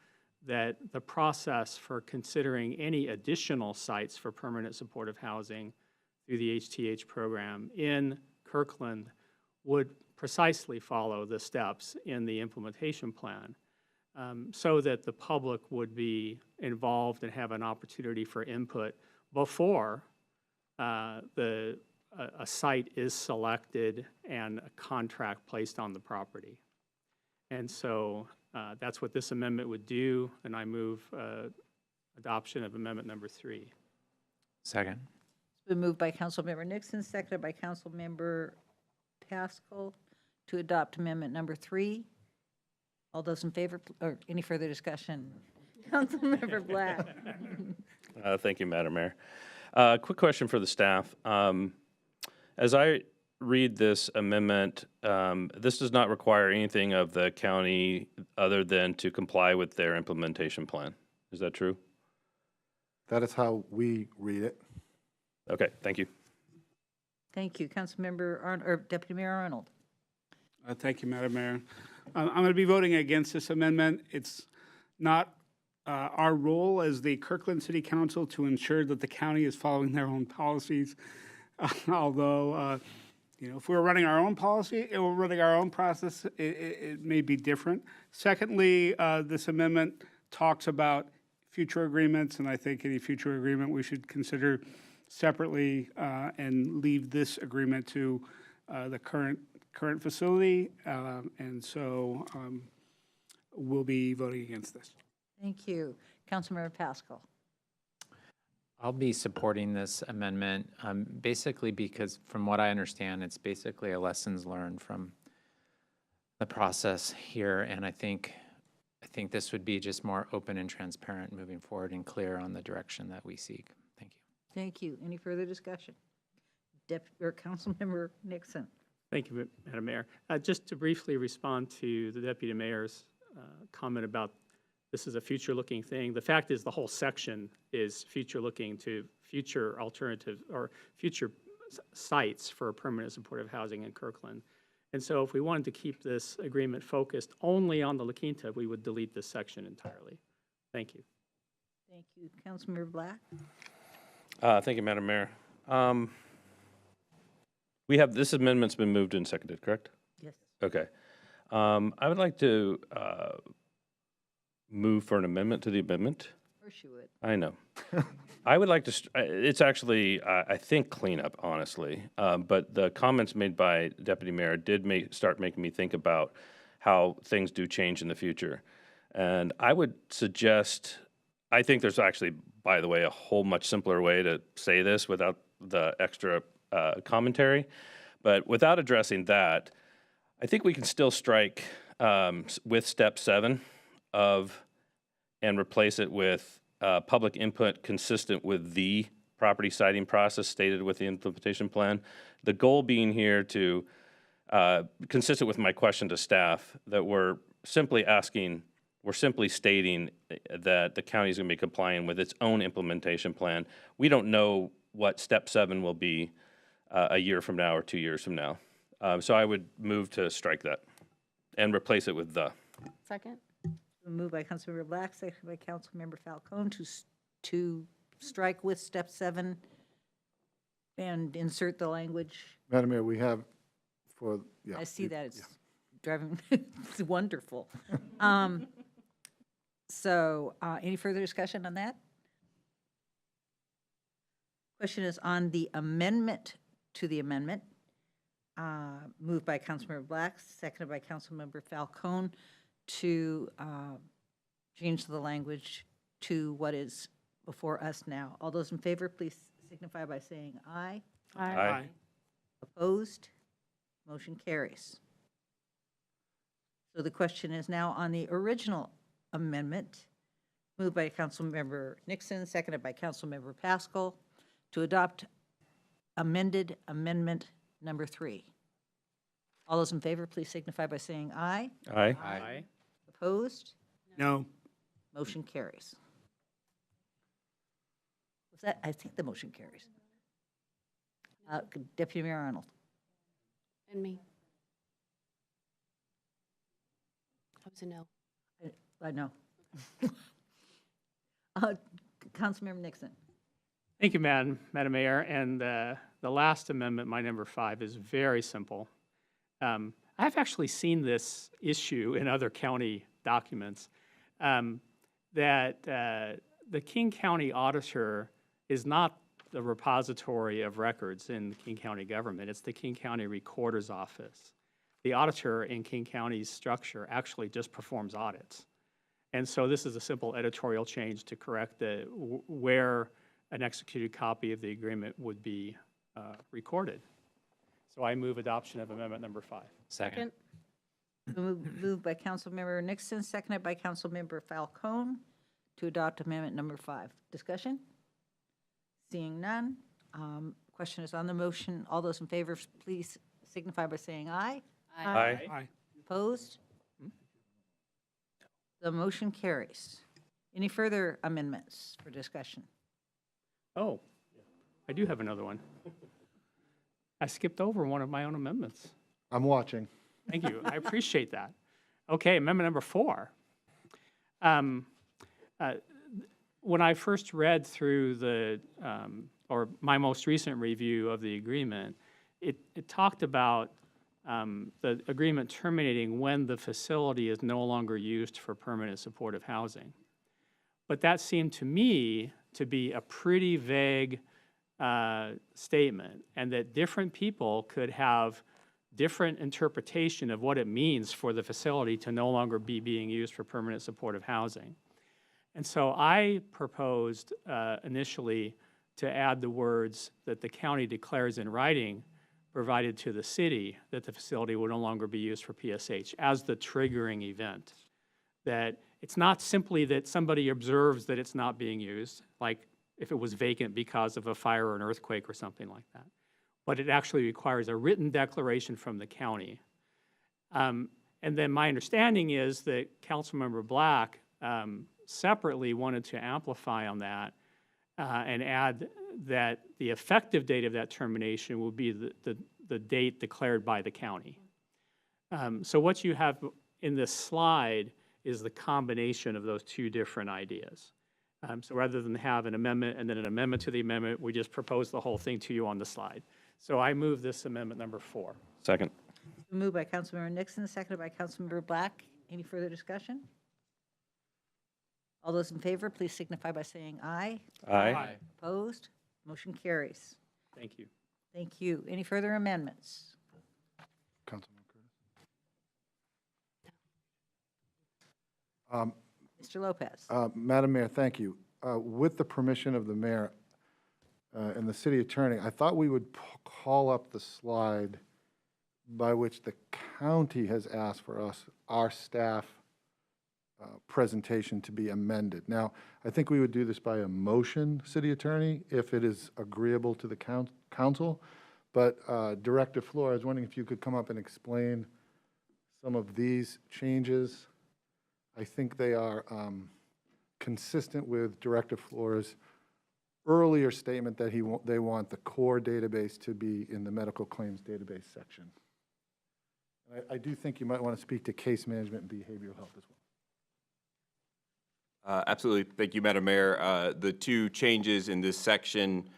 Speaker 12: that the process for considering any additional sites for permanent supportive housing through the HTH program in Kirkland would precisely follow the steps in the implementation plan, so that the public would be involved and have an opportunity for input before a site is selected and a contract placed on the property. And so that's what this amendment would do, and I move adoption of amendment number 3.
Speaker 13: Second.
Speaker 3: It's been moved by Councilmember Nixon, seconded by Councilmember Pascal to adopt amendment number 3. All those in favor, or any further discussion? Councilmember Black.
Speaker 24: Thank you, Madam Mayor. Quick question for the staff. As I read this amendment, this does not require anything of the county other than to comply with their implementation plan. Is that true?
Speaker 2: That is how we read it.
Speaker 24: Okay, thank you.
Speaker 3: Thank you. Councilmember Arnold, or Deputy Mayor Arnold.
Speaker 4: Thank you, Madam Mayor. I'm going to be voting against this amendment. It's not our role as the Kirkland City Council to ensure that the county is following their own policies. Although, if we're running our own policy and we're running our own process, it may be different. Secondly, this amendment talks about future agreements, and I think any future agreement we should consider separately and leave this agreement to the current facility. And so we'll be voting against this.
Speaker 3: Thank you. Councilmember Pascal.
Speaker 13: I'll be supporting this amendment, basically because from what I understand, it's basically a lessons learned from the process here, and I think this would be just more open and transparent moving forward and clear on the direction that we seek. Thank you.
Speaker 3: Thank you. Any further discussion? Councilmember Nixon.
Speaker 12: Thank you, Madam Mayor. Just to briefly respond to the Deputy Mayor's comment about this is a future-looking thing. The fact is the whole section is future-looking to future alternatives or future sites for permanent supportive housing in Kirkland. And so if we wanted to keep this agreement focused only on the La Quinta, we would delete this section entirely. Thank you.
Speaker 3: Thank you. Councilmember Black.
Speaker 24: Thank you, Madam Mayor. This amendment's been moved and seconded, correct?
Speaker 3: Yes.
Speaker 24: Okay. I would like to move for an amendment to the amendment.
Speaker 3: Of course you would.
Speaker 24: I know. I would like to, it's actually, I think, cleanup, honestly. But the comments made by Deputy Mayor did start making me think about how things do change in the future. And I would suggest, I think there's actually, by the way, a whole much simpler way to say this without the extra commentary. But without addressing that, I think we can still strike with step 7 and replace it with public input consistent with the property siting process stated with the implementation plan. The goal being here to, consistent with my question to staff, that we're simply stating that the county is going to be complying with its own implementation plan. We don't know what step 7 will be a year from now or 2 years from now. So I would move to strike that and replace it with the.
Speaker 9: Second.
Speaker 3: Moved by Councilmember Black, seconded by Councilmember Falcone to strike with step 7 and insert the language.
Speaker 2: Madam Mayor, we have for, yeah.
Speaker 3: I see that. It's driving, it's wonderful. So any further discussion on that? Question is on the amendment to the amendment. Moved by Councilmember Black, seconded by Councilmember Falcone to change the language to what is before us now. All those in favor, please signify by saying aye.
Speaker 9: Aye.
Speaker 24: Aye.
Speaker 3: Opposed? Motion carries. So the question is now on the original amendment, moved by Councilmember Nixon, seconded by Councilmember Pascal, to adopt amended amendment number 3. All those in favor, please signify by saying aye.
Speaker 24: Aye.
Speaker 12: Aye.
Speaker 3: Opposed?
Speaker 4: No.
Speaker 3: Motion carries. Was that, I think the motion carries. Deputy Mayor Arnold.
Speaker 23: And me. I was a no.
Speaker 3: I know. Councilmember Nixon.
Speaker 12: Thank you, Madam Mayor. And the last amendment, my number 5, is very simple. I've actually seen this issue in other county documents, that the King County Auditor is not the repository of records in the King County government. It's the King County Recorder's Office. The auditor in King County's structure actually just performs audits. And so this is a simple editorial change to correct where an executed copy of the agreement would be recorded. So I move adoption of amendment number 5.
Speaker 13: Second.
Speaker 3: Moved by Councilmember Nixon, seconded by Councilmember Falcone to adopt amendment number 5. Discussion? Seeing none. Question is on the motion. All those in favor, please signify by saying aye.
Speaker 24: Aye.
Speaker 4: Aye.
Speaker 3: Opposed? The motion carries. Any further amendments for discussion?
Speaker 12: Oh, I do have another one. I skipped over one of my own amendments.
Speaker 2: I'm watching.
Speaker 12: Thank you. I appreciate that. Okay, amendment number 4. When I first read through or my most recent review of the agreement, it talked about the agreement terminating when the facility is no longer used for permanent supportive housing. But that seemed to me to be a pretty vague statement, and that different people could have different interpretation of what it means for the facility to no longer be being used for permanent supportive housing. And so I proposed initially to add the words that the county declares in writing provided to the city that the facility will no longer be used for PSH as the triggering event. That it's not simply that somebody observes that it's not being used, like if it was vacant because of a fire or an earthquake or something like that, but it actually requires a written declaration from the county. And then my understanding is that Councilmember Black separately wanted to amplify on that and add that the effective date of that termination will be the date declared by the county. So what you have in this slide is the combination of those two different ideas. So rather than have an amendment and then an amendment to the amendment, we just propose the whole thing to you on the slide. So I move this amendment number 4.
Speaker 24: Second.
Speaker 3: Moved by Councilmember Nixon, seconded by Councilmember Black. Any further discussion? All those in favor, please signify by saying aye.
Speaker 24: Aye.
Speaker 3: Opposed? Motion carries.
Speaker 12: Thank you.
Speaker 3: Thank you. Any further amendments?
Speaker 2: Councilman Curtis.
Speaker 3: Mr. Lopez.
Speaker 2: Madam Mayor, thank you. With the permission of the mayor and the city attorney, I thought we would call up the slide by which the county has asked for our staff presentation to be amended. Now, I think we would do this by a motion, city attorney, if it is agreeable to the council. But Director Floor, I was wondering if you could come up and explain some of these changes. I think they are consistent with Director Floor's earlier statement that they want the core database to be in the medical claims database section. And I do think you might want to speak to case management and behavioral health as well.
Speaker 7: Absolutely. Thank you, Madam Mayor. The two changes in this section,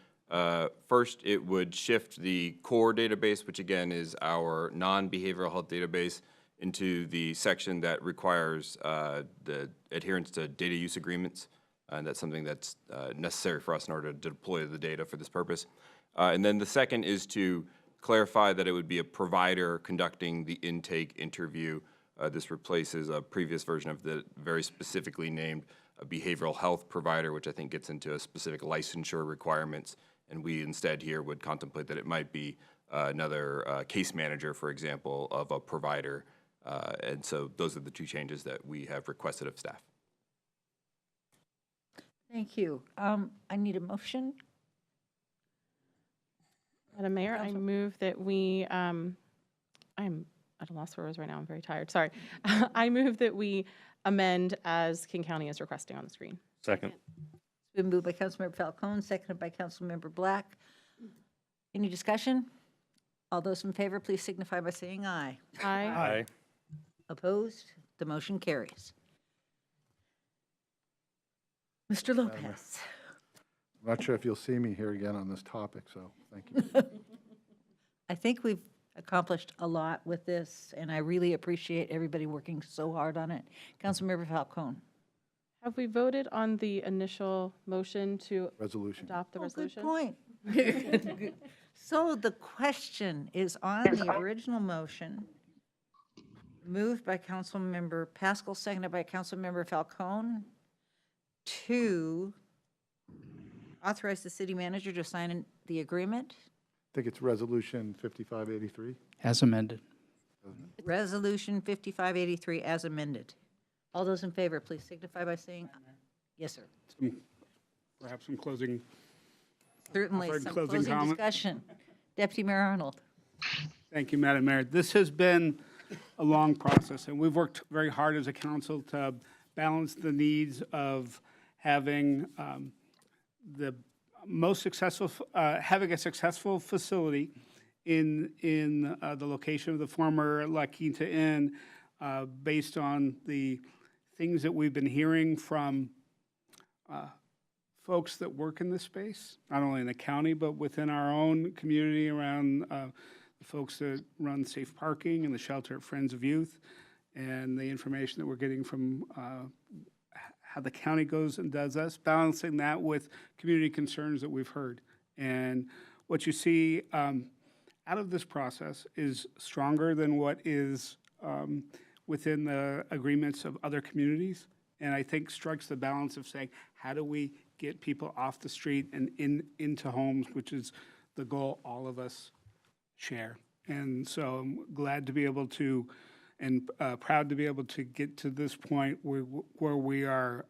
Speaker 7: first, it would shift the core database, which again is our non-behavioral health database, into the section that requires the adherence to data use agreements. And that's something that's necessary for us in order to deploy the data for this purpose. And then the second is to clarify that it would be a provider conducting the intake interview. This replaces a previous version of the very specifically named behavioral health provider, which I think gets into a specific licensure requirements. And we instead here would contemplate that it might be another case manager, for example, of a provider. And so those are the two changes that we have requested of staff.
Speaker 3: Thank you. I need a motion.
Speaker 9: Madam Mayor, I move that we, I'm at a loss for words right now, I'm very tired, sorry. I move that we amend as King County is requesting on the screen.
Speaker 24: Second.
Speaker 3: It's been moved by Councilmember Falcone, seconded by Councilmember Black. Any discussion? All those in favor, please signify by saying aye.
Speaker 9: Aye.
Speaker 24: Aye.
Speaker 3: Opposed? The motion carries. Mr. Lopez.
Speaker 2: I'm not sure if you'll see me here again on this topic, so thank you.
Speaker 3: I think we've accomplished a lot with this, and I really appreciate everybody working so hard on it. Councilmember Falcone.
Speaker 9: Have we voted on the initial motion to
Speaker 2: Resolution.
Speaker 9: adopt the resolution?
Speaker 3: Good point. So the question is on the original motion, moved by Councilmember Pascal, seconded by Councilmember Falcone, to authorize the city manager to sign the agreement.
Speaker 2: I think it's Resolution 5583.
Speaker 14: As amended.
Speaker 3: Resolution 5583 as amended. All those in favor, please signify by saying, yes, sir.
Speaker 4: Perhaps some closing.
Speaker 3: Certainly,
Speaker 4: offered
Speaker 3: some
Speaker 4: closing
Speaker 3: closing
Speaker 4: comment.
Speaker 3: discussion. Deputy Mayor Arnold.
Speaker 4: Thank you, Madam Mayor. This has been a long process, and we've worked very hard as a council to balance the needs of having the most successful, having a successful facility in the location of the former La Quinta Inn, based on the things that we've been hearing from folks that work in this space, not only in the county, but within our own community around the folks that run safe parking and the shelter at Friends of Youth, and the information that we're getting from how the county goes and does us, balancing that with community concerns that we've heard. And what you see out of this process is stronger than what is within the agreements of other communities. And I think strikes the balance of saying, how do we get people off the street and into homes, which is the goal all of us share. And so I'm glad to be able to, and proud to be able to get to this point where we are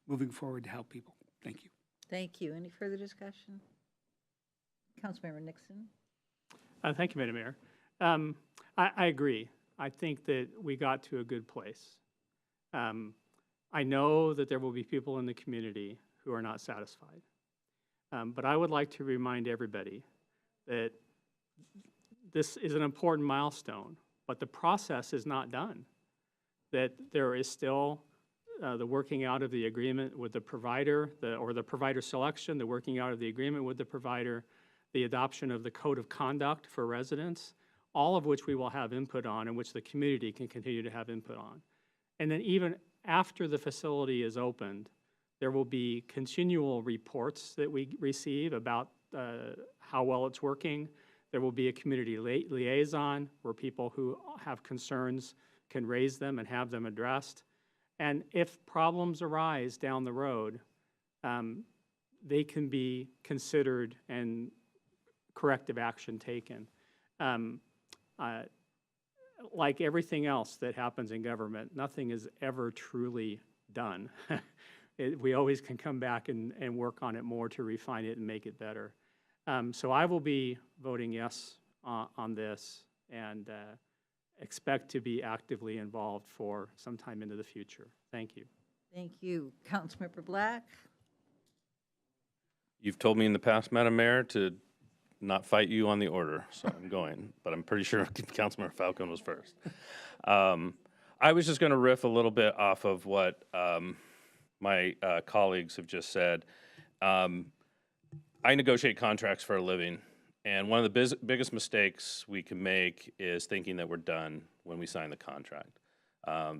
Speaker 4: moving forward to help people. Thank you.
Speaker 3: Thank you. Any further discussion? Councilmember Nixon?
Speaker 12: Thank you, Madam Mayor. I agree. I think that we got to a good place. I know that there will be people in the community who are not satisfied. But I would like to remind everybody that this is an important milestone, but the process is not done. That there is still the working out of the agreement with the provider, or the provider selection, the working out of the agreement with the provider, the adoption of the code of conduct for residents, all of which we will have input on and which the community can continue to have input on. And then even after the facility is opened, there will be continual reports that we receive about how well it's working. There will be a community liaison where people who have concerns can raise them and have them addressed. And if problems arise down the road, they can be considered and corrective action taken. Like everything else that happens in government, nothing is ever truly done. We always can come back and work on it more to refine it and make it better. So I will be voting yes on this and expect to be actively involved for some time into the future. Thank you.
Speaker 3: Thank you. Councilmember Black?
Speaker 24: You've told me in the past, Madam Mayor, to not fight you on the order, so I'm going, but I'm pretty sure Councilmember Falcone was first. I was just going to riff a little bit off of what my colleagues have just said. I negotiate contracts for a living, and one of the biggest mistakes we can make is thinking that we're done when we sign the contract.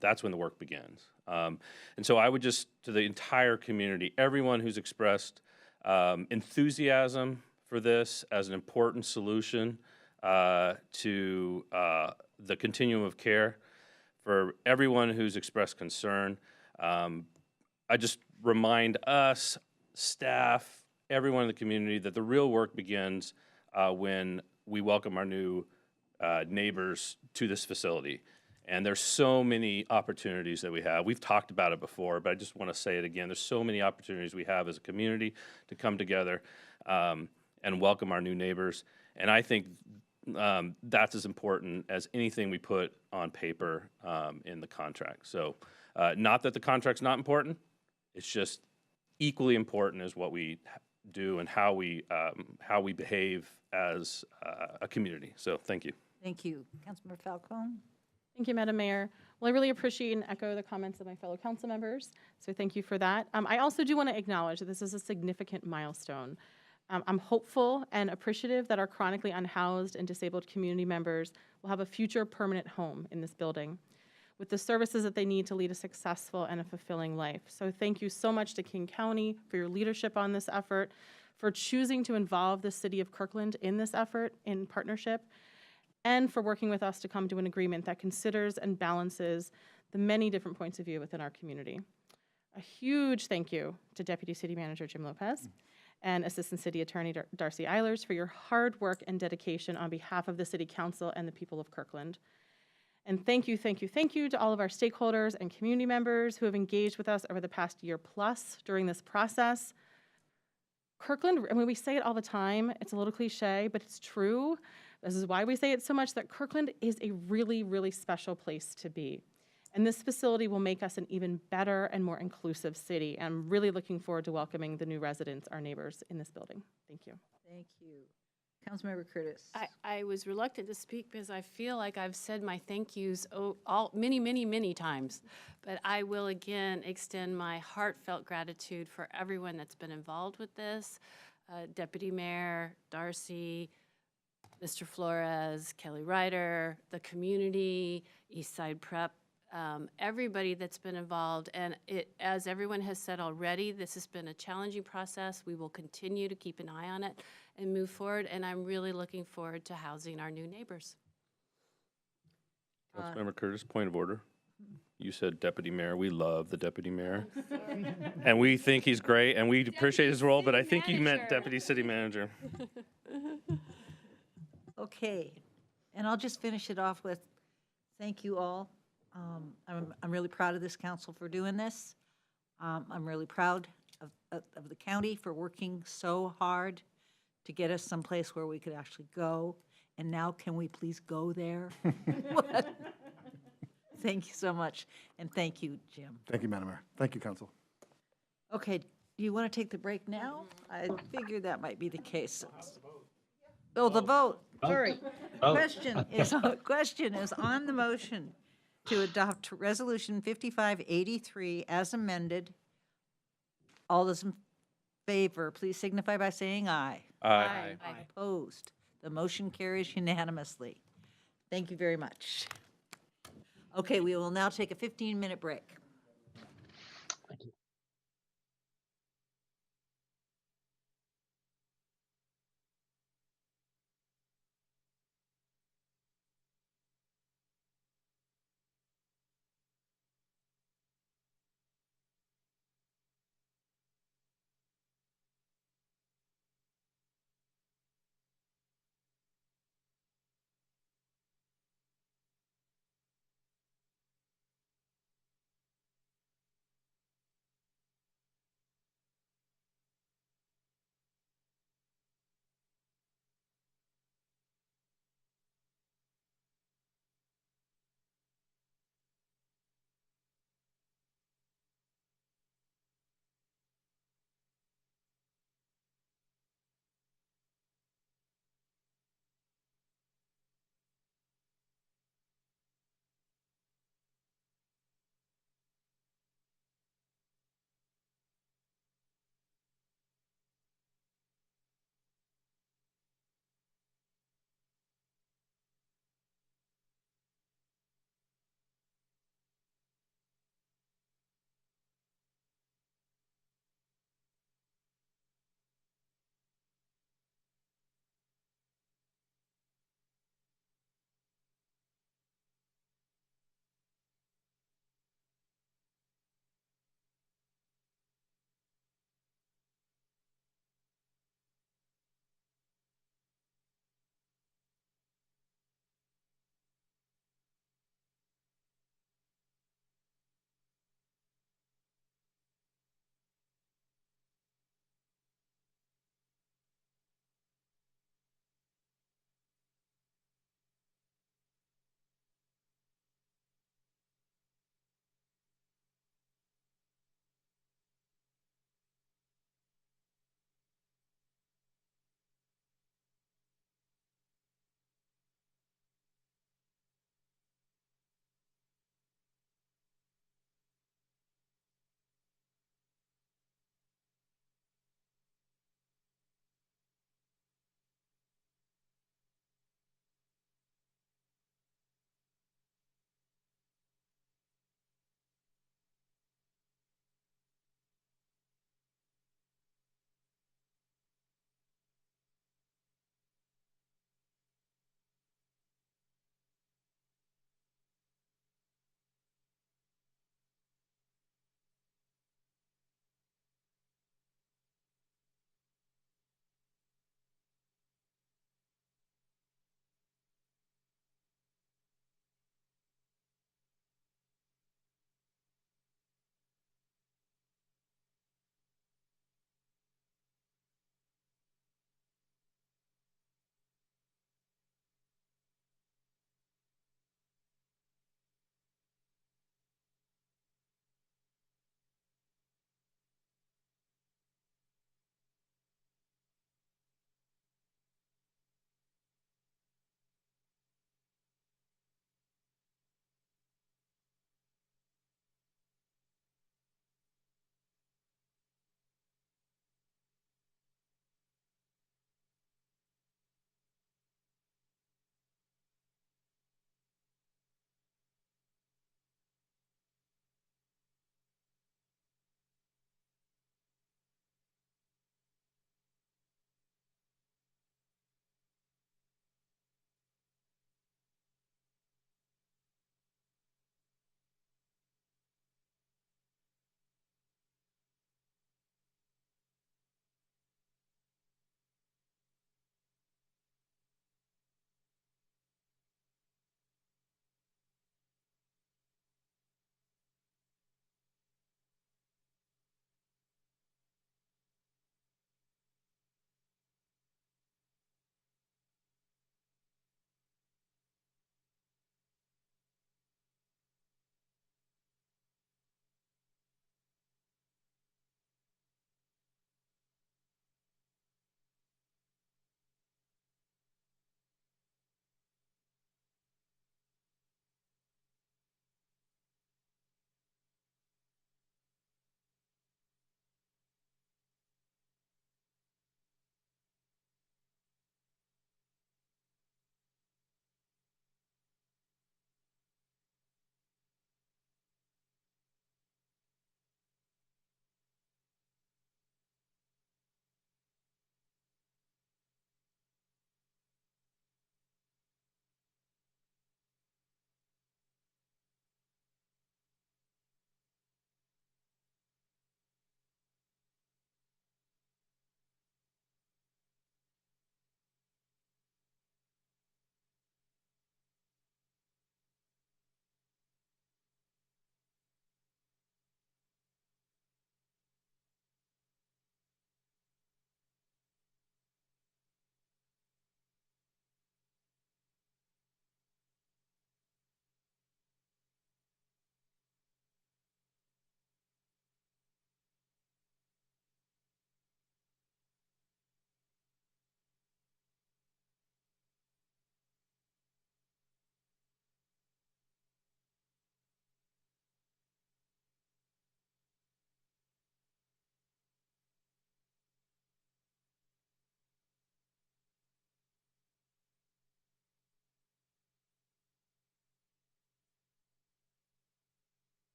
Speaker 24: That's when the work begins. And so I would just, to the entire community, everyone who's expressed enthusiasm for this as an important solution to the continuum of care, for everyone who's expressed concern, I just remind us, staff, everyone in the community, that the real work begins when we welcome our new neighbors to this facility. And there's so many opportunities that we have. We've talked about it before, but I just want to say it again. There's so many opportunities we have as a community to come together and welcome our new neighbors. And I think that's as important as anything we put on paper in the contract. So not that the contract's not important, it's just equally important as what we do and how we behave as a community. So thank you.
Speaker 3: Thank you. Councilmember Falcone?
Speaker 9: Thank you, Madam Mayor. Well, I really appreciate and echo the comments of my fellow council members, so thank you for that. I also do want to acknowledge that this is a significant milestone. I'm hopeful and appreciative that our chronically unhoused and disabled community members will have a future permanent home in this building with the services that they need to lead a successful and a fulfilling life. So thank you so much to King County for your leadership on this effort, for choosing to involve the city of Kirkland in this effort in partnership, and for working with us to come to an agreement that considers and balances the many different points of view within our community. A huge thank you to Deputy City Manager Jim Lopez and Assistant City Attorney Darcy Eilers for your hard work and dedication on behalf of the City Council and the people of Kirkland. And thank you to all of our stakeholders and community members who have engaged with us over the past year plus during this process. Kirkland, I mean, we say it all the time, it's a little cliche, but it's true. This is why we say it so much, that Kirkland is a really, really special place to be. And this facility will make us an even better and more inclusive city. And I'm really looking forward to welcoming the new residents, our neighbors, in this building. Thank you.
Speaker 3: Thank you. Councilmember Curtis.
Speaker 23: I was reluctant to speak because I feel like I've said my thank yous many times. But I will again extend my heartfelt gratitude for everyone that's been involved with this. Deputy Mayor Darcy, Mr. Flores, Kelly Ryder, the community, Eastside Prep everybody that's been involved. And as everyone has said already, this has been a challenging process. We will continue to keep an eye on it and move forward. And I'm really looking forward to housing our new neighbors.
Speaker 24: Councilmember Curtis, point of order. You said deputy mayor. We love the deputy mayor. And we think he's great and we appreciate his role, but I think you meant deputy city manager.
Speaker 3: Okay, and I'll just finish it off with, thank you all. I'm really proud of this council for doing this. I'm really proud of the county for working so hard to get us someplace where we could actually go. And now can we please go there? Thank you so much, and thank you, Jim.
Speaker 2: Thank you, Madam Mayor. Thank you, Council.
Speaker 3: Okay, do you want to take the break now? I figured that might be the case. Oh, the vote, sorry. Question is on the motion to adopt Resolution 5583 as amended. All those in favor, please signify by saying aye.
Speaker 24: Aye.
Speaker 3: Opposed? The motion carries unanimously. Thank you very much. Okay, we will now take a 15-minute break.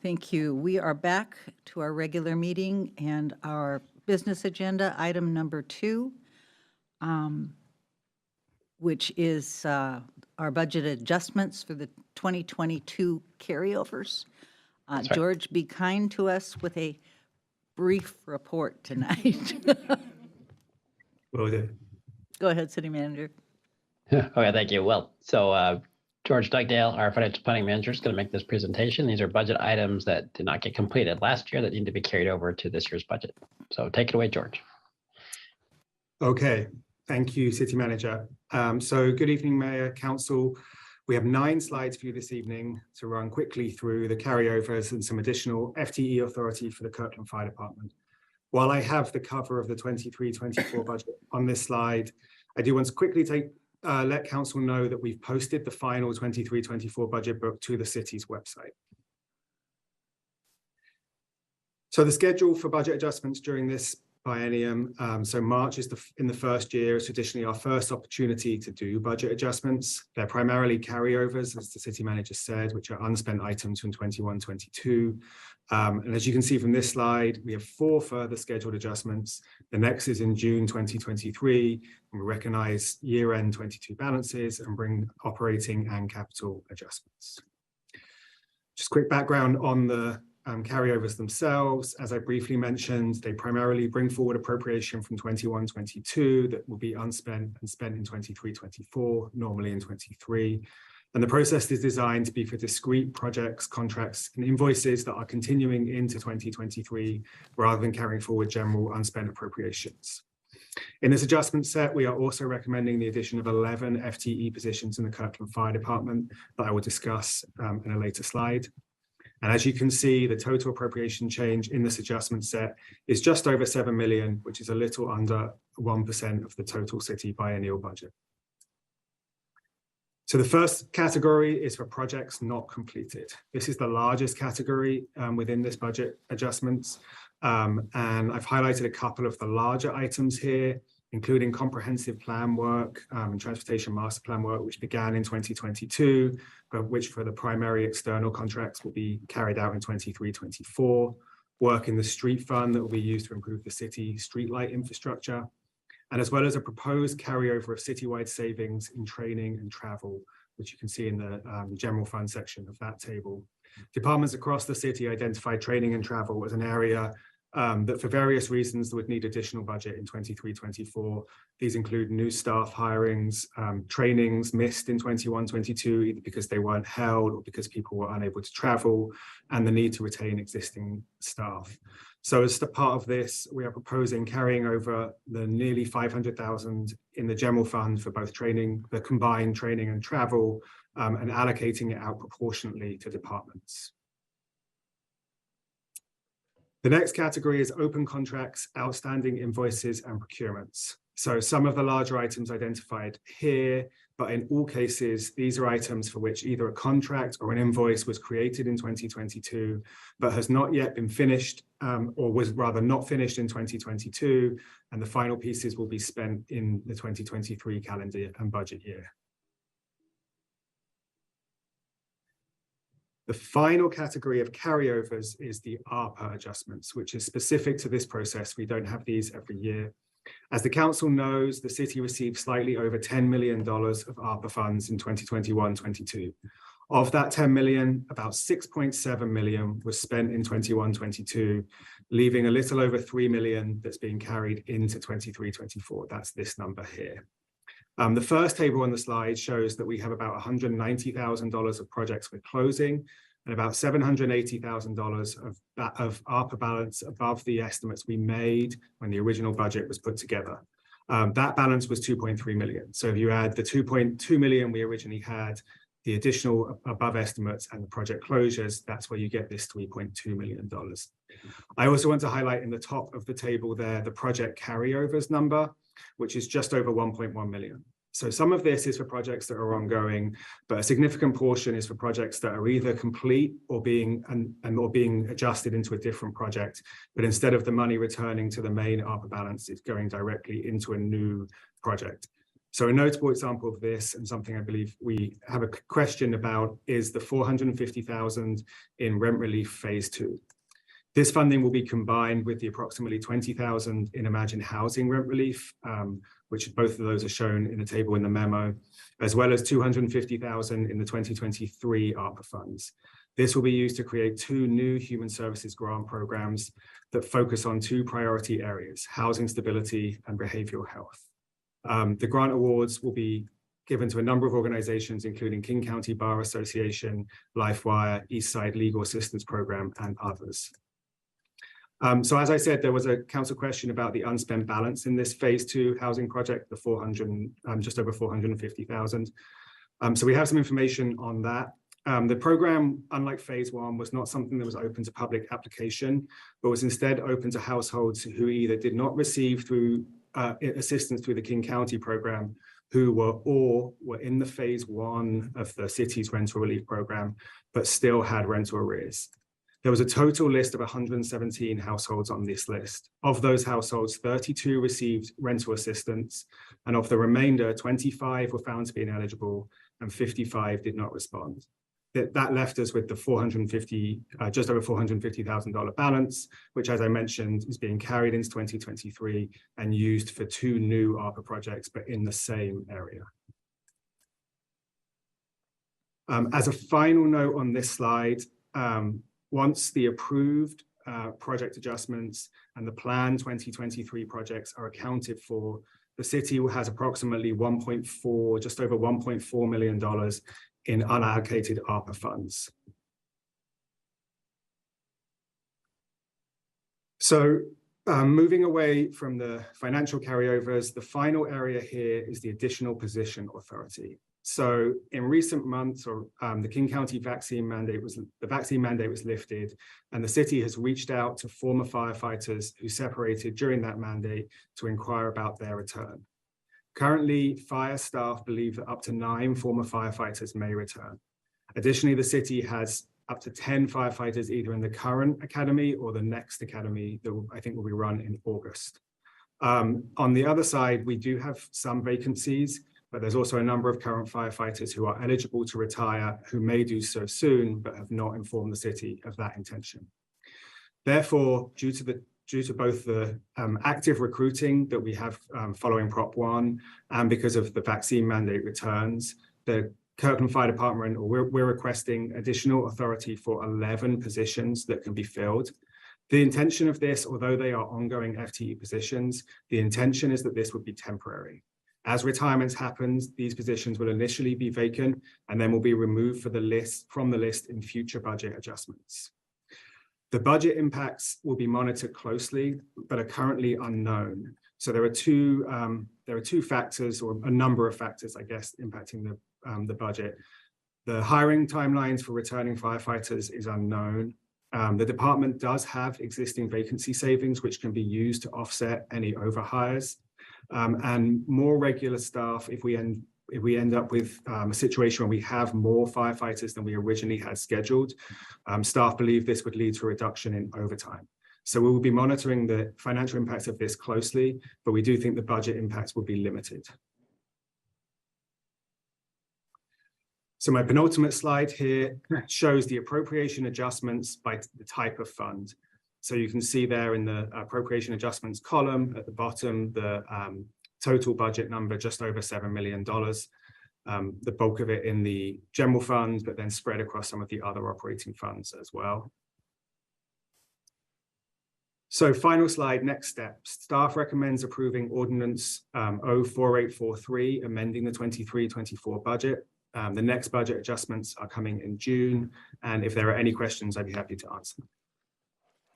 Speaker 3: Thank you. We are back to our regular meeting and our business agenda, item number 2, which is our budget adjustments for the 2022 carryovers.
Speaker 6: That's right.
Speaker 3: George, be kind to us with a brief report tonight.
Speaker 14: Will do.
Speaker 3: Go ahead, City Manager.
Speaker 6: Okay, thank you. Well, so George Dugdale, our financial planning manager, is going to make this presentation. These are budget items that did not get completed last year that need to be carried over to this year's budget. So take it away, George.
Speaker 14: Okay, thank you, City Manager. So good evening, Mayor, Council. We have 9 slides for you this evening to run quickly through the carryovers and some additional FTE authority for the Kirkland Fire Department. While I have the cover of the 23-24 budget on this slide, I do want to quickly let Council know that we've posted the final 23-24 budget book to the city's website. So the schedule for budget adjustments during this biennium, so March is in the first year, is traditionally our first opportunity to do budget adjustments. They're primarily carryovers, as the city manager said, which are unspent items from 21-22. And as you can see from this slide, we have 4 further scheduled adjustments. The next is in June 2023, and we recognize year-end 22 balances and bring operating and capital adjustments. Just quick background on the carryovers themselves. As I briefly mentioned, they primarily bring forward appropriation from 21-22 that will be unspent and spent in 23-24, normally in 23. And the process is designed to be for discrete projects, contracts, and invoices that are continuing into 2023, rather than carrying forward general unspent appropriations. In this adjustment set, we are also recommending the addition of 11 FTE positions in the Kirkland Fire Department that I will discuss in a later slide. And as you can see, the total appropriation change in this adjustment set is just over 7 million, which is a little under 1% of the total city biennial budget. So the first category is for projects not completed. This is the largest category within this budget adjustments. And I've highlighted a couple of the larger items here, including comprehensive plan work and transportation master plan work, which began in 2022, but which for the primary external contracts will be carried out in 23-24, work in the street fund that will be used to improve the city streetlight infrastructure, and as well as a proposed carryover of citywide savings in training and travel, which you can see in the general fund section of that table. Departments across the city identified training and travel as an area that for various reasons would need additional budget in 23-24. These include new staff hirings, trainings missed in 21-22, either because they weren't held or because people were unable to travel, and the need to retain existing staff. So as a part of this, we are proposing carrying over the nearly 500,000 in the general fund for both training, the combined training and travel, and allocating it out proportionately to departments. The next category is open contracts, outstanding invoices, and procurements. So some of the larger items identified here, but in all cases, these are items for which either a contract or an invoice was created in 2022, but has not yet been finished, or was rather not finished in 2022, and the final pieces will be spent in the 2023 calendar and budget year. The final category of carryovers is the ARPA adjustments, which is specific to this process. We don't have these every year. As the council knows, the city received slightly over $10 million of ARPA funds in 2021-22. Of that 10 million, about 6.7 million was spent in 21-22, leaving a little over 3 million that's being carried into 23-24. That's this number here. The first table on the slide shows that we have about $190,000 of projects we're closing and about $780,000 of ARPA balance above the estimates we made when the original budget was put together. That balance was 2.3 million. So if you add the 2.2 million we originally had, the additional above estimates and the project closures, that's where you get this $3.2 million. I also want to highlight in the top of the table there, the project carryovers number, which is just over 1.1 million. So some of this is for projects that are ongoing, but a significant portion is for projects that are either complete or being adjusted into a different project. But instead of the money returning to the main ARPA balance, it's going directly into a new project. So a notable example of this, and something I believe we have a question about, is the $450,000 in rent relief phase 2. This funding will be combined with the approximately $20,000 in Imagine Housing rent relief, which both of those are shown in the table in the memo, as well as $250,000 in the 2023 ARPA funds. This will be used to create 2 new human services grant programs that focus on 2 priority areas: housing stability and behavioral health. The grant awards will be given to a number of organizations, including King County Bar Association, LifeWire, Eastside Legal Assistance Program, and others. So as I said, there was a council question about the unspent balance in this phase 2 housing project, the just over 450,000. So we have some information on that. The program, unlike phase 1, was not something that was open to public application, but was instead open to households who either did not receive assistance through the King County program, who were in the phase 1 of the city's rental relief program, but still had rental arrears. There was a total list of 117 households on this list. Of those households, 32 received rental assistance, and of the remainder, 25 were found to be ineligible and 55 did not respond. That left us with the just over $450,000 balance, which, as I mentioned, is being carried into 2023 and used for 2 new ARPA projects, but in the same area. As a final note on this slide, once the approved project adjustments and the planned 2023 projects are accounted for, the city has approximately just over $1.4 million in unallocated ARPA funds. So moving away from the financial carryovers, the final area here is the additional position authority. So in recent months, the King County vaccine mandate was lifted, and the city has reached out to former firefighters who separated during that mandate to inquire about their return. Currently, fire staff believe that up to 9 former firefighters may return. Additionally, the city has up to 10 firefighters either in the current academy or the next academy that I think will be run in August. On the other side, we do have some vacancies, but there's also a number of current firefighters who are eligible to retire, who may do so soon, but have not informed the city of that intention. Therefore, due to both the active recruiting that we have following Prop 1 and because of the vaccine mandate returns, the Kirkland Fire Department, we're requesting additional authority for 11 positions that can be filled. The intention of this, although they are ongoing FTE positions, the intention is that this would be temporary. As retirements happen, these positions will initially be vacant and then will be removed from the list in future budget adjustments. The budget impacts will be monitored closely, but are currently unknown. So there are two factors, or a number of factors, I guess, impacting the budget. The hiring timelines for returning firefighters is unknown. The department does have existing vacancy savings, which can be used to offset any overhires. And more regular staff, if we end up with a situation where we have more firefighters than we originally had scheduled, staff believe this would lead to a reduction in overtime. So we will be monitoring the financial impacts of this closely, but we do think the budget impacts will be limited. So my penultimate slide here shows the appropriation adjustments by the type of fund. So you can see there in the appropriation adjustments column at the bottom, the total budget number just over $7 million, the bulk of it in the general fund, but then spread across some of the other operating funds as well. So final slide, next steps. Staff recommends approving Ordinance 04843, amending the 23-24 budget. The next budget adjustments are coming in June, and if there are any questions, I'd be happy to answer them.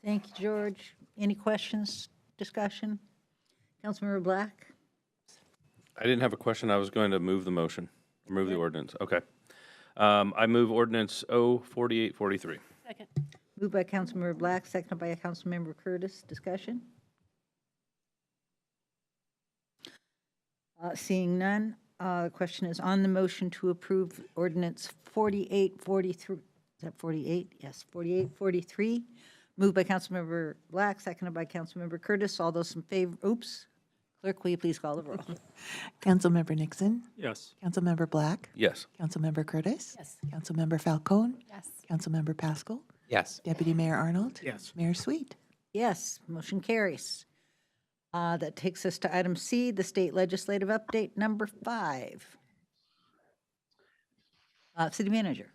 Speaker 3: Thank you, George. Any questions, discussion? Councilmember Black?
Speaker 24: I didn't have a question. I was going to move the motion, move the ordinance. Okay. I move ordinance 04843.
Speaker 23: Second.
Speaker 3: Moved by Councilmember Black, seconded by Councilmember Curtis. Discussion? Seeing none, the question is on the motion to approve ordinance 4843. Is that 48? Yes, 4843. Moved by Councilmember Black, seconded by Councilmember Curtis. All those in favor, Clerk, will you please call the roll?
Speaker 1: Councilmember Nixon.
Speaker 12: Yes.
Speaker 1: Councilmember Black.
Speaker 24: Yes.
Speaker 1: Councilmember Curtis.
Speaker 3: Yes.
Speaker 1: Councilmember Falcone.
Speaker 11: Yes.
Speaker 1: Councilmember Pascal.
Speaker 13: Yes.
Speaker 1: Deputy Mayor Arnold.
Speaker 4: Yes.
Speaker 1: Mayor Sweet.
Speaker 3: Yes, motion carries. That takes us to item C, the state legislative update number 5. City Manager.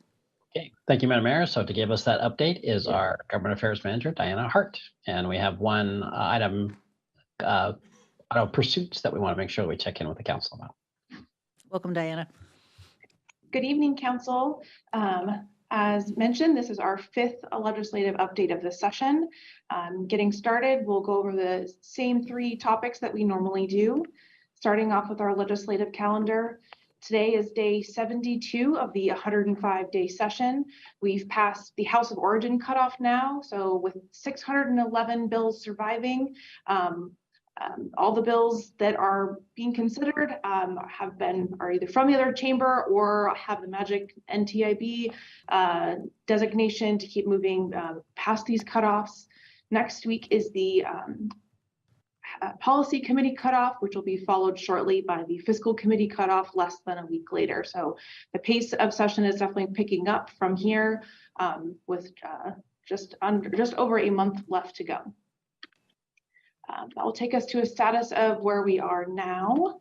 Speaker 6: Okay, thank you, Madam Mayor. So to give us that update is our Government Affairs Manager, Diana Hart. And we have one item out of pursuits that we want to make sure we check in with the council about.
Speaker 3: Welcome, Diana.
Speaker 10: Good evening, Council. As mentioned, this is our 5th legislative update of the session. Getting started, we'll go over the same 3 topics that we normally do. Starting off with our legislative calendar. Today is day 72 of the 105-day session. We've passed the House of Origin cutoff now, so with 611 bills surviving, all the bills that are being considered are either from the other chamber or have the magic NTIB designation to keep moving past these cutoffs. Next week is the Policy Committee cutoff, which will be followed shortly by the Fiscal Committee cutoff less than a week later. So the pace of session is definitely picking up from here with just over a month left to go. That will take us to a status of where we are now.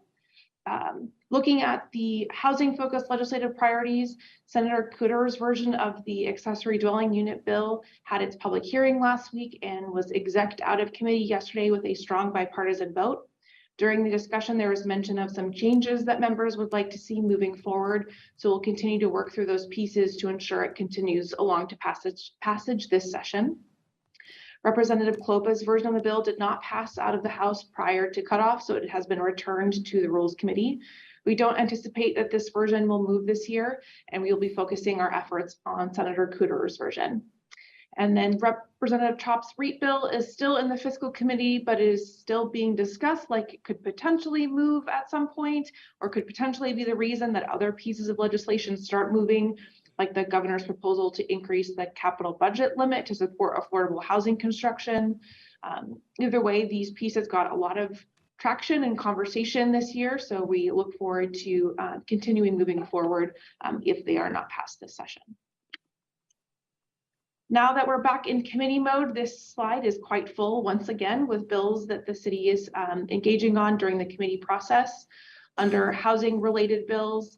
Speaker 10: Looking at the housing-focused legislative priorities, Senator Cooter's version of the accessory dwelling unit bill had its public hearing last week and was execed out of committee yesterday with a strong bipartisan vote. During the discussion, there was mention of some changes that members would like to see moving forward. So we'll continue to work through those pieces to ensure it continues along to passage this session. Representative Klopa's version of the bill did not pass out of the House prior to cutoff, so it has been returned to the Rules Committee. We don't anticipate that this version will move this year, and we will be focusing our efforts on Senator Cooter's version. And then Representative Chop's REIT bill is still in the Fiscal Committee, but is still being discussed, like it could potentially move at some point, or could potentially be the reason that other pieces of legislation start moving, like the governor's proposal to increase the capital budget limit to support affordable housing construction. Either way, these pieces got a lot of traction and conversation this year, so we look forward to continuing moving forward if they are not passed this session. Now that we're back in committee mode, this slide is quite full once again with bills that the city is engaging on during the committee process. Under housing-related bills,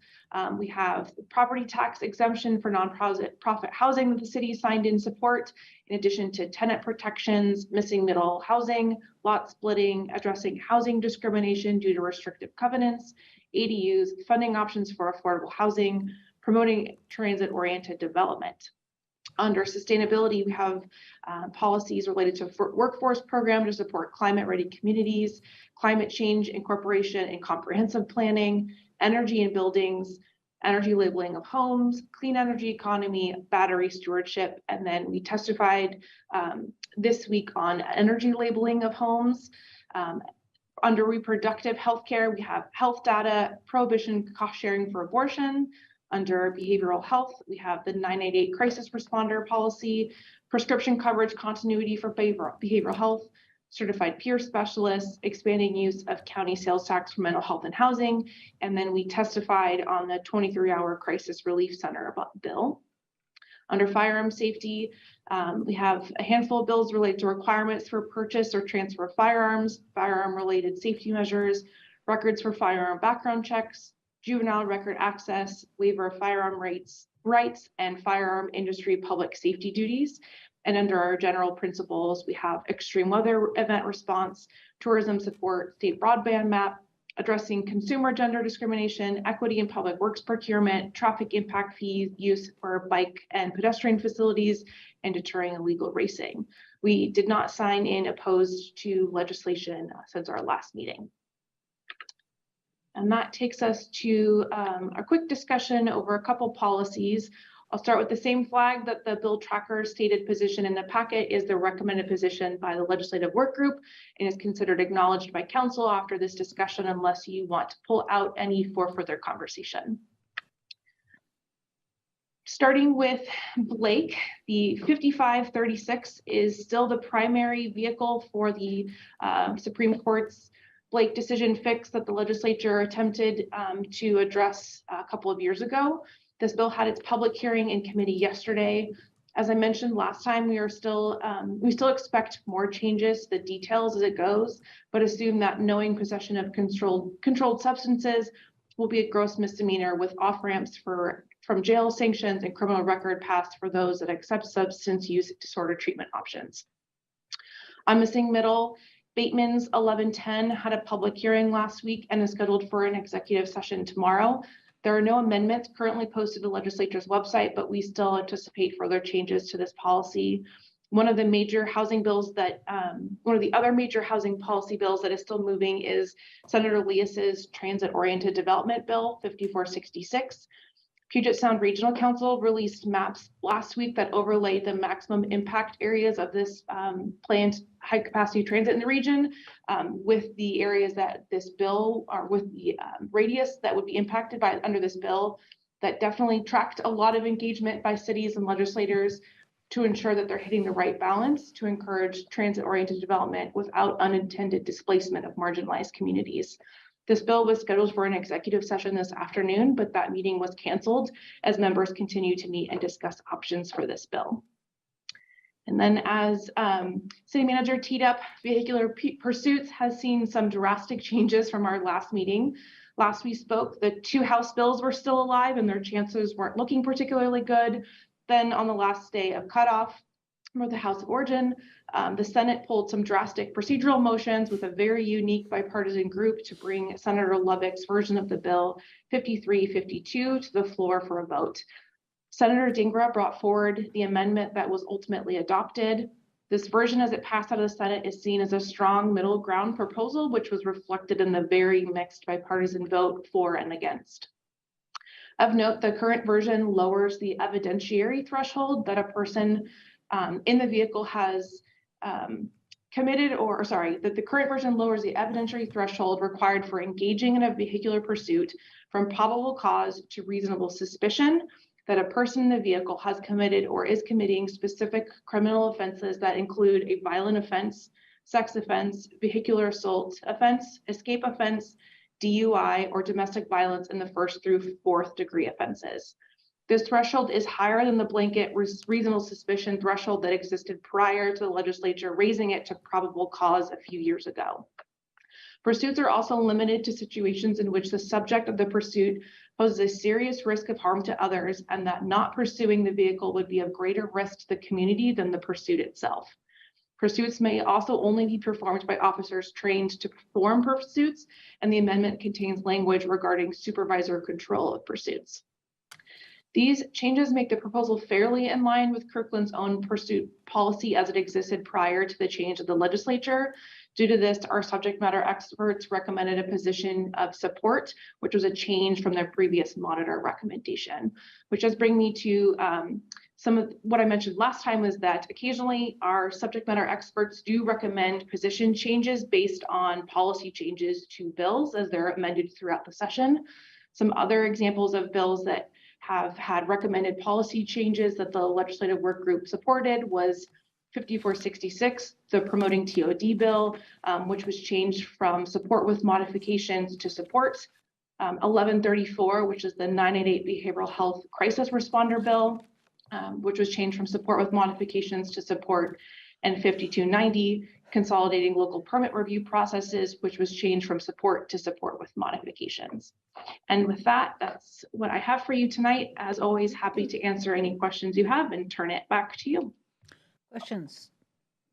Speaker 10: we have the property tax exemption for nonprofit housing that the city signed in support, in addition to tenant protections, missing middle housing, lot splitting, addressing housing discrimination due to restrictive covenants, ADUs, funding options for affordable housing, promoting transit-oriented development. Under sustainability, we have policies related to workforce program to support climate-ready communities, climate change incorporation and comprehensive planning, energy in buildings, energy labeling of homes, clean energy economy, battery stewardship, and then we testified this week on energy labeling of homes. Under reproductive health care, we have health data, prohibition cost sharing for abortion. Under behavioral health, we have the 988 crisis responder policy, prescription coverage continuity for behavioral health, certified peer specialists, expanding use of county sales tax for mental health and housing, and then we testified on the 23-hour crisis relief center bill. Under firearm safety, we have a handful of bills related to requirements for purchase or transfer of firearms, firearm-related safety measures, records for firearm background checks, juvenile record access, waiver of firearm rights, and firearm industry public safety duties. And under our general principles, we have extreme weather event response, tourism support, state broadband map, addressing consumer gender discrimination, equity in public works procurement, traffic impact fees, use for bike and pedestrian facilities, and deterring illegal racing. We did not sign in opposed to legislation since our last meeting. And that takes us to a quick discussion over a couple policies. I'll start with the same flag that the bill tracker stated position in the packet is the recommended position by the legislative work group and is considered acknowledged by council after this discussion unless you want to pull out any for further conversation. Starting with Blake, the 5536 is still the primary vehicle for the Supreme Court's
Speaker 15: Blake decision fix that the legislature attempted to address a couple of years ago. This bill had its public hearing in committee yesterday. As I mentioned last time, we still expect more changes to the details as it goes, but assume that knowing possession of controlled substances will be a gross misdemeanor with off-ramps from jail sanctions and criminal record paths for those that accept substance use disorder treatment options. On missing middle, Bateman's 1110 had a public hearing last week and is scheduled for an executive session tomorrow. There are no amendments currently posted to the legislature's website, but we still anticipate further changes to this policy. One of the other major housing policy bills that is still moving is Senator Leas's transit-oriented development bill, 5466. Puget Sound Regional Council released maps last week that overlay the maximum impact areas of this planned high-capacity transit in the region with the areas that this bill, or with the radius that would be impacted by under this bill. That definitely tracked a lot of engagement by cities and legislators to ensure that they're hitting the right balance to encourage transit-oriented development without unintended displacement of marginalized communities. This bill was scheduled for an executive session this afternoon, but that meeting was canceled as members continue to meet and discuss options for this bill. And then as City Manager teed up, vehicular pursuits has seen some drastic changes from our last meeting. Last we spoke, the 2 House bills were still alive and their chances weren't looking particularly good. Then on the last day of cutoff for the House of Origin, the Senate pulled some drastic procedural motions with a very unique bipartisan group to bring Senator Lovick's version of the bill 5352 to the floor for a vote. Senator Dingra brought forward the amendment that was ultimately adopted. This version, as it passed out of the Senate, is seen as a strong middle ground proposal, which was reflected in the very mixed bipartisan vote for and against. Of note, the current version lowers the evidentiary threshold that a person in the vehicle has that the current version lowers the evidentiary threshold required for engaging in a vehicular pursuit from probable cause to reasonable suspicion that a person in the vehicle has committed or is committing specific criminal offenses that include a violent offense, sex offense, vehicular assault offense, escape offense, DUI, or domestic violence in the 1st through 4th degree offenses. This threshold is higher than the blanket reasonable suspicion threshold that existed prior to the legislature raising it to probable cause a few years ago. Pursuits are also limited to situations in which the subject of the pursuit poses a serious risk of harm to others and that not pursuing the vehicle would be of greater risk to the community than the pursuit itself. Pursuits may also only be performed by officers trained to perform pursuits, and the amendment contains language regarding supervisor control of pursuits. These changes make the proposal fairly in line with Kirkland's own pursuit policy as it existed prior to the change of the legislature. Due to this, our subject matter experts recommended a position of support, which was a change from their previous monitor recommendation, which does bring me to some of what I mentioned last time was that occasionally our subject matter experts do recommend position changes based on policy changes to bills as they're amended throughout the session. Some other examples of bills that have had recommended policy changes that the legislative work group supported was 5466, the promoting TOD bill, which was changed from support with modifications to support. 1134, which is the 988 behavioral health crisis responder bill, which was changed from support with modifications to support, and 5290, consolidating local permit review processes, which was changed from support to support with modifications. And with that, that's what I have for you tonight. As always, happy to answer any questions you have and turn it back to you.
Speaker 3: Questions?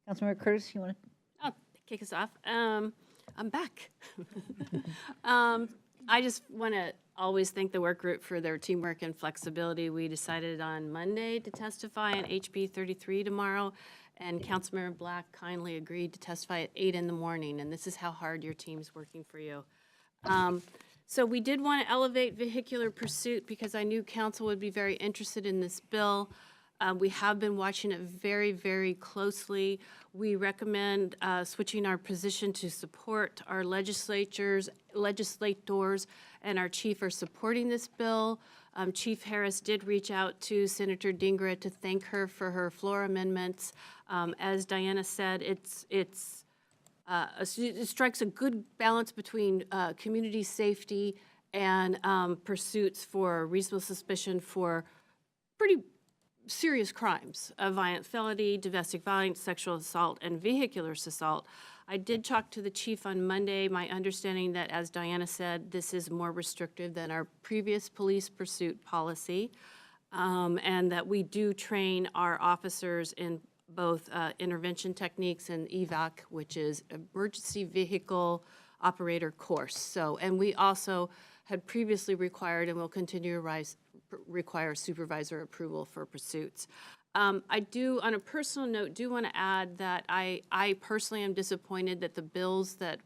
Speaker 3: Councilmember Curtis, you want to?
Speaker 23: Kick us off. I'm back. I just want to always thank the work group for their teamwork and flexibility. We decided on Monday to testify on HB 33 tomorrow, and Councilmember Black kindly agreed to testify at 8 in the morning, and this is how hard your team's working for you. So we did want to elevate vehicular pursuit because I knew council would be very interested in this bill. We have been watching it very, very closely. We recommend switching our position to support. Our legislators and our chief are supporting this bill. Chief Harris did reach out to Senator Dingra to thank her for her floor amendments. As Diana said, it's it strikes a good balance between community safety and pursuits for reasonable suspicion for pretty serious crimes of violent felony, domestic violence, sexual assault, and vehicular assault. I did talk to the chief on Monday. My understanding that, as Diana said, this is more restrictive than our previous police pursuit policy, and that we do train our officers in both intervention techniques and EVAC, which is emergency vehicle operator course. So, and we also had previously required and will continue to require supervisor approval for pursuits. I do, on a personal note, do want to add that I personally am disappointed that the bills that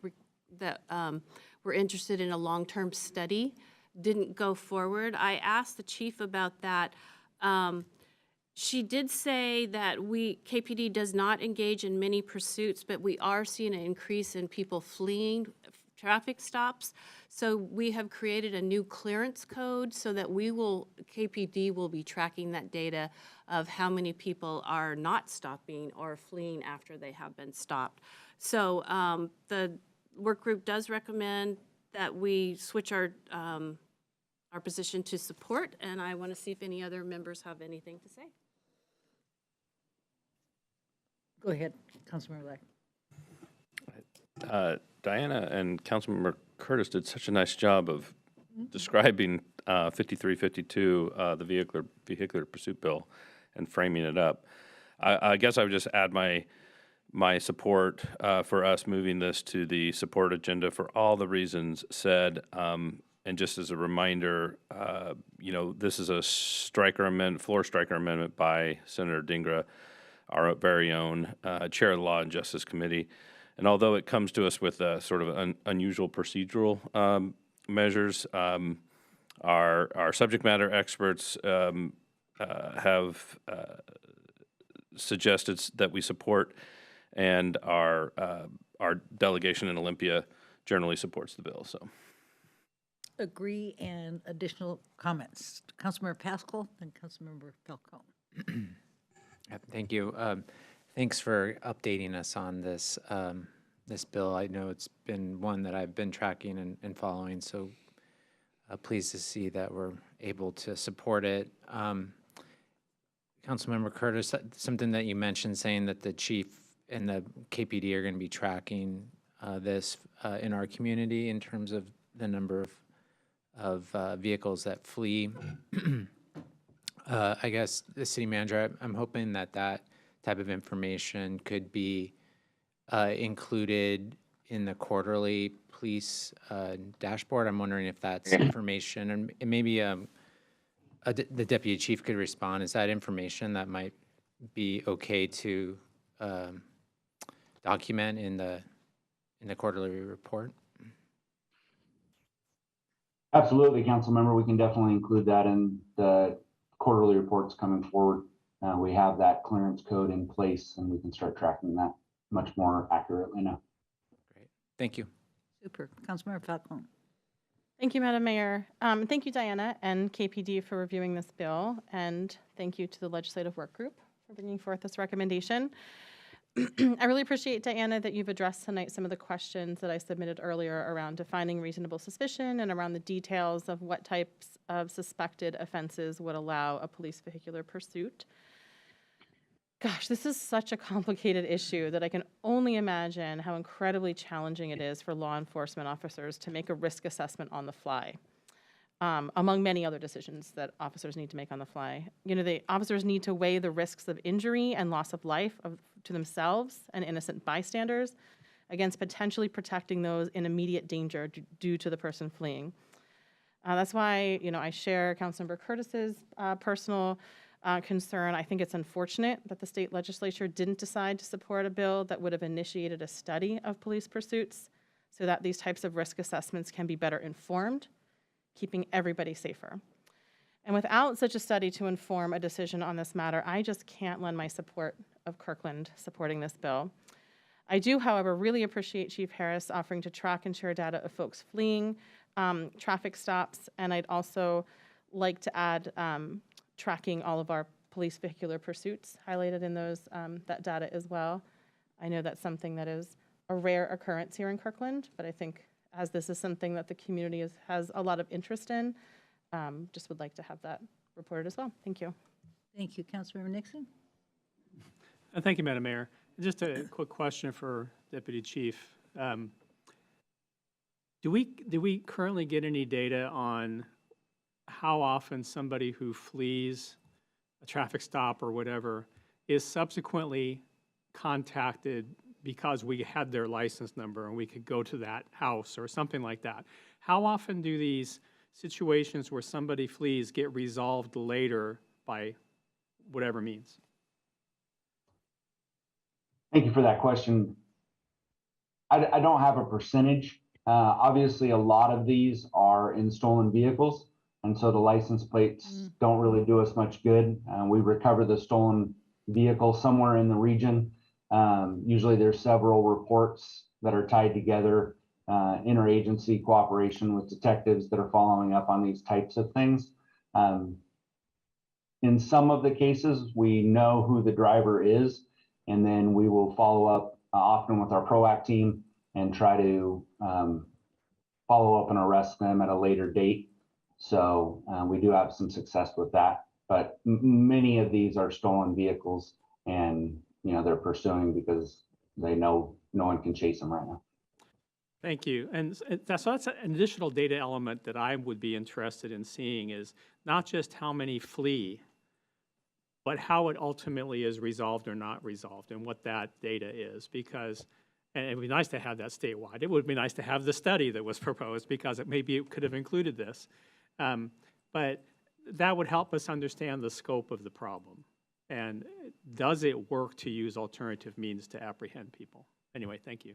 Speaker 23: were interested in a long-term study didn't go forward. I asked the chief about that. She did say that KPD does not engage in many pursuits, but we are seeing an increase in people fleeing traffic stops. So we have created a new clearance code so that KPD will be tracking that data of how many people are not stopping or fleeing after they have been stopped. So the work group does recommend that we switch our position to support, and I want to see if any other members have anything to say.
Speaker 3: Go ahead, Councilmember Black.
Speaker 24: Diana and Councilmember Curtis did such a nice job of describing 5352, the vehicular pursuit bill, and framing it up. I guess I would just add my support for us moving this to the support agenda for all the reasons said. And just as a reminder, this is a floor striker amendment by Senator Dingra, our very own chair of the Law and Justice Committee. And although it comes to us with sort of unusual procedural measures, our subject matter experts have suggested that we support, and our delegation in Olympia generally supports the bill. So,
Speaker 3: agree, and additional comments. Councilmember Pascal and Councilmember Falcone.
Speaker 13: Thank you. Thanks for updating us on this this bill. I know it's been one that I've been tracking and following, so pleased to see that we're able to support it. Councilmember Curtis, something that you mentioned, saying that the chief and the KPD are going to be tracking this in our community in terms of the number of vehicles that flee. I guess the city manager, I'm hoping that type of information could be included in the quarterly police dashboard. I'm wondering if that's information, and maybe the deputy chief could respond. Is that information that might be okay to document in the quarterly report?
Speaker 16: Absolutely, council member. We can definitely include that in the quarterly reports coming forward. We have that clearance code in place, and we can start tracking that much more accurately now.
Speaker 13: Great. Thank you.
Speaker 3: Super. Councilmember Falcone.
Speaker 9: Thank you, Madam Mayor. Thank you, Diana and KPD, for reviewing this bill, and thank you to the Legislative Work Group for bringing forth this recommendation. I really appreciate, Diana, that you've addressed tonight some of the questions that I submitted earlier around defining reasonable suspicion and around the details of what types of suspected offenses would allow a police vehicular pursuit. Gosh, this is such a complicated issue that I can only imagine how incredibly challenging it is for law enforcement officers to make a risk assessment on the fly, among many other decisions that officers need to make on the fly. The officers need to weigh the risks of injury and loss of life to themselves and innocent bystanders against potentially protecting those in immediate danger due to the person fleeing. That's why, I share Councilmember Curtis's personal concern. I think it's unfortunate that the state legislature didn't decide to support a bill that would have initiated a study of police pursuits so that these types of risk assessments can be better informed, keeping everybody safer. And without such a study to inform a decision on this matter, I just can't lend my support of Kirkland supporting this bill. I do, however, really appreciate Chief Harris offering to track and share data of folks fleeing traffic stops, and I'd also like to add tracking all of our police vehicular pursuits highlighted in that data as well. I know that's something that is a rare occurrence here in Kirkland, but I think as this is something that the community has a lot of interest in, just would like to have that reported as well. Thank you.
Speaker 3: Thank you. Councilmember Nixon?
Speaker 12: Thank you, Madam Mayor. Just a quick question for Deputy Chief. Do we currently get any data on how often somebody who flees a traffic stop or whatever is subsequently contacted because we had their license number and we could go to that house or something like that? How often do these situations where somebody flees get resolved later by whatever means?
Speaker 16: Thank you for that question. I don't have a percentage. Obviously, a lot of these are in stolen vehicles, and so the license plates don't really do us much good. We recover the stolen vehicle somewhere in the region. Usually there's several reports that are tied together, interagency cooperation with detectives that are following up on these types of things. In some of the cases, we know who the driver is, and then we will follow up often with our PROACT team and try to follow up and arrest them at a later date. So we do have some success with that, but many of these are stolen vehicles, and they're pursuing because they know no one can chase them right now.
Speaker 12: Thank you. And so that's an additional data element that I would be interested in seeing, is not just how many flee, but how it ultimately is resolved or not resolved and what that data is. Because, and it would be nice to have that statewide. It would be nice to have the study that was proposed, because maybe it could have included this. But that would help us understand the scope of the problem. And does it work to use alternative means to apprehend people? Anyway, thank you.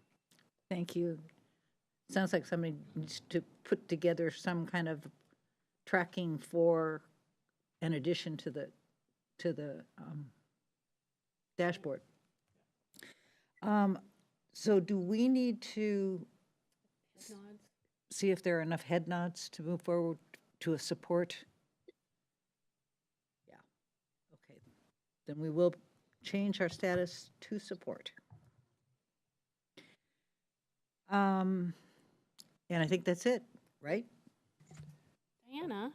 Speaker 3: Thank you. Sounds like somebody needs to put together some kind of tracking for, in addition to the dashboard. So do we need to see if there are enough head nods to move forward to a support? Yeah. Okay. Then we will change our status to support. And I think that's it, right?
Speaker 23: Diana,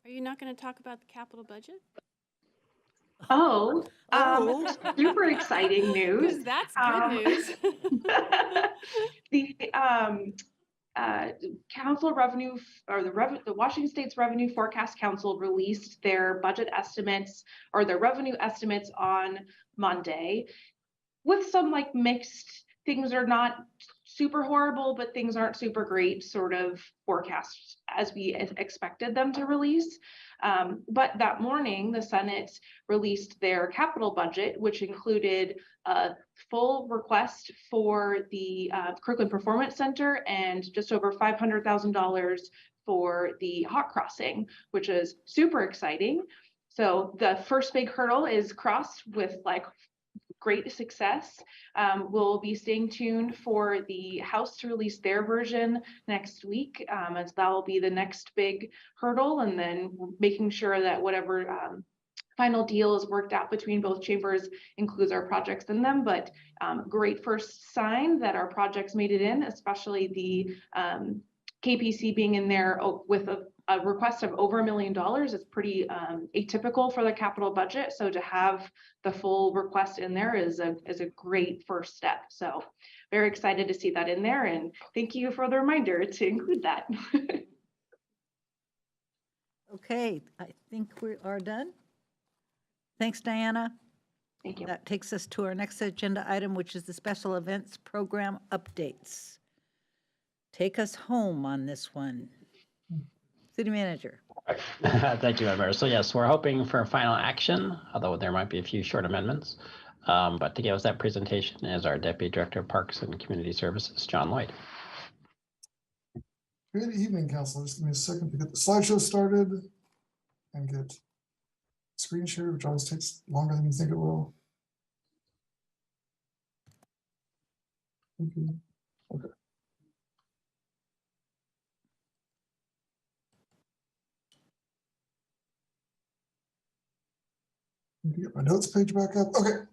Speaker 23: are you not going to talk about the capital budget?
Speaker 15: Super exciting news.
Speaker 23: Because that's good news.
Speaker 15: The council revenue, or the Washington State's Revenue Forecast Council released their budget estimates, or their revenue estimates, on Monday, with some mixed things. Are not super horrible, but things aren't super great sort of forecasts as we expected them to release. But that morning, the Senate released their capital budget, which included a full request for the Kirkland Performance Center and just over $500,000 for the hot crossing, which is super exciting. So the first big hurdle is crossed with great success. We'll be staying tuned for the House to release their version next week, as that will be the next big hurdle, and then making sure that whatever final deal is worked out between both chambers includes our projects in them. But great first sign that our projects made it in, especially the KPC being in there with a request of over $1 million is pretty atypical for the capital budget. So to have the full request in there is a great first step. So very excited to see that in there, and thank you for the reminder to include that.
Speaker 3: Okay, I think we are done. Thanks, Diana.
Speaker 15: Thank you.
Speaker 3: That takes us to our next agenda item, which is the special events program updates. Take us home on this one. City Manager.
Speaker 6: Thank you, Madam Mayor. So yes, we're hoping for final action, although there might be a few short amendments. But to give us that presentation is our Deputy Director of Parks and Community Services, John Lloyd.
Speaker 17: Good evening, Council. Just give me a second to get the slideshow started and get screen share, which always takes longer than you think it will. Okay. Get my notes page back up. Okay.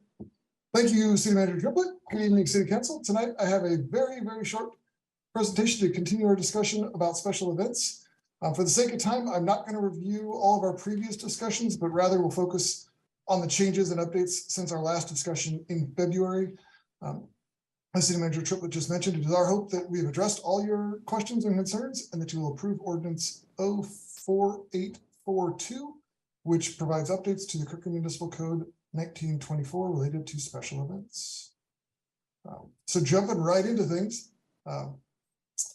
Speaker 17: Thank you, City Manager Triplett. Good evening, City Council. Tonight, I have a very, very short presentation to continue our discussion about special events. For the sake of time, I'm not going to review all of our previous discussions, but rather will focus on the changes and updates since our last discussion in February. As City Manager Triplett just mentioned, it is our hope that we have addressed all your questions and concerns and that you will approve Ordinance 04842, which provides updates to the Kirkland Municipal Code 1924 related to special events. So jumping right into things,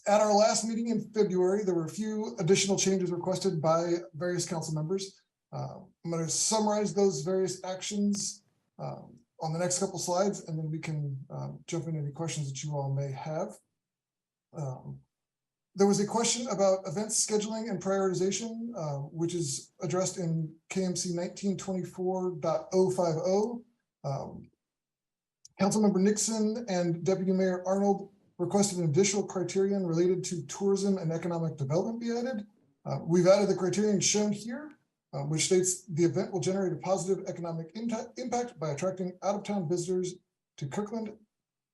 Speaker 17: at our last meeting in February, there were a few additional changes requested by various council members. I'm going to summarize those various actions on the next couple slides, and then we can jump into any questions that you all may have. There was a question about events scheduling and prioritization, which is addressed in KMC 1924.050. Councilmember Nixon and Deputy Mayor Arnold requested an additional criterion related to tourism and economic development be added. We've added the criterion shown here, which states the event will generate a positive economic impact by attracting out-of-town visitors to Kirkland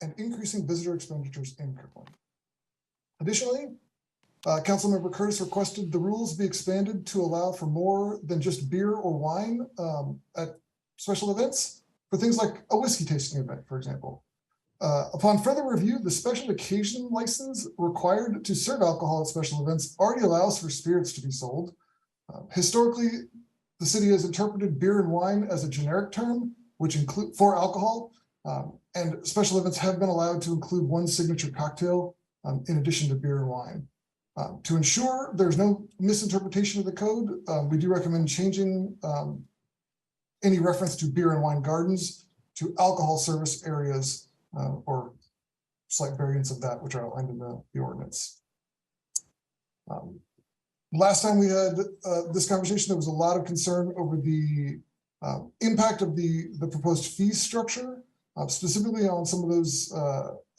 Speaker 17: and increasing visitor expenditures in Kirkland. Additionally, Councilmember Curtis requested the rules be expanded to allow for more than just beer or wine at special events, for things like a whiskey tasting event, for example. Upon further review, the special occasion license required to serve alcohol at special events already allows for spirits to be sold. Historically, the city has interpreted beer and wine as a generic term, which include for alcohol, and special events have been allowed to include one signature cocktail in addition to beer and wine. To ensure there's no misinterpretation of the code, we do recommend changing any reference to beer and wine gardens to alcohol service areas or slight variants of that, which are outlined in the ordinance. Last time we had this conversation, there was a lot of concern over the impact of the proposed fee structure, specifically on some of those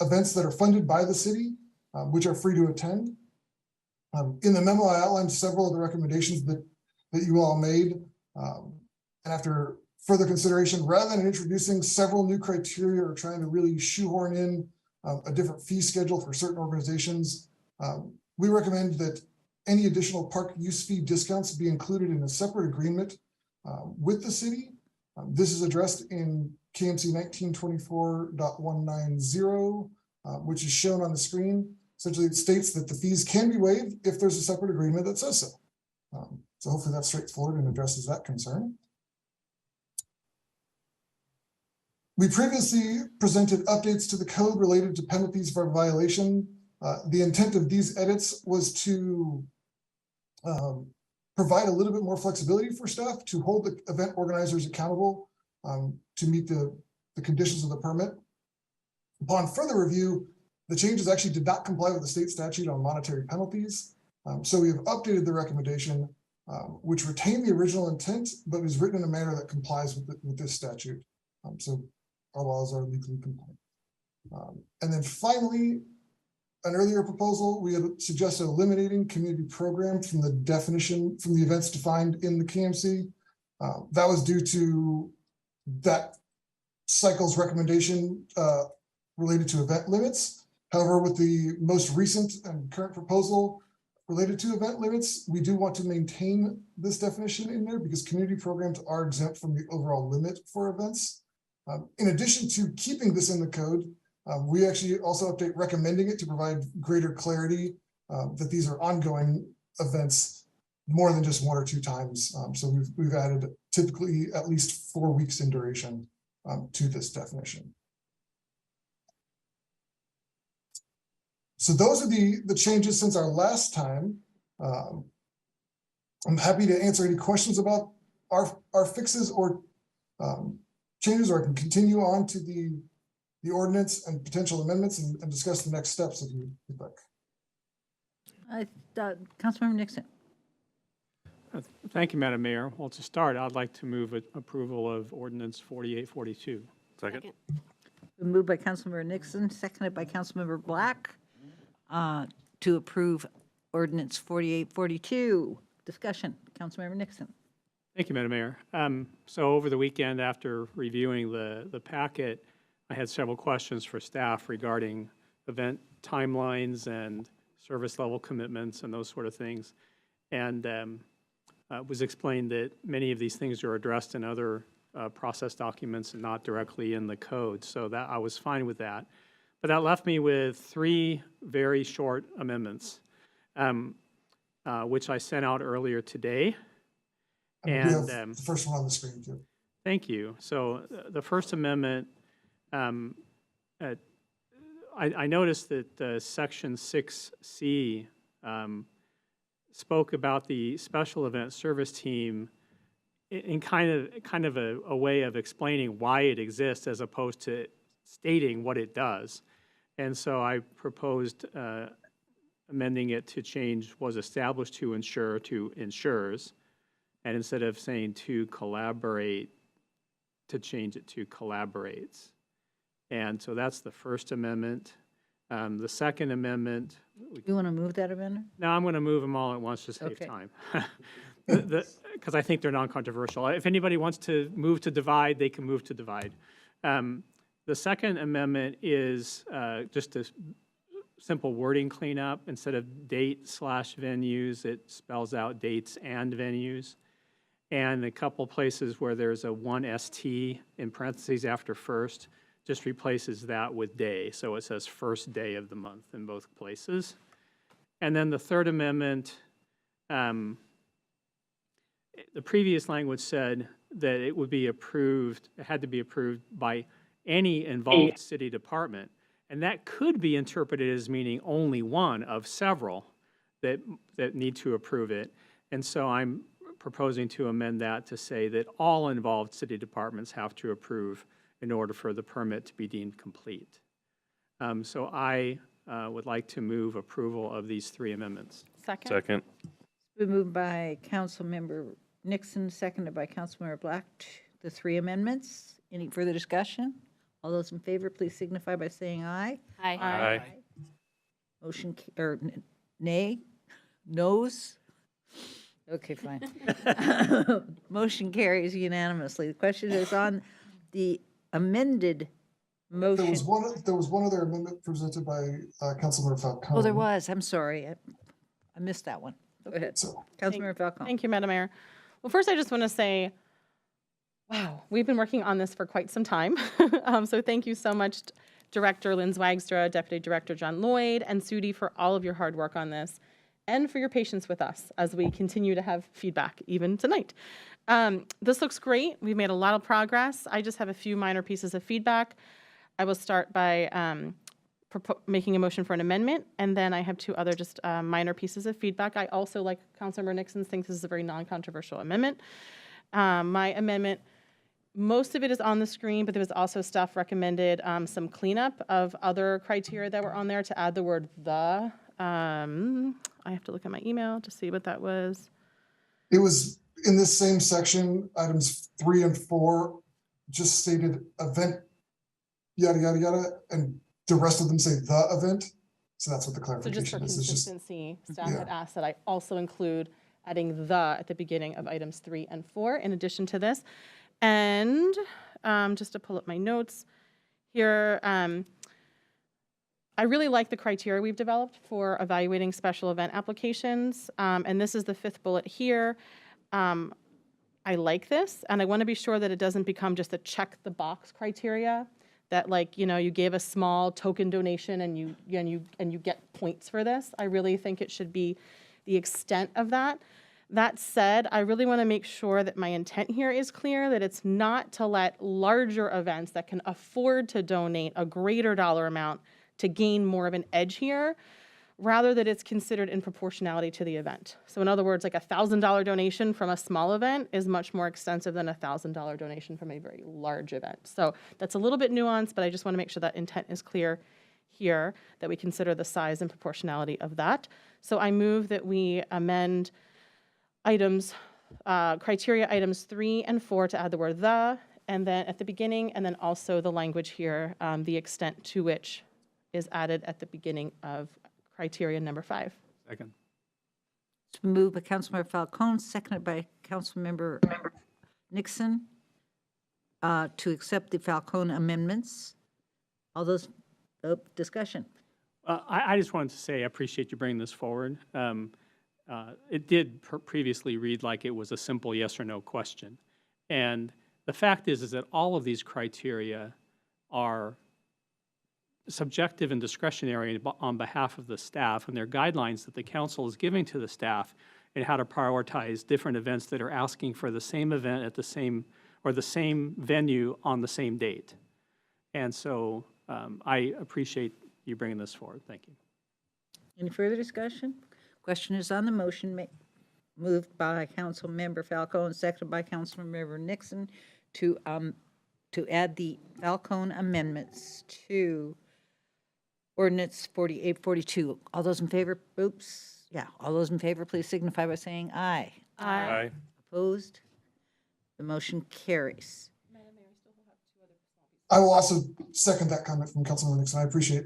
Speaker 17: events that are funded by the city, which are free to attend. In the memo, I outlined several of the recommendations that you all made. And after further consideration, rather than introducing several new criteria or trying to really shoehorn in a different fee schedule for certain organizations, we recommend that any additional park use fee discounts be included in a separate agreement with the city. This is addressed in KMC 1924.190, which is shown on the screen. Essentially, it states that the fees can be waived if there's a separate agreement that says so. So hopefully that's straightforward and addresses that concern. We previously presented updates to the code related to penalties for violation. The intent of these edits was to provide a little bit more flexibility for staff to hold the event organizers accountable to meet the conditions of the permit. Upon further review, the changes actually did not comply with the state statute on monetary penalties. So we have updated the recommendation, which retained the original intent, but is written in a manner that complies with this statute. So our laws are legally compliant. And then finally, an earlier proposal, we had suggested eliminating community program from the definition, from the events defined in the KMC. That was due to that cycle's recommendation related to event limits. However, with the most recent and current proposal related to event limits, we do want to maintain this definition in there because community programs are exempt from the overall limit for events. In addition to keeping this in the code, we actually also update recommending it to provide greater clarity that these are ongoing events more than just 1 or 2 times. So we've added typically at least 4 weeks in duration to this definition. So those are the changes since our last time. I'm happy to answer any questions about our fixes or changes, or I can continue on to the ordinance and potential amendments and discuss the next steps if you'd like.
Speaker 3: Councilmember Nixon.
Speaker 12: Thank you, Madam Mayor. Well, to start, I'd like to move approval of Ordinance 4842.
Speaker 24: Second.
Speaker 3: Moved by Councilmember Nixon, seconded by Councilmember Black to approve Ordinance 4842. Discussion. Councilmember Nixon.
Speaker 12: Thank you, Madam Mayor. So over the weekend, after reviewing the packet, I had several questions for staff regarding event timelines and service level commitments and those sort of things. And it was explained that many of these things are addressed in other process documents and not directly in the code. So that I was fine with that. But that left me with 3 very short amendments, which I sent out earlier today.
Speaker 17: And we have the first one on the screen too.
Speaker 12: Thank you. So the First Amendment, I noticed that Section 6C spoke about the special event service team in kind of a way of explaining why it exists as opposed to stating what it does. And so I proposed amending it to change was established to ensure to ensures, and instead of saying to collaborate, to change it to collaborates. And so that's the First Amendment. The Second Amendment.
Speaker 3: You want to move that amendment?
Speaker 12: No, I'm going to move them all at once to save
Speaker 3: Okay.
Speaker 12: time. Because I think they're non-controversial. If anybody wants to move to divide, they can move to divide. The Second Amendment is just a simple wording cleanup. Instead of date/venues, it spells out dates and venues. And a couple places where there's a 1 in parentheses after first, just replaces that with day. So it says first day of the month in both places. And then the Third Amendment, the previous language said that it would be approved, it had to be approved by any involved city department. And that could be interpreted as meaning only one of several that need to approve it. And so I'm proposing to amend that to say that all involved city departments have to approve in order for the permit to be deemed complete. So I would like to move approval of these 3 amendments.
Speaker 9: Second.
Speaker 24: Second.
Speaker 3: It's been moved by Councilmember Nixon, seconded by Councilmember Black, the 3 amendments. Any further discussion? All those in favor, please signify by saying aye.
Speaker 23: Aye.
Speaker 24: Aye.
Speaker 3: Motion, or nay? Noes? Okay, fine. Motion carries unanimously. The question is on the amended motion.
Speaker 17: There was one other amendment presented by Councilmember Falcone.
Speaker 3: Oh, there was. I'm sorry. I missed that one. Go ahead.
Speaker 17: So,
Speaker 3: Councilmember Falcone.
Speaker 9: Thank you, Madam Mayor. Well, first, I just want to say, wow, we've been working on this for quite some time. So thank you so much, Director Lynn Zwagstra, Deputy Director John Lloyd, and Sudi for all of your hard work on this and for your patience with us as we continue to have feedback even tonight. This looks great. We've made a lot of progress. I just have a few minor pieces of feedback. I will start by making a motion for an amendment, and then I have 2 other just minor pieces of feedback. I also, like Councilmember Nixon, think this is a very non-controversial amendment. My amendment, most of it is on the screen, but there was also staff recommended some cleanup of other criteria that were on there to add the word the. I have to look at my email to see what that was.
Speaker 17: it was in this same section, items 3 and 4, just stated event, yada, yada, yada, and the rest of them say the event. So that's what the
Speaker 9: So just for
Speaker 17: clarification is. It's just,
Speaker 9: consistency, staff had asked that I also include adding the at the beginning of items 3 and 4 in addition to this. And just to pull up my notes here, I really like the criteria we've developed for evaluating special event applications. And this is the 5th bullet here. I like this, and I want to be sure that it doesn't become just a check the box criteria that, like, you know, you gave a small token donation and you get points for this. I really think it should be the extent of that. That said, I really want to make sure that my intent here is clear, that it's not to let larger events that can afford to donate a greater dollar amount to gain more of an edge here, rather that it's considered in proportionality to the event. So in other words, like a $1,000 donation from a small event is much more extensive than a $1,000 donation from a very large event. So that's a little bit nuanced, but I just want to make sure that intent is clear here, that we consider the size and proportionality of that. So I move that we amend items, criteria items 3 and 4 to add the word the, and then at the beginning, and then also the language here, the extent to which is added at the beginning of criteria number 5.
Speaker 12: Second.
Speaker 3: It's been moved by Councilmember Falcone, seconded by Councilmember Nixon, to accept the Falcone amendments. All those, discussion.
Speaker 12: I just wanted to say I appreciate you bringing this forward. It did previously read like it was a simple yes or no question. And the fact is that all of these criteria are subjective and discretionary on behalf of the staff, and they're guidelines that the council is giving to the staff and how to prioritize different events that are asking for the same event at the same, or the same venue on the same date. And so I appreciate you bringing this forward. Thank you.
Speaker 3: Any further discussion? Question is on the motion, moved by Councilmember Falcone, seconded by Councilmember Nixon, to add the Falcone amendments to ordinance 4842. All those in favor, all those in favor, please signify by saying aye.
Speaker 24: Aye.
Speaker 3: Opposed? The motion carries.
Speaker 17: I will also second that comment from Councilmember Nixon. I appreciate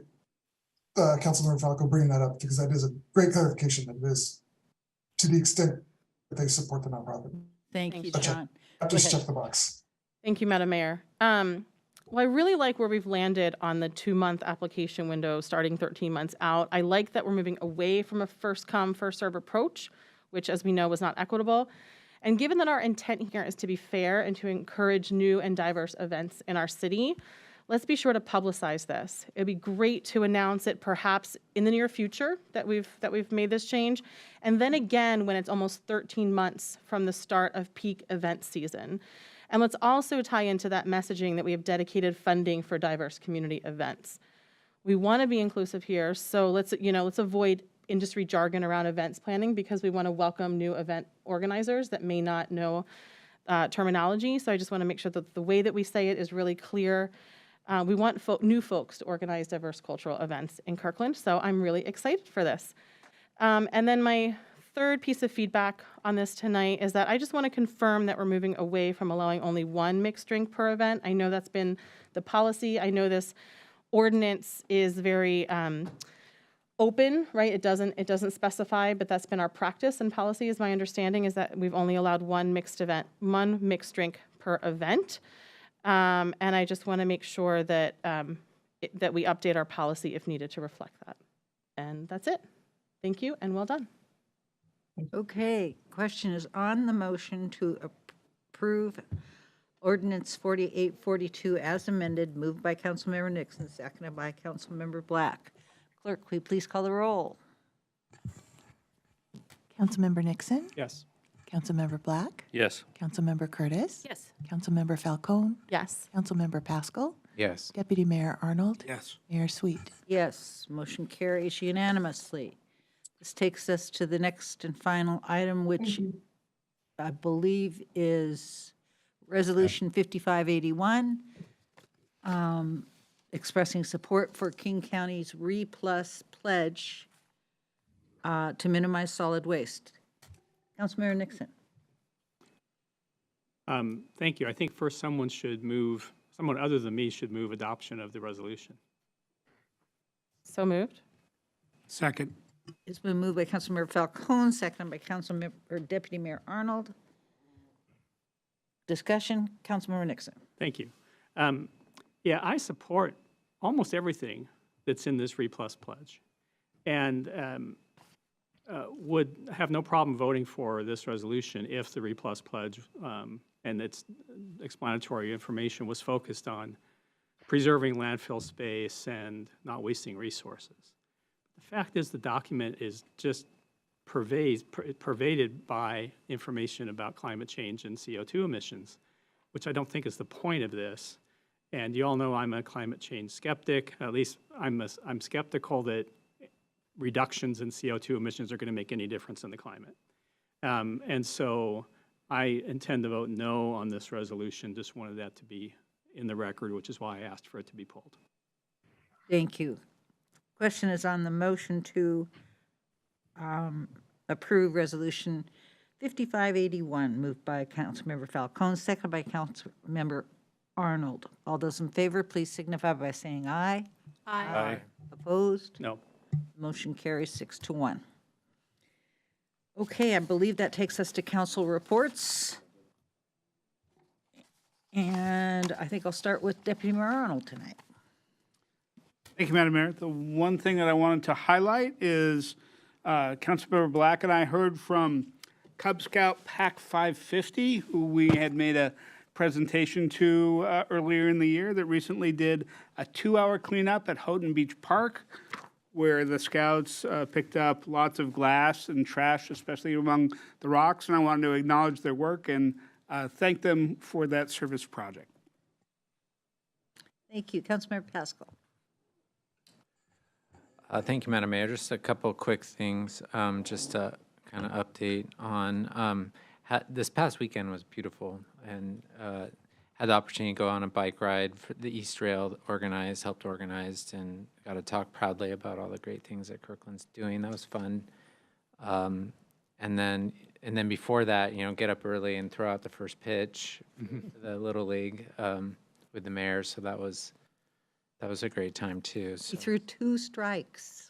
Speaker 17: Councilmember Falco bringing that up because that is a great clarification. That it is to the extent that they support the nonprofit.
Speaker 3: Thank you,
Speaker 17: Gotcha.
Speaker 3: John.
Speaker 17: Just check the box.
Speaker 9: Thank you, Madam Mayor. Well, I really like where we've landed on the 2-month application window starting 13 months out. I like that we're moving away from a first come, first serve approach, which as we know was not equitable. And given that our intent here is to be fair and to encourage new and diverse events in our city, let's be sure to publicize this. It'd be great to announce it perhaps in the near future that we've made this change. And then again, when it's almost 13 months from the start of peak event season. And let's also tie into that messaging that we have dedicated funding for diverse community events. We want to be inclusive here, so let's avoid industry jargon around events planning because we want to welcome new event organizers that may not know terminology. So I just want to make sure that the way that we say it is really clear. We want new folks to organize diverse cultural events in Kirkland, so I'm really excited for this. And then my third piece of feedback on this tonight is that I just want to confirm that we're moving away from allowing only one mixed drink per event. I know that's been the policy. I know this ordinance is very open, right? It doesn't specify, but that's been our practice and policy, is my understanding, is that we've only allowed one mixed drink per event. And I just want to make sure that that we update our policy if needed to reflect that. And that's it. Thank you and well done.
Speaker 3: Okay, question is on the motion to approve ordinance 4842 as amended, moved by Councilmember Nixon, seconded by Councilmember Black. Clerk, will you please call the roll?
Speaker 1: Councilmember Nixon?
Speaker 12: Yes.
Speaker 1: Councilmember Black?
Speaker 24: Yes.
Speaker 1: Councilmember Curtis?
Speaker 23: Yes.
Speaker 1: Councilmember Falcone?
Speaker 9: Yes.
Speaker 1: Councilmember Pascal?
Speaker 13: Yes.
Speaker 1: Deputy Mayor Arnold?
Speaker 4: Yes.
Speaker 1: Mayor Sweet?
Speaker 3: Yes, motion carries unanimously. This takes us to the next and final item, which I believe is Resolution 5581, expressing support for King County's RE+ pledge to minimize solid waste. Councilmember Nixon.
Speaker 12: Thank you. I think first someone other than me should move adoption of the resolution.
Speaker 9: So moved.
Speaker 4: Second.
Speaker 3: It's been moved by Councilmember Falcone, seconded by Councilmember or Deputy Mayor Arnold. Discussion, Councilmember Nixon.
Speaker 12: Thank you. Yeah, I support almost everything that's in this RE+ pledge, and would have no problem voting for this resolution if the RE+ pledge and its explanatory information was focused on preserving landfill space and not wasting resources. The fact is the document is just pervaded by information about climate change and CO2 emissions, which I don't think is the point of this. And you all know I'm a climate change skeptic. At least I'm skeptical that reductions in CO2 emissions are going to make any difference in the climate. And so I intend to vote no on this resolution. Just wanted that to be in the record, which is why I asked for it to be pulled.
Speaker 3: Thank you. Question is on the motion to approve Resolution 5581, moved by Councilmember Falcone, seconded by Councilmember Arnold. All those in favor, please signify by saying aye.
Speaker 24: Aye.
Speaker 3: Opposed?
Speaker 12: No.
Speaker 3: Motion carries 6-1. Okay, I believe that takes us to council reports. And I think I'll start with Deputy Mayor Arnold tonight.
Speaker 4: Thank you, Madam Mayor. The one thing that I wanted to highlight is Councilmember Black and I heard from Cub Scout Pack 550, who we had made a presentation to earlier in the year, that recently did a 2-hour cleanup at Houghton Beach Park, where the scouts picked up lots of glass and trash, especially among the rocks. And I wanted to acknowledge their work and thank them for that service project.
Speaker 3: Thank you. Councilmember Pascal.
Speaker 13: Thank you, Madam Mayor. Just a couple quick things, just to kind of update on. This past weekend was beautiful, and had the opportunity to go on a bike ride for the East Rail helped organize, and got to talk proudly about all the great things that Kirkland's doing. That was fun. And then before that, get up early and throw out the first pitch, the Little League with the mayor. So that was a great time too. So.
Speaker 3: He threw 2 strikes.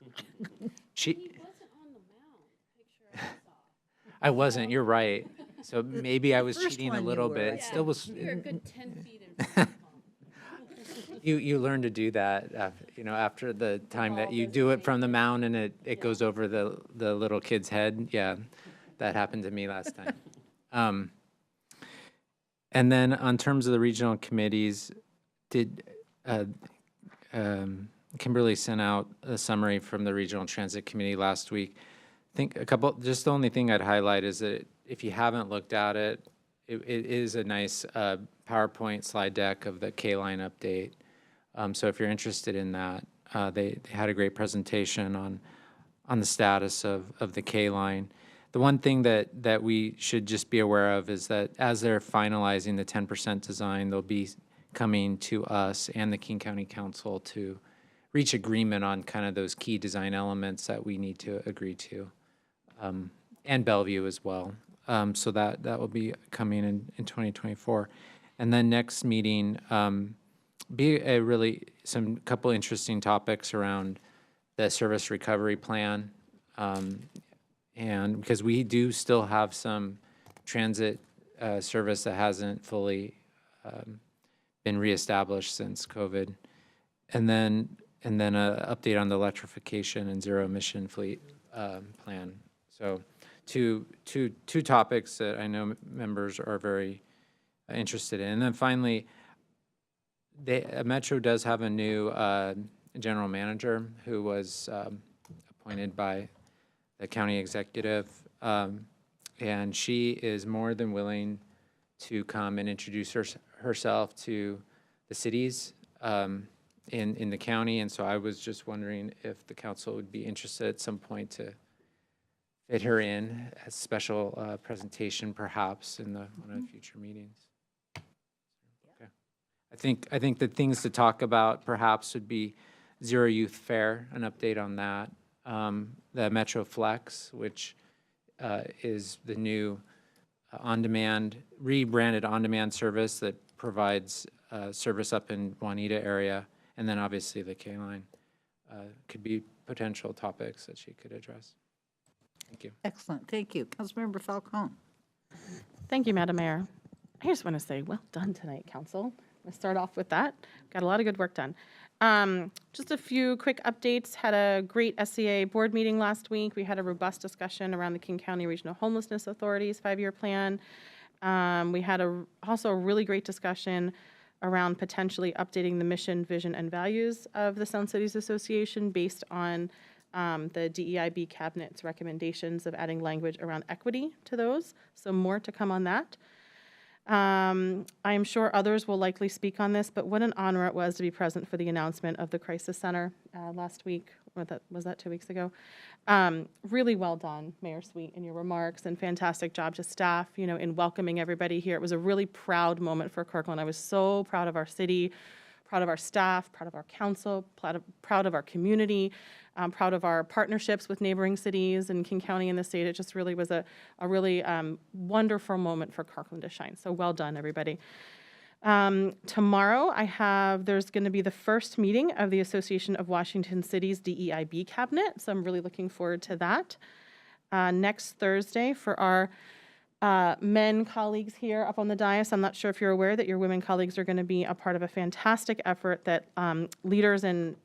Speaker 13: I wasn't. You're right. So maybe I was
Speaker 3: First
Speaker 13: cheating a
Speaker 3: one you
Speaker 13: little
Speaker 3: were.
Speaker 13: bit. It
Speaker 3: Yeah,
Speaker 13: still was.
Speaker 23: You're a good 10 feet in front.
Speaker 13: You learn to do that, after the time that you do it from the mound and it goes over the little kid's head. Yeah, that happened to me last time. And then on terms of the regional committees, Kimberly sent out a summary from the Regional Transit Committee last week. I think just the only thing I'd highlight is that if you haven't looked at it, it is a nice PowerPoint slide deck of the K-line update. So if you're interested in that, they had a great presentation on the status of the K-line. The one thing that we should just be aware of is that as they're finalizing the 10% design, they'll be coming to us and the King County Council to reach agreement on kind of those key design elements that we need to agree to, and Bellevue as well. So that will be coming in 2024. And then next meeting, be a couple interesting topics around the service recovery plan. And because we do still have some transit service that hasn't fully been reestablished since COVID. And then an update on the electrification and zero emission fleet plan. So two topics that I know members are very interested in. And then finally, Metro does have a new general manager who was appointed by the county executive, and she is more than willing to come and introduce herself to the cities in the county. And so I was just wondering if the council would be interested at some point to fit her in as a special presentation, perhaps in one of the future meetings. Okay. I think the things to talk about perhaps would be Zero Youth Fair, an update on that. The Metro Flex, which is the new rebranded on-demand service that provides service up in Juanita area, and then obviously the K-line could be potential topics that she could address. Thank you.
Speaker 3: Excellent. Thank you. Councilmember Falcone.
Speaker 9: Thank you, Madam Mayor. I just want to say, well done tonight, Council. Let's start off with that. Got a lot of good work done. Just a few quick updates. Had a great SCA board meeting last week. We had a robust discussion around the King County Regional Homelessness Authority's 5-year plan. We had also a really great discussion around potentially updating the mission, vision, and values of the Sound Cities Association based on the DEIB Cabinet's recommendations of adding language around equity to those. So more to come on that. I'm sure others will likely speak on this, but what an honor it was to be present for the announcement of the Crisis Center last week, or was that 2 weeks ago? Really well done, Mayor Sweet, in your remarks, and fantastic job to staff, in welcoming everybody here. It was a really proud moment for Kirkland. I was so proud of our city, proud of our staff, proud of our council, proud of our community, proud of our partnerships with neighboring cities and King County and the state. It just really was a really wonderful moment for Kirkland to shine. So well done, everybody. Tomorrow there's going to be the first meeting of the Association of Washington Cities DEIB Cabinet. So I'm really looking forward to that. Next Thursday for our men colleagues here up on the dais. I'm not sure if you're aware that your women colleagues are going to be a part of a fantastic effort that leaders in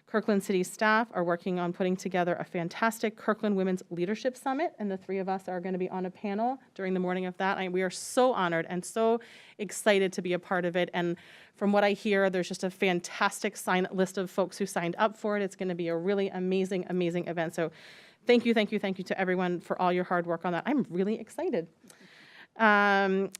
Speaker 9: Kirkland City staff are working on putting together a fantastic Kirkland Women's Leadership Summit, and the three of us are going to be on a panel during the morning of that. We are so honored and so excited to be a part of it, and from what I hear, there's just a fantastic list of folks who signed up for it. It's going to be a really amazing, amazing event. So thank you to everyone for all your hard work on that. I'm really excited. And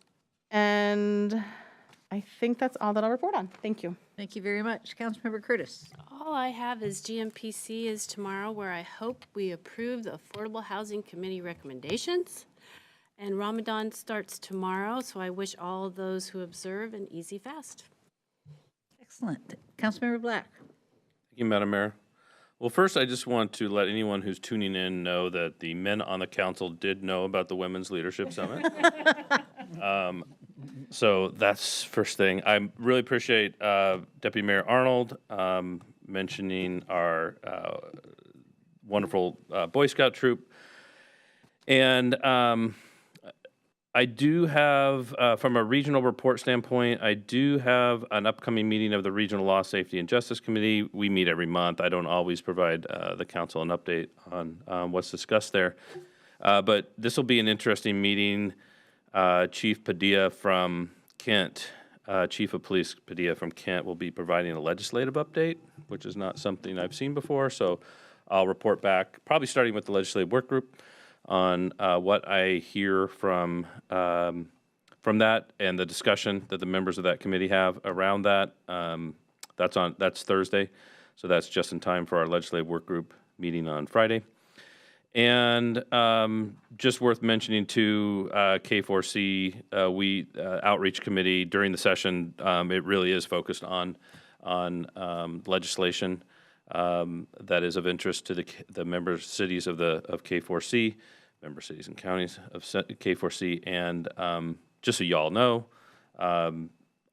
Speaker 9: I think that's all that I'll report on. Thank you.
Speaker 3: Thank you very much. Councilmember Curtis.
Speaker 23: All I have is GMPC is tomorrow, where I hope we approve the Affordable Housing Committee recommendations. And Ramadan starts tomorrow, so I wish all of those who observe an easy fast.
Speaker 3: Excellent. Councilmember Black.
Speaker 24: Thank you, Madam Mayor. Well, first, I just want to let anyone who's tuning in know that the men on the council did know about the Women's Leadership Summit. So that's first thing. I really appreciate Deputy Mayor Arnold mentioning our wonderful Boy Scout troop. And I do have, from a regional report standpoint, I do have an upcoming meeting of the Regional Law, Safety, and Justice Committee. We meet every month. I don't always provide the council an update on what's discussed there. But this will be an interesting meeting. Chief Padilla from Kent, Chief of Police Padilla from Kent will be providing a legislative update, which is not something I've seen before. So I'll report back, probably starting with the legislative work group, on what I hear from that and the discussion that the members of that committee have around that. That's Thursday, so that's just in time for our legislative work group meeting on Friday. And just worth mentioning too, K4C, we outreach committee during the session. It really is focused on legislation that is of interest to the member cities of K4C, member cities and counties of K4C, and just so y'all know,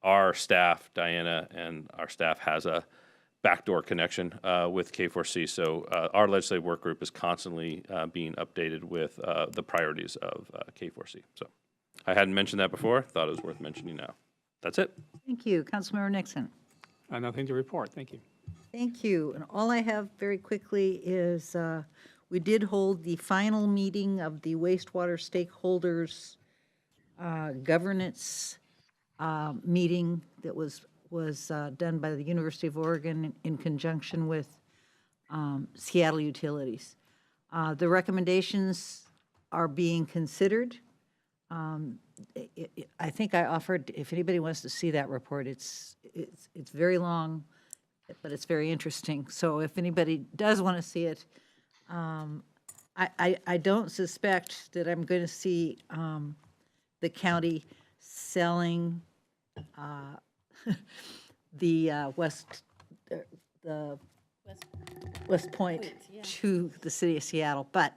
Speaker 24: our staff, Diana, and our staff has a backdoor connection with K4C. So our legislative work group is constantly being updated with the priorities of K4C. So I hadn't mentioned that before. Thought it was worth mentioning now. That's it.
Speaker 3: Thank you. Councilmember Nixon.
Speaker 12: Nothing to report. Thank you.
Speaker 3: Thank you. And all I have very quickly is we did hold the final meeting of the wastewater stakeholders governance meeting that was done by the University of Oregon in conjunction with Seattle Utilities. The recommendations are being considered. I think I offered, if anybody wants to see that report, it's very long, but it's very interesting. So if anybody does want to see it, I don't suspect that I'm going to see the county selling the West Point to the city of Seattle, but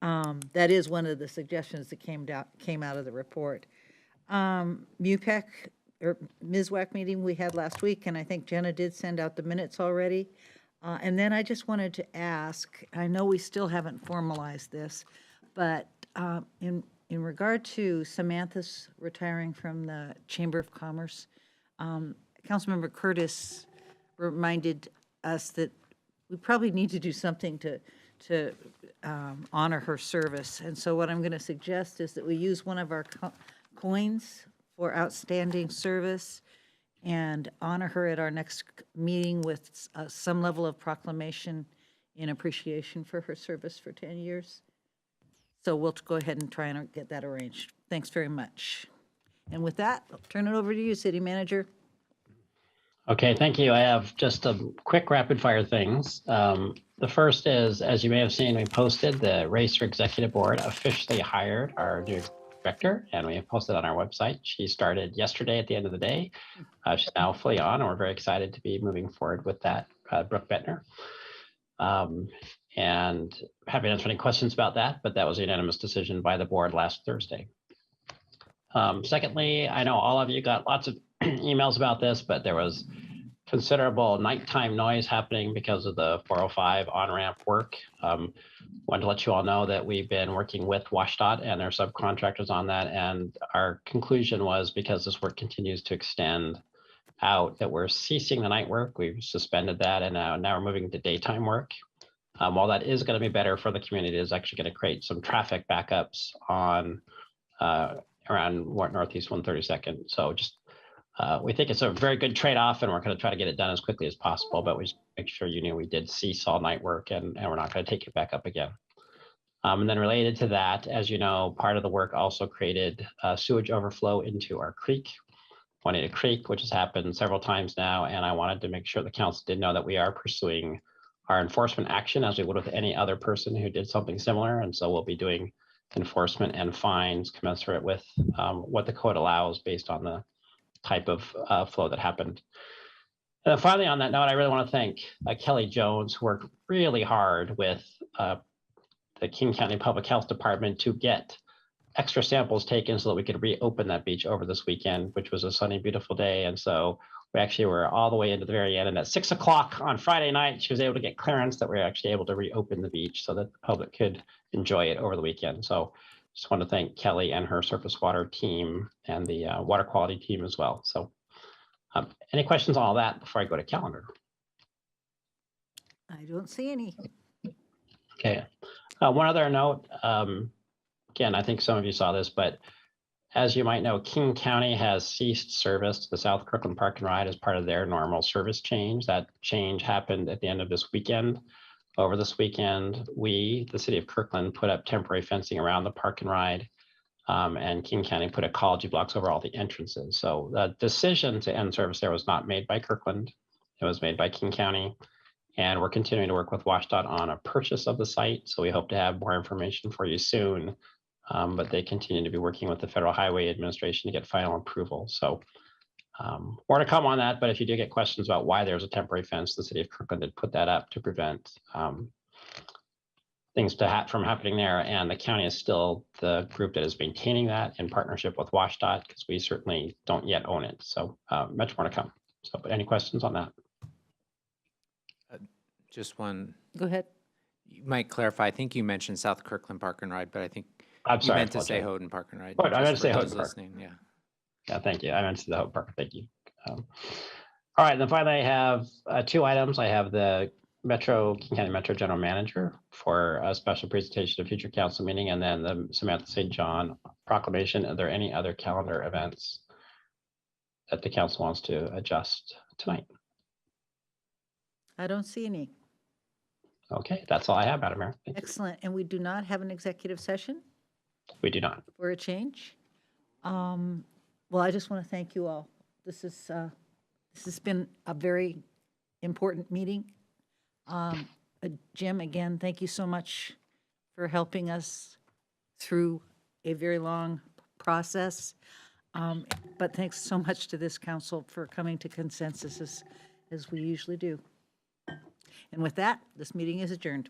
Speaker 3: that is one of the suggestions that came out of the report. MUPEC or MISWAC meeting we had last week, and I think Jenna did send out the minutes already. And then I just wanted to ask, I know we still haven't formalized this, but in regard to Samantha's retiring from the Chamber of Commerce, Councilmember Curtis reminded us that we probably need to do something to honor her service. And so what I'm going to suggest is that we use one of our coins for outstanding service and honor her at our next meeting with some level of proclamation in appreciation for her service for 10 years. So we'll go ahead and try and get that arranged. Thanks very much. And with that, I'll turn it over to you, City Manager.
Speaker 6: Okay, thank you. I have just a quick rapid fire things. The first is, as you may have seen, we posted the Race for Executive Board officially hired our new director, and we have posted on our website. She started yesterday at the end of the day. She's now fully on, and we're very excited to be moving forward with that, Brooke Bettner. And happy to answer any questions about that, but that was a unanimous decision by the board last Thursday. Secondly, I know all of you got lots of emails about this, but there was considerable nighttime noise happening because of the 405 on-ramp work. wanted to let you all know that we've been working with WashDOT and their subcontractors on that. And our conclusion was, because this work continues to extend out, that we're ceasing the night work. We've suspended that, and now we're moving to daytime work. While that is going to be better for the community, it is actually going to create some traffic backups on around Northeast 132nd. So just we think it's a very good trade-off, and we're going to try to get it done as quickly as possible. But we just make sure you knew we did cease all night work, and we're not going to take it back up again. And then related to that, as you know, part of the work also created sewage overflow into our creek, Juanita Creek, which has happened several times now. And I wanted to make sure the council did know that we are pursuing our enforcement action as we would with any other person who did something similar. And so we'll be doing enforcement and fines commensurate with what the code allows based on the type of flow that happened. And then finally, on that note, I really want to thank Kelly Jones, who worked really hard with the King County Public Health Department to get extra samples taken so that we could reopen that beach over this weekend, which was a sunny, beautiful day. And so we actually were all the way into the very end. And at 6 o'clock on Friday night, she was able to get clearance that we were actually able to reopen the beach so that the public could enjoy it over the weekend. So just want to thank Kelly and her surface water team and the water quality team as well. So any questions on all that before I go to calendar?
Speaker 3: I don't see any.
Speaker 6: Okay. One other note, again, I think some of you saw this, but as you might know, King County has ceased service to the South Kirkland Park and Ride as part of their normal service change. That change happened at the end of this weekend. Over this weekend, we, the city of Kirkland, put up temporary fencing around the park and ride, and King County put ecology blocks over all the entrances. So the decision to end service there was not made by Kirkland. It was made by King County. And we're continuing to work with WashDOT on a purchase of the site. So we hope to have more information for you soon. But they continue to be working with the Federal Highway Administration to get final approval. So more to come on that. But if you do get questions about why there's a temporary fence, the city of Kirkland did put that up to prevent things from happening there. And the county is still the group that is maintaining that in partnership with WashDOT, because we certainly don't yet own it. So much more to come. So, but any questions on that?
Speaker 13: Just one.
Speaker 3: Go ahead.
Speaker 13: You might clarify. I think you mentioned South Kirkland Park and Ride, but I think
Speaker 6: I'm
Speaker 13: you
Speaker 6: sorry,
Speaker 13: meant to
Speaker 6: I
Speaker 13: say
Speaker 6: apologize.
Speaker 13: Houghton Park and Ride.
Speaker 6: Right, I meant to
Speaker 13: just
Speaker 6: say
Speaker 13: for
Speaker 6: Houghton
Speaker 13: those
Speaker 6: Park.
Speaker 13: listening. Yeah.
Speaker 6: Yeah, thank you. I meant to the Hope Park. Thank you. All right, then finally, I have two items. I have the King County Metro General Manager for a special presentation at a future council meeting, and then the Samantha St. John proclamation. Are there any other calendar events that the council wants to adjust tonight?
Speaker 3: I don't see any.
Speaker 6: Okay, that's all I have, Madam Mayor. Thank you.
Speaker 3: Excellent. And we do not have an executive session
Speaker 6: We do not.
Speaker 3: for a change. Well, I just want to thank you all. This has been a very important meeting. Jim, again, thank you so much for helping us through a very long process. But thanks so much to this council for coming to consensus as we usually do. And with that, this meeting is adjourned.